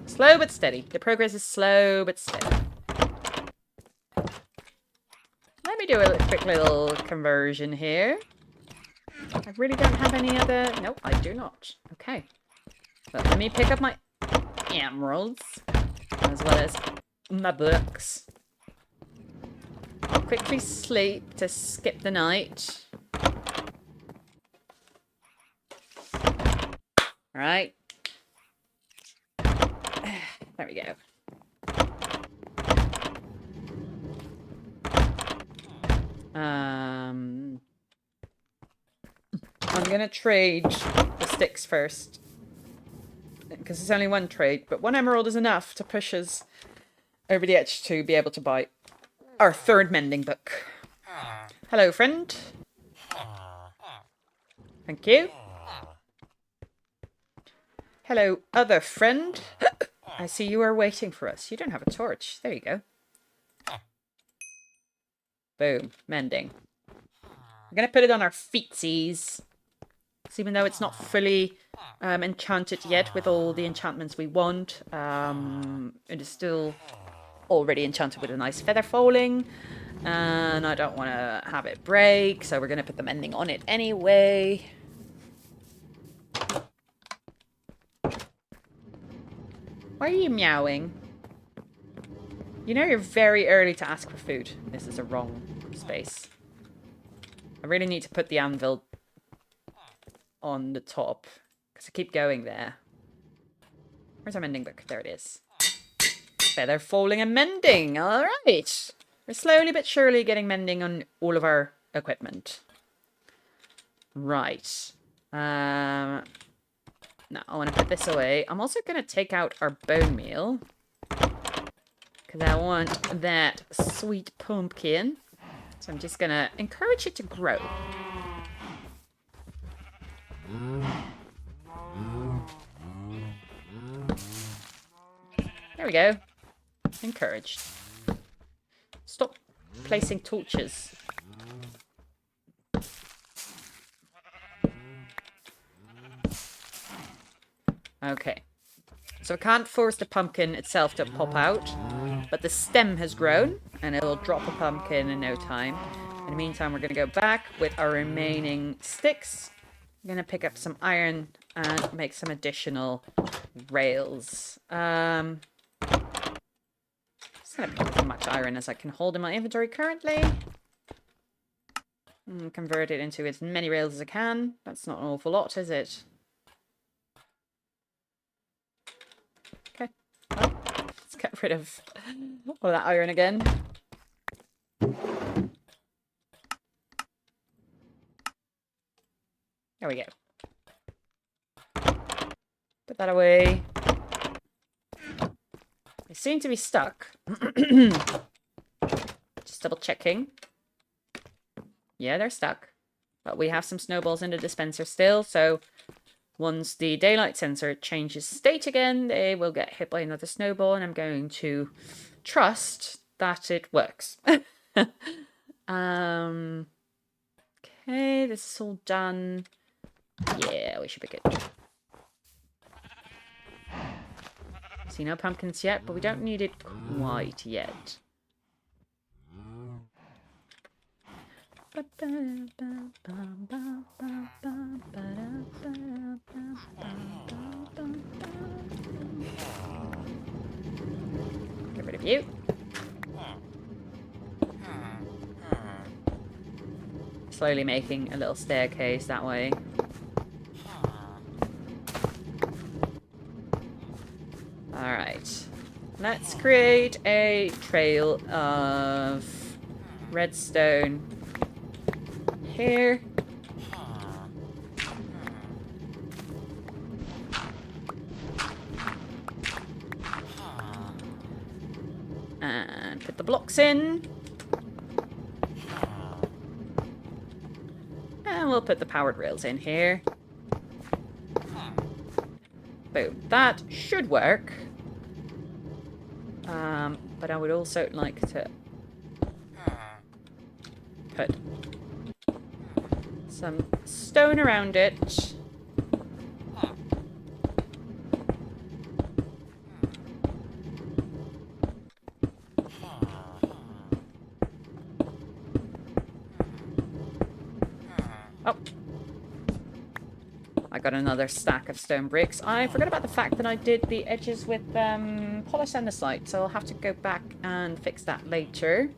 Slow but steady. The progress is slow but steady. Let me do a quick little conversion here. I really don't have any other... Nope, I do not. Okay. But let me pick up my emeralds. As well as my books. I'll quickly sleep to skip the night. Alright. There we go. I'm gonna trade the sticks first. Because it's only one trade, but one emerald is enough to push us over the edge to be able to buy our third mending book. Hello, friend. Thank you. Hello, other friend. I see you are waiting for us. You don't have a torch. There you go. Boom. Mending. I'm going to put it on our feetsies. So even though it's not fully enchanted yet with all the enchantments we want, it is still already enchanted with a nice feather falling. And I don't want to have it break, so we're going to put the mending on it anyway. Why are you meowing? You know you're very early to ask for food. This is a wrong space. I really need to put the anvil on the top. Because I keep going there. Where's our mending book? There it is. Feather falling and mending. Alright. We're slowly but surely getting mending on all of our equipment. Right. Now, I want to put this away. I'm also going to take out our bone meal. Because I want that sweet pumpkin. So I'm just going to encourage it to grow. There we go. Encouraged. Stop placing torches. Okay. So I can't force the pumpkin itself to pop out, but the stem has grown, and it'll drop a pumpkin in no time. In the meantime, we're going to go back with our remaining sticks. I'm going to pick up some iron and make some additional rails. Just going to pick up as much iron as I can hold in my inventory currently. And convert it into as many rails as I can. That's not an awful lot, is it? Okay. Well, let's get rid of all that iron again. There we go. Put that away. They seem to be stuck. Just double checking. Yeah, they're stuck. But we have some snowballs in the dispenser still, so once the daylight sensor changes state again, they will get hit by another snowball, and I'm going to trust that it works. Okay, this is all done. Yeah, we should be good. See, no pumpkins yet, but we don't need it quite yet. Get rid of you. Slowly making a little staircase that way. Alright. Let's create a trail of redstone here. And put the blocks in. And we'll put the powered rails in here. Boom. That should work. But I would also like to put some stone around it. Oh. I got another stack of stone bricks. I forgot about the fact that I did the edges with polished andesite, so I'll have to go back and fix that later.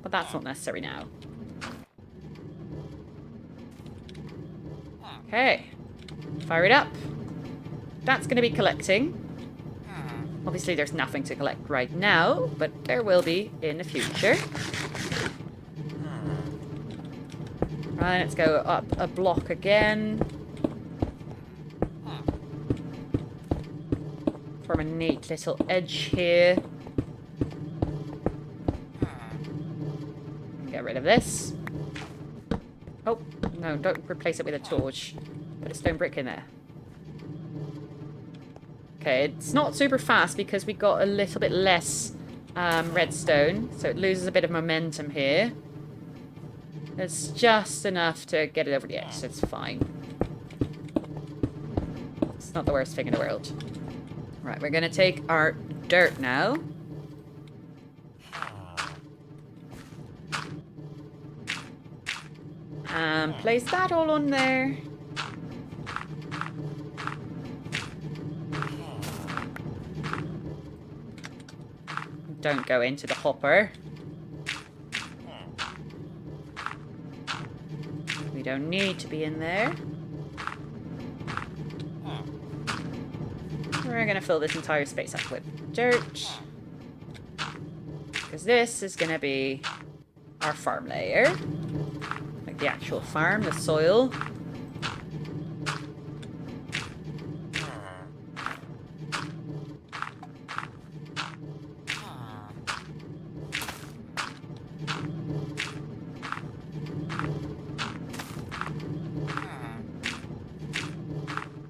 But that's not necessary now. Okay. Fire it up. That's going to be collecting. Obviously there's nothing to collect right now, but there will be in the future. Right, let's go up a block again. Form a neat little edge here. Get rid of this. Oh, no, don't replace it with a torch. Put a stone brick in there. Okay, it's not super fast because we got a little bit less redstone, so it loses a bit of momentum here. It's just enough to get it over the edge, so it's fine. It's not the worst thing in the world. Right, we're gonna take our dirt now. And place that all on there. Don't go into the hopper. We don't need to be in there. We're going to fill this entire space up with dirt. Because this is going to be our farm layer. Like the actual farm, the soil.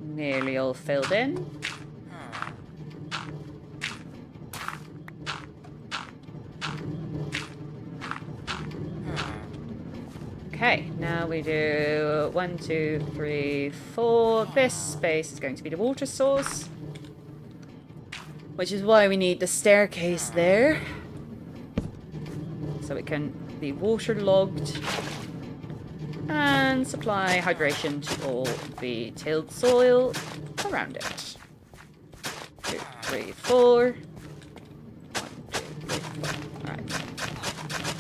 Nearly all filled in. Okay, now we do 1, 2, 3, 4. This space is going to be the water source, which is why we need the staircase there, so it can be waterlogged and supply hydration to all the tilled soil around it. 2, 3, 4. 1, 2, 3, 4. Alright.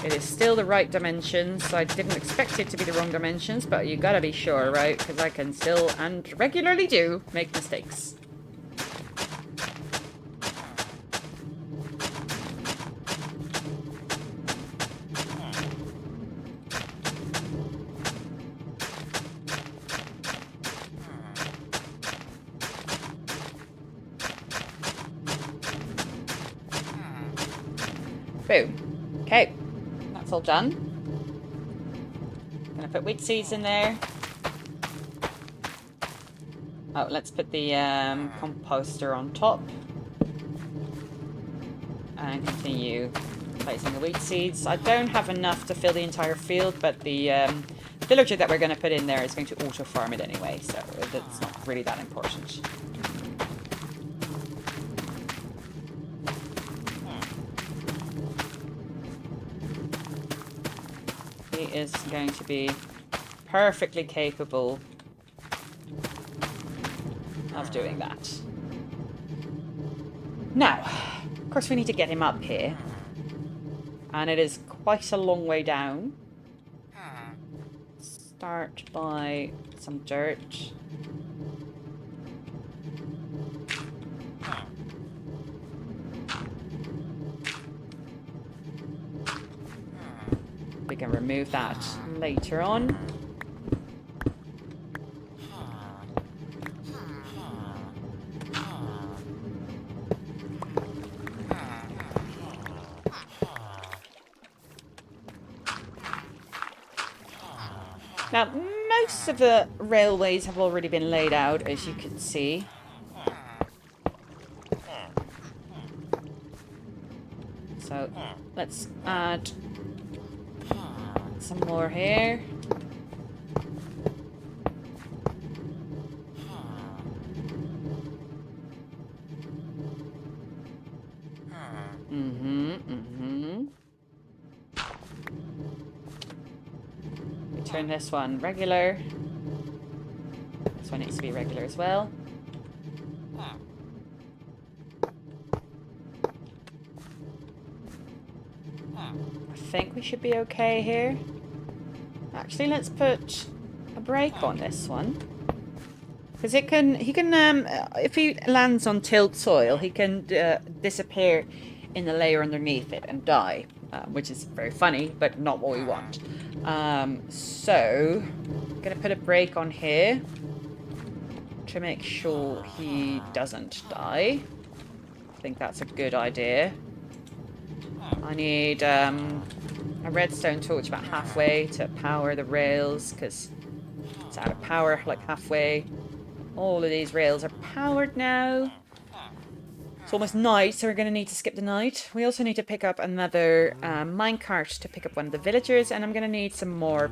It is still the right dimensions, so I didn't expect it to be the wrong dimensions, but you gotta be sure, right? Because I can still, and regularly do, make mistakes. Boom. Okay. That's all done. Gonna put wheat seeds in there. Oh, let's put the composter on top. And continue placing the wheat seeds. I don't have enough to fill the entire field, but the villager that we're going to put in there is going to auto-farm it anyway, so it's not really that important. He is going to be perfectly capable of doing that. Now, of course we need to get him up here. And it is quite a long way down. Start by some dirt. We can remove that later on. Now, most of the railways have already been laid out, as you can see. So, let's add some more here. We turn this one regular. This one needs to be regular as well. I think we should be okay here. Actually, let's put a brake on this one. Because he can, if he lands on tilled soil, he can disappear in the layer underneath it and die, which is very funny, but not what we want. So, I'm going to put a brake on here to make sure he doesn't die. I think that's a good idea. I need a redstone torch about halfway to power the rails, because it's out of power like halfway. All of these rails are powered now. It's almost night, so we're going to need to skip the night. We also need to pick up another minecart to pick up one of the villagers, and I'm going to need some more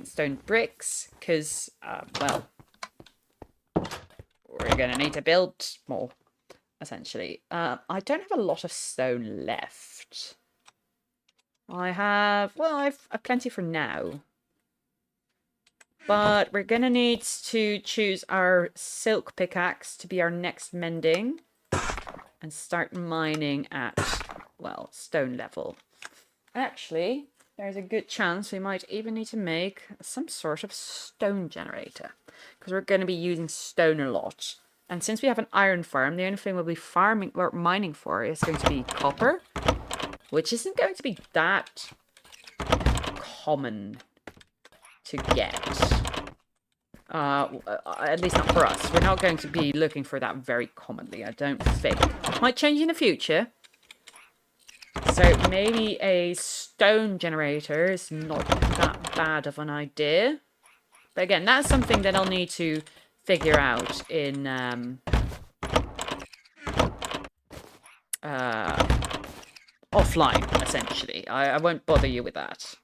stone bricks, because, well, we're going to need to build more, essentially. I don't have a lot of stone left. I've plenty for now. But we're going to need to choose our silk pickaxe to be our next mending. And start mining at, well, stone level. Actually, there's a good chance we might even need to make some sort of stone generator. Because we're going to be using stone a lot. And since we have an iron farm, the only thing we'll be farming or mining for is going to be copper. Which isn't going to be that common to get. At least not for us. We're not going to be looking for that very commonly, I don't think. Might change in the future. So maybe a stone generator is not that bad of an idea. But again, that's something that I'll need to figure out in offline, essentially. I won't bother you with that.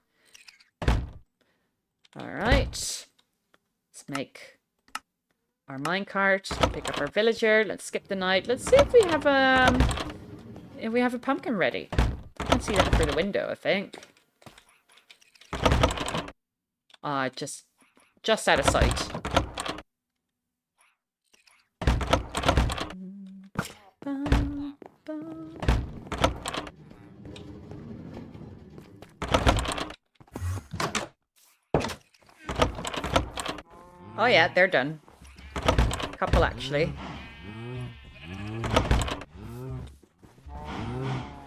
Alright. Let's make our minecart, pick up our villager, let's skip the night. Let's see if we have a pumpkin ready. I can see that through the window, I think. Just out of sight. Oh yeah, they're done. Couple actually.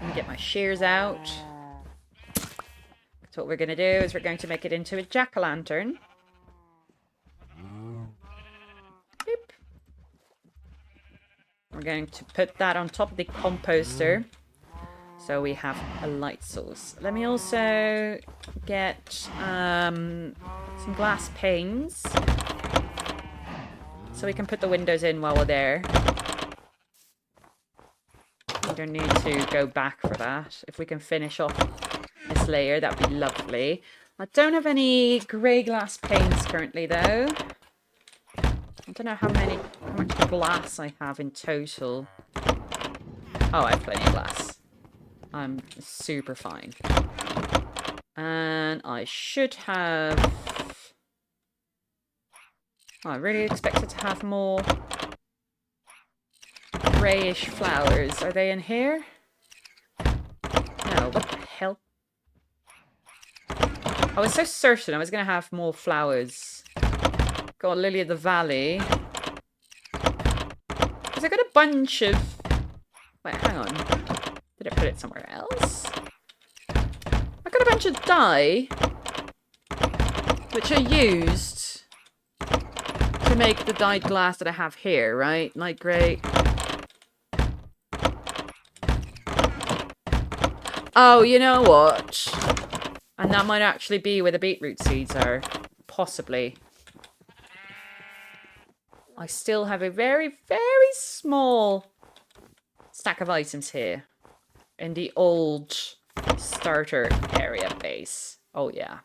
Let me get my shears out. So what we're going to do is we're going to make it into a jack-o'-lantern. Beep. We're going to put that on top of the composter. So we have a light source. Let me also get some glass panes. So we can put the windows in while we're there. We don't need to go back for that. If we can finish off this layer, that'd be lovely. I don't have any grey glass panes currently, though. I don't know how much glass I have in total. Oh, I have plenty of glass. I'm super fine. And I should have... Oh, I really expected to have more greyish flowers. Are they in here? No, what the hell? I was so certain I was going to have more flowers. Got Lily of the Valley. Because I got a bunch of... Wait, hang on. Did I put it somewhere else? I got a bunch bunch of dye, which I used to make the dyed glass that I have here, right? Light grey. Oh, you know what? And that might actually be where the beetroot seeds are. Possibly. I still have a very, very small stack of items here. In the old starter area base. Oh, yeah.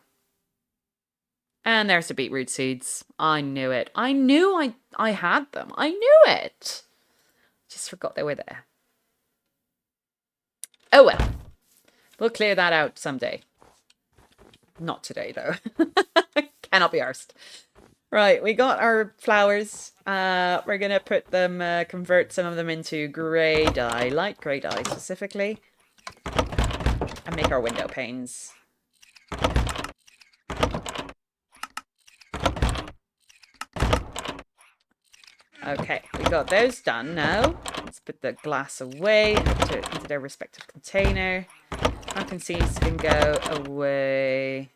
And there's the beetroot seeds. I knew it. I knew I had them. I knew it. Just forgot they were there. Oh, well. We'll clear that out someday. Not today, though. Cannot be arsed. Right, we got our flowers. We're going to put them, convert some of them into grey dye, light grey dye specifically. And make our window panes. Okay, we got those done now. Let's put the glass away and put it into their respective container. Pumpkin seeds can go away.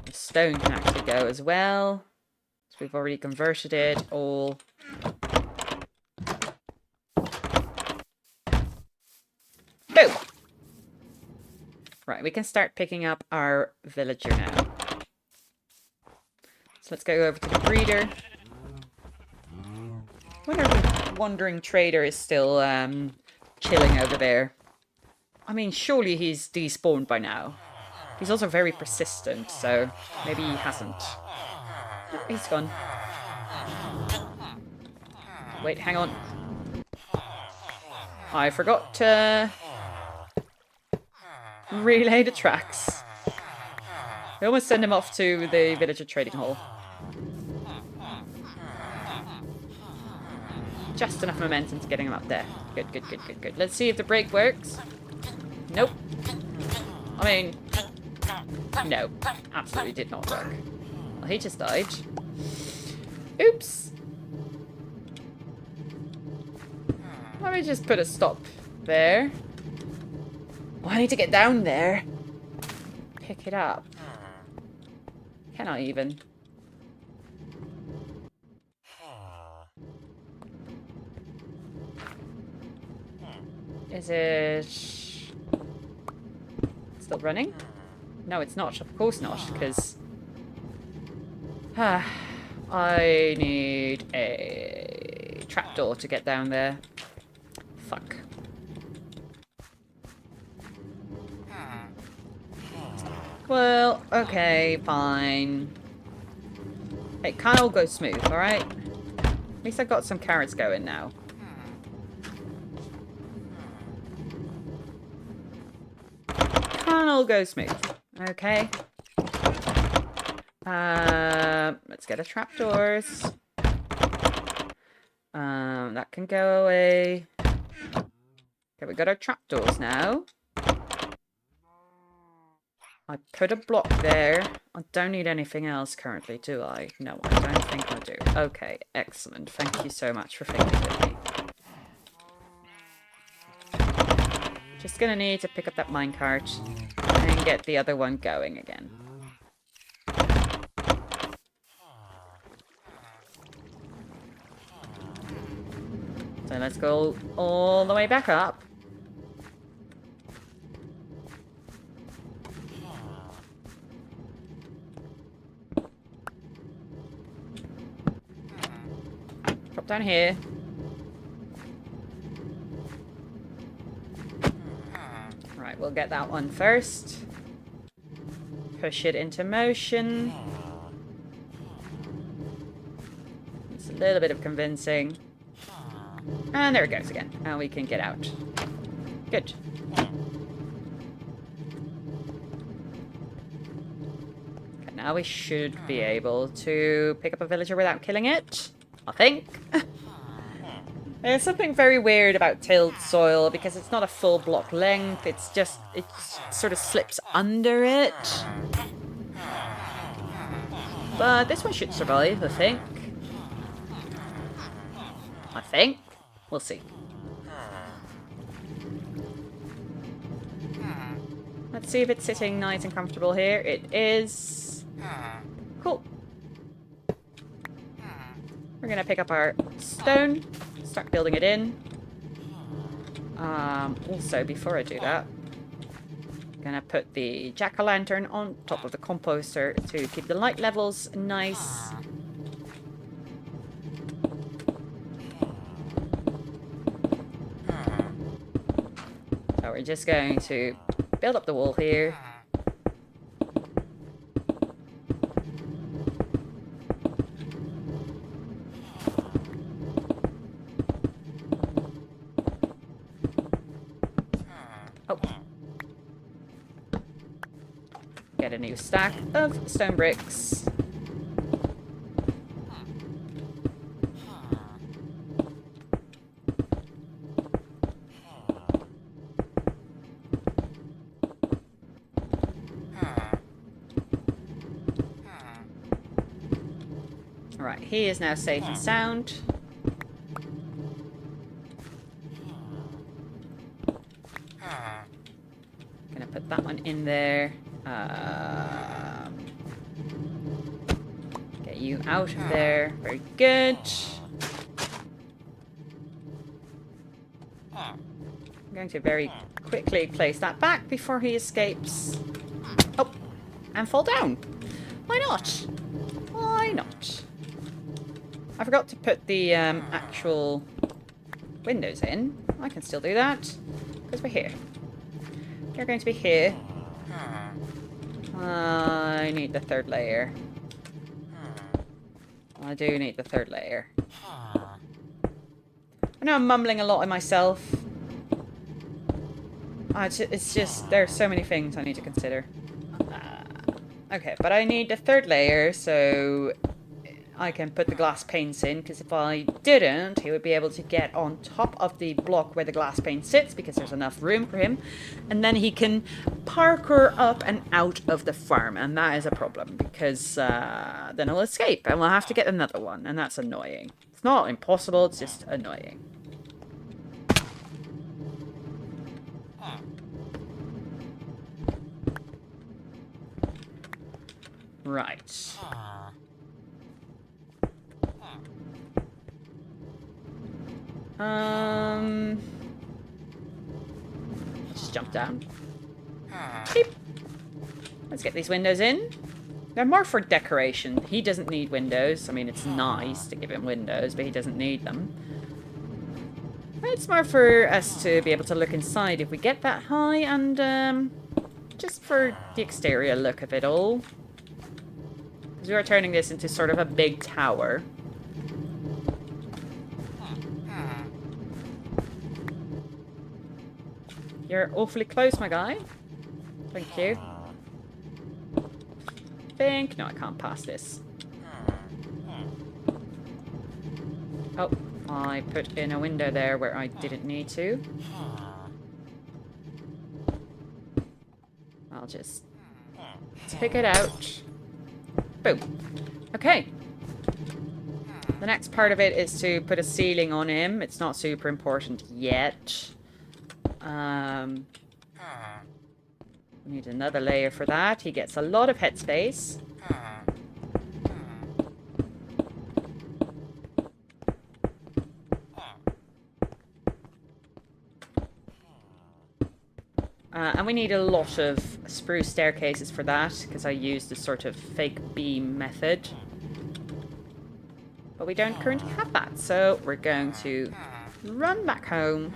The stone can actually go as well. So we've already converted it all. Boom! Right, we can start picking up our villager now. So let's go over to the breeder. I wonder if the wandering trader is still chilling over there. I mean, surely he's despawned by now. He's also very persistent, so maybe he hasn't. Oh, he's gone. Wait, hang on. I forgot to relay the tracks. We almost send him off to the villager trading hall. Just enough momentum to getting him up there. Good, good, good, good, good. Let's see if the brake works. Nope. I mean, no. Absolutely did not work. Well, he just died. Oops. Let me just put a stop there. Oh, I need to get down there. Pick it up. Can I even? Is it still running? No, it's not. Of course not, because I need a trapdoor to get down there. Fuck. Well, okay, fine. It can't all go smooth, alright? At least I've got some carrots going now. Can't all go smooth. Okay. Let's get a trapdoors. That can go away. Okay, we got our trapdoors now. I put a block there. I don't need anything else currently, do I? No, I don't think I do. Okay, excellent. Thank you so much for thinking with me. Just gonna need to pick up that minecart and get the other one going again. So let's go all the way back up. Drop down here. Right, we'll get that one first. Push it into motion. It's a little bit of convincing. And there it goes again. Now we can get out. Good. Okay, now we should be able to pick up a villager without killing it. I think. There's something very weird about tilled soil because it's not a full block length. It's just, it sort of slips under it. But this one should survive, I think. We'll see. Let's see if it's sitting nice and comfortable here. It is. Cool. We're gonna pick up our stone, start building it in. Also, before I do that, I'm gonna put the jack-o'-lantern on top of the composter to keep the light levels nice. So we're just going to build up the wall here. Oh. Get a new stack of stone bricks. Alright, he is now safe and sound. Gonna put that one in there. Get you out of there. Very good. I'm going to very quickly place that back before he escapes. Oh, and fall down. Why not? Why not? I forgot to put the actual windows in. I can still do that because we're here. You're going to be here. I need the third layer. I do need the third layer. I know I'm mumbling a lot in myself. It's just, there are so many things I need to consider. Okay, but I need the third layer so I can put the glass panes in, because if I didn't, he would be able to get on top of the block where the glass pane sits, because there's enough room for him, and then he can parkour up and out of the farm, and that is a problem, because then he'll escape, and we'll have to get another one, and that's annoying. It's not impossible, it's just annoying. Right. Just jump down. Beep. Let's get these windows in. They're more for decoration. He doesn't need windows. I mean, it's nice to give him windows, but he doesn't need them. It's more for us to be able to look inside if we get that high, and just for the exterior look of it all. Because we are turning this into sort of a big tower. You're awfully close, my guy. Thank you. No, I can't pass this. Oh, I put in a window there where I didn't need to. I'll just take it out. Boom. Okay. The next part of it is to put a ceiling on him. It's not super important yet. We need another layer for that. He gets a lot of headspace. And we need a lot of spruce staircases for that, because I used the sort of fake beam method. But we don't currently have that, so we're going to run back home.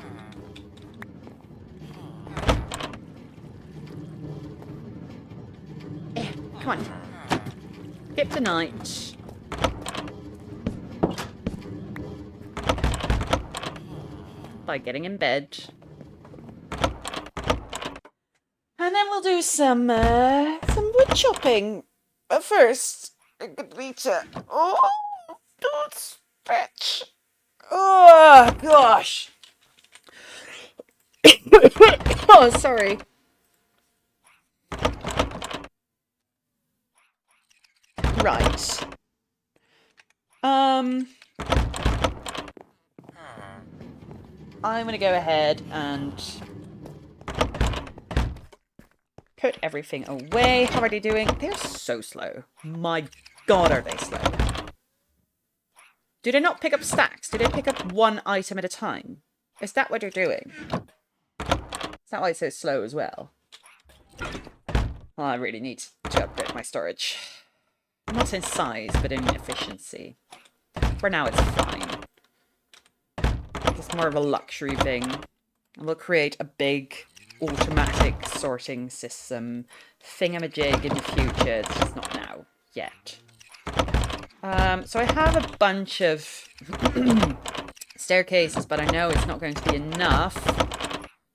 Come on. Skip the night. By getting in bed. And then we'll do some wood chopping. But first, I'm gonna need to... Oh, don't stretch. Oh, gosh. Oh, sorry. Right. I'm gonna go ahead and put everything away. How are they doing? They're so slow. My God, are they slow? Do they not pick up stacks? Do they pick up one item at a time? Is that what they're doing? Is that why it's so slow as well? Well, I really need to upgrade my storage. Not in size, but in efficiency. For now, it's fine. It's more of a luxury thing. And we'll create a big automatic sorting system thingamajig in the future. It's just not now yet. So I have a bunch of staircases, but I know it's not going to be enough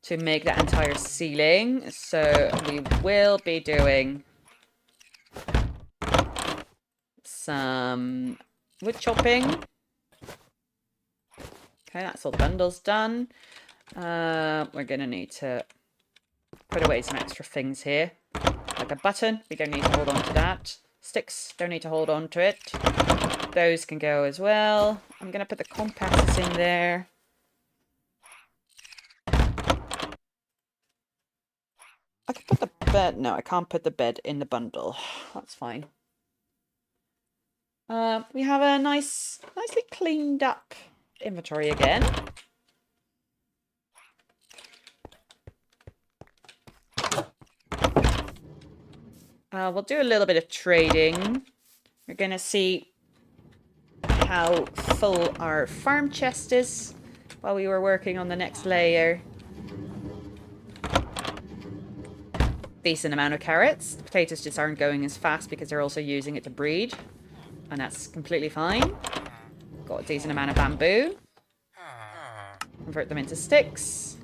to make that entire ceiling. So we will be doing some wood chopping. Okay, that's all the bundles done. We're going to need to put away some extra things here. Like a button, we don't need to hold on to that. Sticks, don't need to hold on to it. Those can go as well. I'm going to put the compasses in there. I can put the bed... No, I can't put the bed in the bundle. That's fine. We have a nicely cleaned up inventory again. We'll do a little bit of trading. We're going to see how full our farm chest is while we were working on the next layer. Decent amount of carrots. The potatoes just aren't going as fast because they're also using it to breed. And that's completely fine. Got a decent amount of bamboo. Convert them into sticks.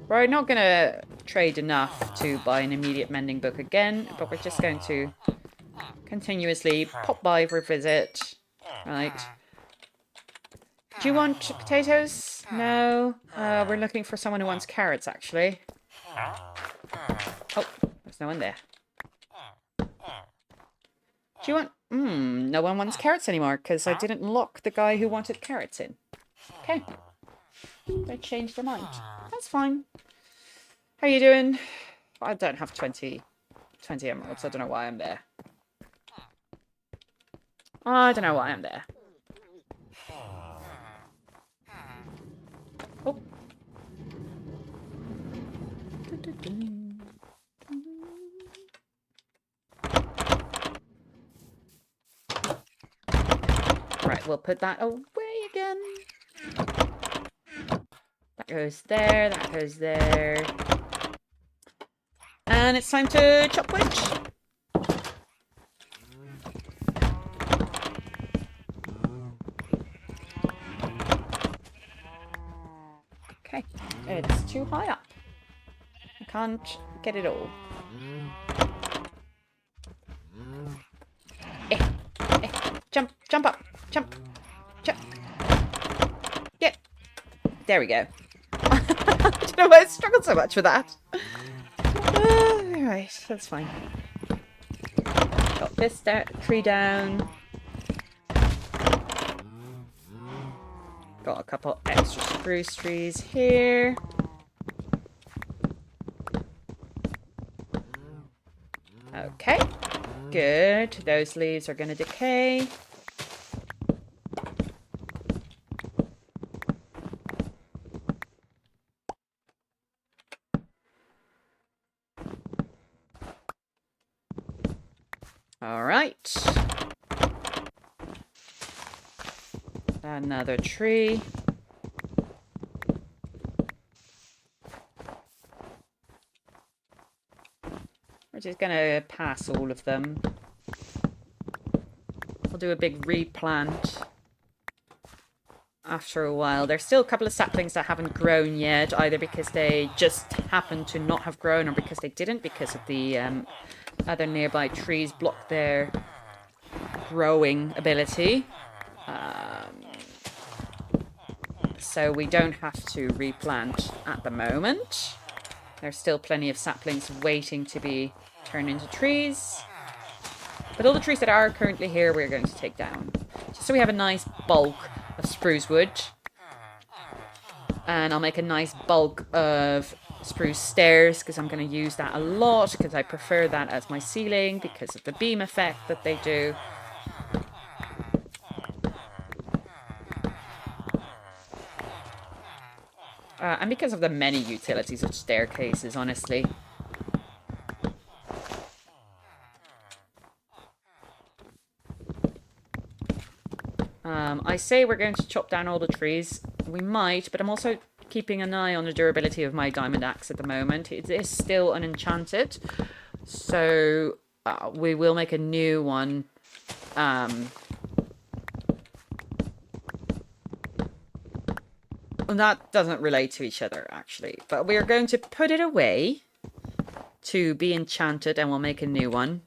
We're not going to trade enough to buy an immediate mending book again, but we're just going to continuously pop by for a visit. Right. Do you want potatoes? No. We're looking for someone who wants carrots, actually. Oh, there's no one there. Do you want... no one wants carrots anymore, because I didn't lock the guy who wanted carrots in. Okay. They changed their mind. That's fine. How are you doing? I don't have 20 emeralds. I don't know why I'm there. I don't know why I'm there. Oh. Right, we'll put that away again. That goes there, that goes there. And it's time to chop wood. Okay, it's too high up. I can't get it all. Jump, jump up, jump, jump. Yeah, there we go. I don't know why I struggled so much with that. Alright, that's fine. Got this tree down. Got a couple extra spruce trees here. Okay, good. Those leaves are going to decay. All right. Another tree. We're just going to pass all of them. We'll do a big replant after a while. There's still a couple of saplings that haven't grown yet, either because they just happen to not have grown or because they didn't, because of the other nearby trees block their growing ability. So we don't have to replant at the moment. There's still plenty of saplings waiting to be turned into trees. But all the trees that are currently here, we're going to take down. Just so we have a nice bulk of spruce wood. And I'll make a nice bulk of spruce stairs, because I'm going to use that a lot, because I prefer that as my ceiling because of the beam effect that they do. And because of the many utilities of staircases, honestly. I say we're going to chop down all the trees. We might, but I'm also keeping an eye on the durability of my diamond axe at the moment. It is still unenchanted, so we will make a new one. And that doesn't relate to each other, actually. But we are going to put it away to be enchanted, and we'll make a new one.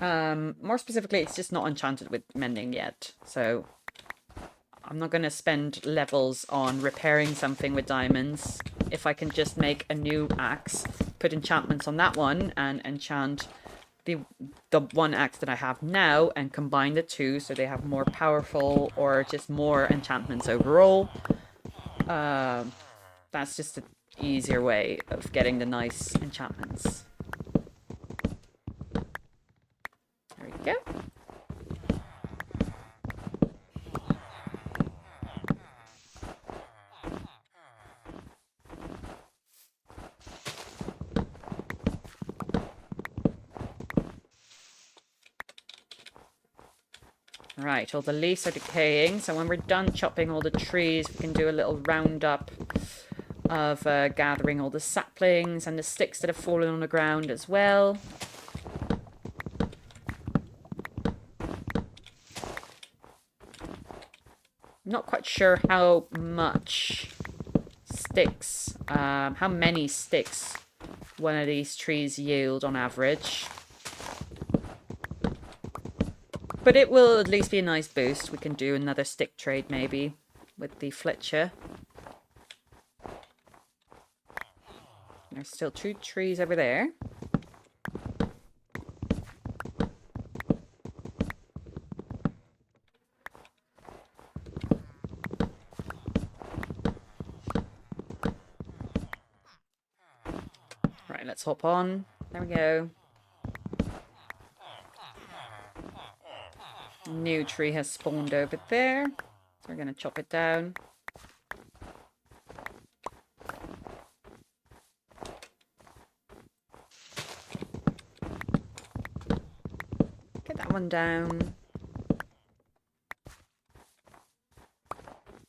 More specifically, it's just not enchanted with mending yet, so I'm not going to spend levels on repairing something with diamonds if I can just make a new axe, put enchantments on that one, and enchant the one axe that I have now and combine the two so they have more powerful or just more enchantments overall. That's just an easier way of getting the nice enchantments. There we go. Right, all the leaves are decaying, so when we're done chopping all the trees, we can do a little roundup of gathering all the saplings and the sticks that have fallen on the ground as well. I'm not quite sure how much sticks, how many sticks one of these trees yield on average. But it will at least be a nice boost. We can do another stick trade maybe with the Fletcher. There's still 2 trees over there. Right, let's hop on. There we go. New tree has spawned over there. So we're going to chop it down. Get that one down.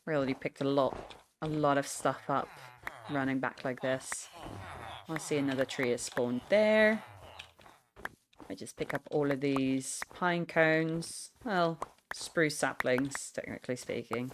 Really picked a lot of stuff up running back like this. I see another tree has spawned there. I just pick up all of these pine cones. Well, spruce saplings, technically speaking.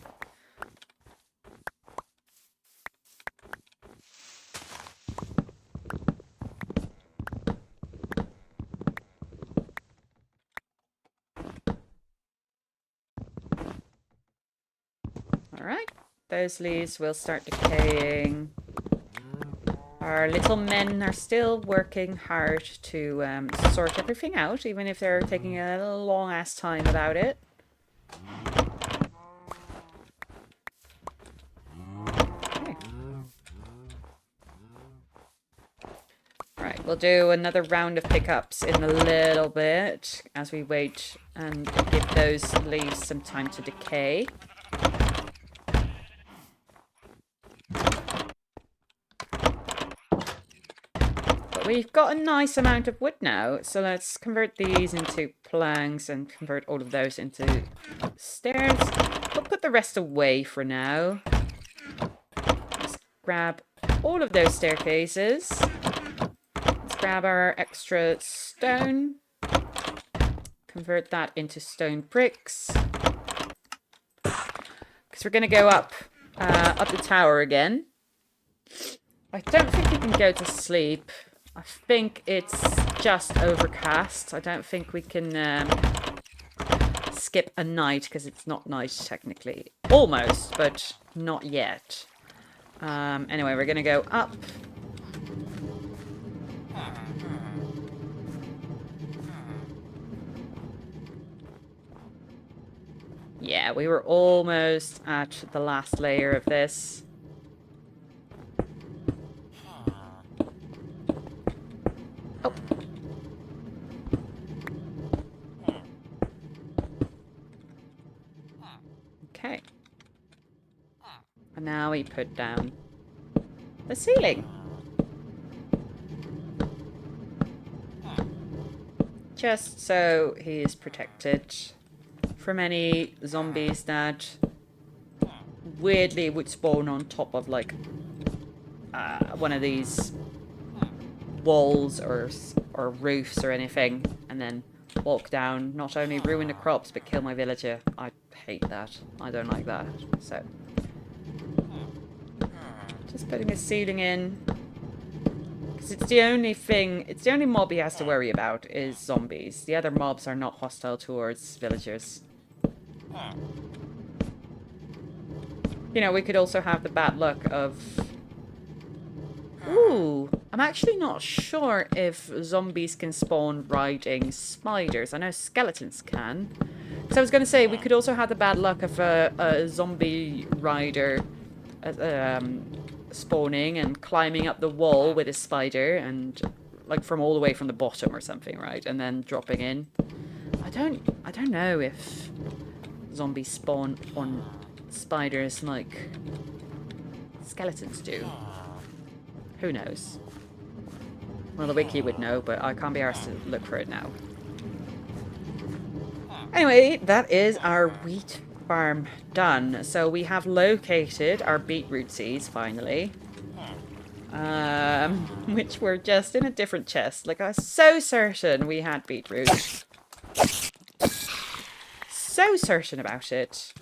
Alright, those leaves will start decaying. Our little men are still working hard to sort everything out, even if they're taking a little long-ass time about it. Okay. Right, we'll do another round of pickups in a little bit as we wait and give those leaves some time to decay. We've got a nice amount of wood now, so let's convert these into planks and convert all of those into stairs. We'll put the rest away for now. Let's grab all of those staircases. Let's grab our extra stone. Convert that into stone bricks. Because we're going to go up the tower again. I don't think we can go to sleep. I think it's just overcast. I don't think we can skip a night because it's not night technically. Almost, but not yet. Anyway, we're going to go up. Yeah, we were almost at the last layer of this. Now we put down the ceiling. Just so he is protected from any zombies that weirdly would spawn on top of like one of these walls or roofs or anything, and then walk down, not only ruin the crops but kill my villager. I hate that. I don't like that. So just putting a ceiling in, because it's the only mob he has to worry about is zombies. The other mobs are not hostile towards villagers. You know, we could also have the bad luck of... Ooh, I'm actually not sure if zombies can spawn riding spiders. I know skeletons can. So I was going to say, we could also have the bad luck of a zombie rider spawning and climbing up the wall with a spider, and like from all the way from the bottom or something, right? And then dropping in. I don't know if zombies spawn on spiders like skeletons do. Who knows? Well, the wiki would know, but I can't be arsed to look for it now. Anyway, that is our wheat farm done. So we have located our beetroot seeds, finally. Which were just in a different chest. Like, I was so certain we had beetroot. So certain about it.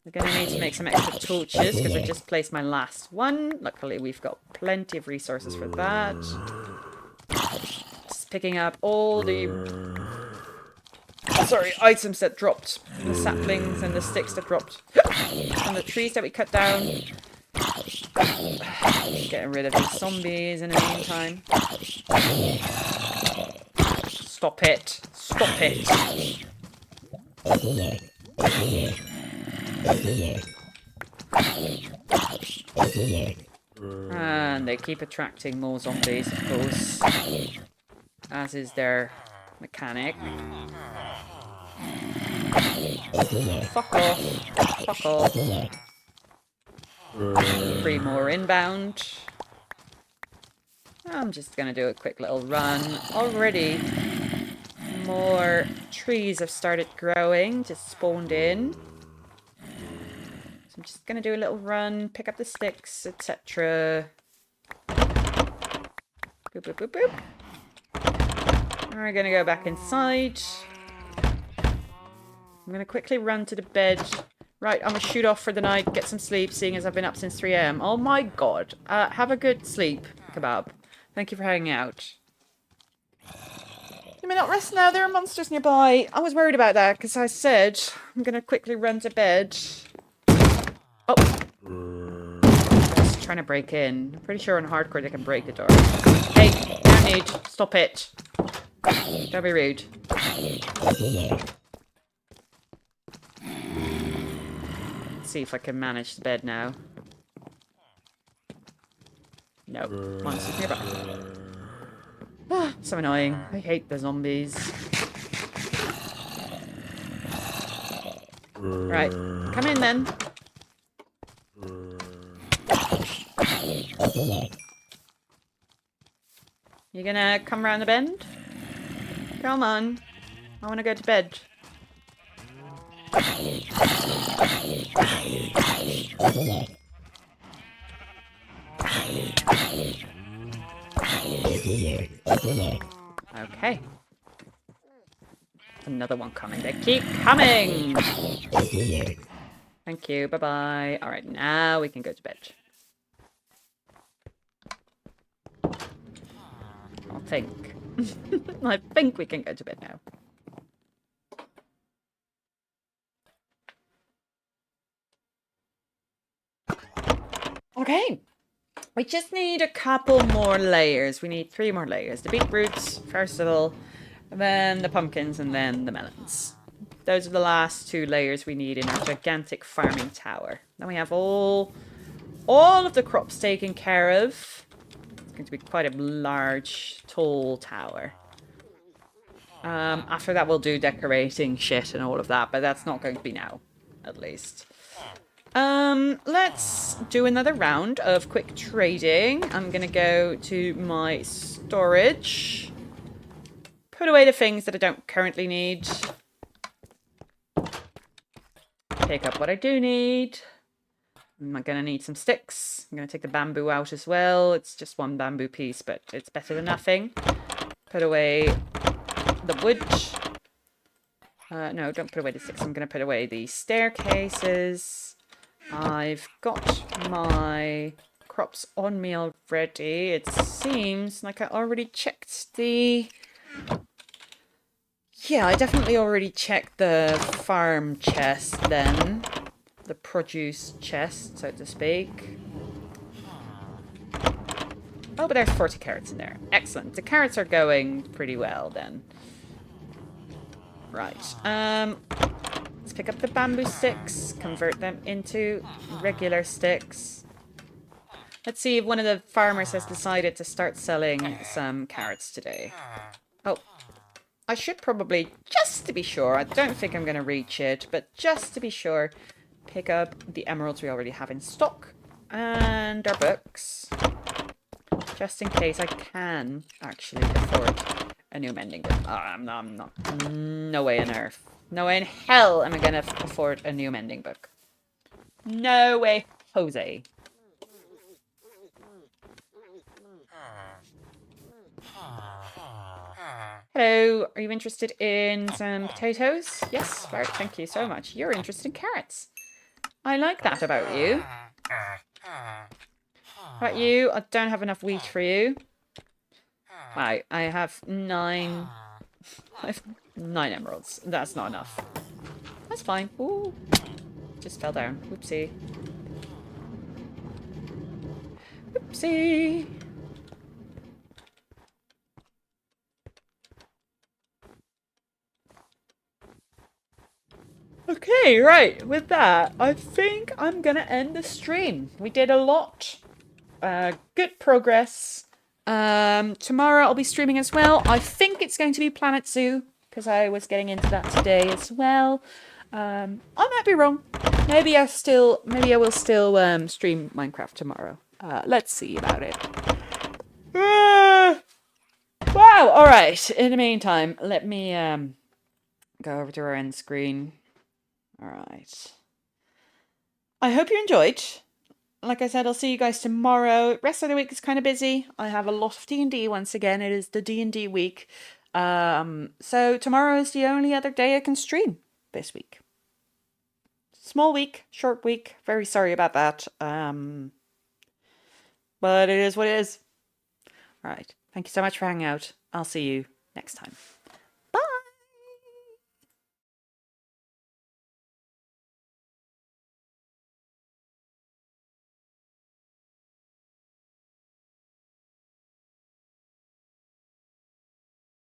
We're going to need to make some extra torches because I just placed my last one. Luckily, we've got plenty of resources for that. Just picking up all the... items that dropped. The saplings and the sticks that dropped from the trees that we cut down. Getting rid of these zombies in the meantime. Stop it. Stop it. And they keep attracting more zombies, of course. As is their mechanic. Fuck off. Fuck off. 3 more inbound. I'm just going to do a quick little run. Already more trees have started growing, just spawned in. So I'm just going to do a little run, pick up the sticks, etc. Boop, boop, boop, boop. We're going to go back inside. I'm going to quickly run to the bed. Right, I'm going to shoot off for the night, get some sleep, seeing as I've been up since 3 AM. Oh my god. Have a good sleep, Kebab. Thank you for hanging out. You may not rest now, there are monsters nearby. I was worried about that, because I said I'm going to quickly run to bed. Oh. Just trying to break in. I'm pretty sure on hardcore they can break the door. Hey, no need. Stop it. Don't be rude. Let's see if I can manage the bed now. No. Monsters nearby. Ah, so annoying. I hate the zombies. Right. Come in then. You gonna come around the bend? Come on. I wanna go to bed. Okay. Another one coming. They keep coming! Thank you. Bye-bye. Alright, now we can go to bed. I think. I think we can go to bed now. Okay. We just need a couple more layers. We need 3 more layers. The beetroots, first of all, and then the pumpkins, and then the melons. Those are the last 2 layers we need in our gigantic farming tower. Then we have all of the crops taken care of. It's going to be quite a large, tall tower. After that, we'll do decorating shit and all of that, but that's not going to be now, at least. Let's do another round of quick trading. I'm gonna go to my storage. Put away the things that I don't currently need. Pick up what I do need. I'm gonna need some sticks. I'm gonna take the bamboo out as well. It's just one bamboo piece, but it's better than nothing. Put away the wood. No, don't put away the sticks. I'm gonna put away the staircases. I've got my crops on me already. It seems like I already checked the... Yeah, I definitely already checked the farm chest then. The produce chest, so to speak. Oh, but there's 40 carrots in there. Excellent. The carrots are going pretty well then. Right. Let's pick up the bamboo sticks, convert them into regular sticks. Let's see if one of the farmers has decided to start selling some carrots today. Oh, I should probably, just to be sure, I don't think I'm going to reach it, but just to be sure, pick up the emeralds we already have in stock and our books. Just in case I can actually afford a new mending book. Oh, I'm not. No way on earth. No way in hell am I going to afford a new mending book. No way, Jose. Hello, are you interested in some potatoes? Yes, Bart, thank you so much. You're interested in carrots. I like that about you. About you, I don't have enough wheat for you. Right, I have 9... I have 9 emeralds. That's not enough. That's fine. Ooh, just fell down. Whoopsie. Whoopsie. Okay, right. With that, I think I'm gonna end the stream. We did a lot. Good progress. Tomorrow I'll be streaming as well. I think it's going to be Planet Zoo, because I was getting into that today as well. I might be wrong. Maybe I will still stream Minecraft tomorrow. Let's see about it. Wow, alright. In the meantime, let me go over to our end screen. Alright. I hope you enjoyed. Like I said, I'll see you guys tomorrow. Rest of the week is kind of busy. I have a lot of D&D once again. It is the D&D week. So tomorrow is the only other day I can stream this week. Small week, short week. Very sorry about that. But it is what it is. All right. Thank you so much for hanging out. I'll see you next time.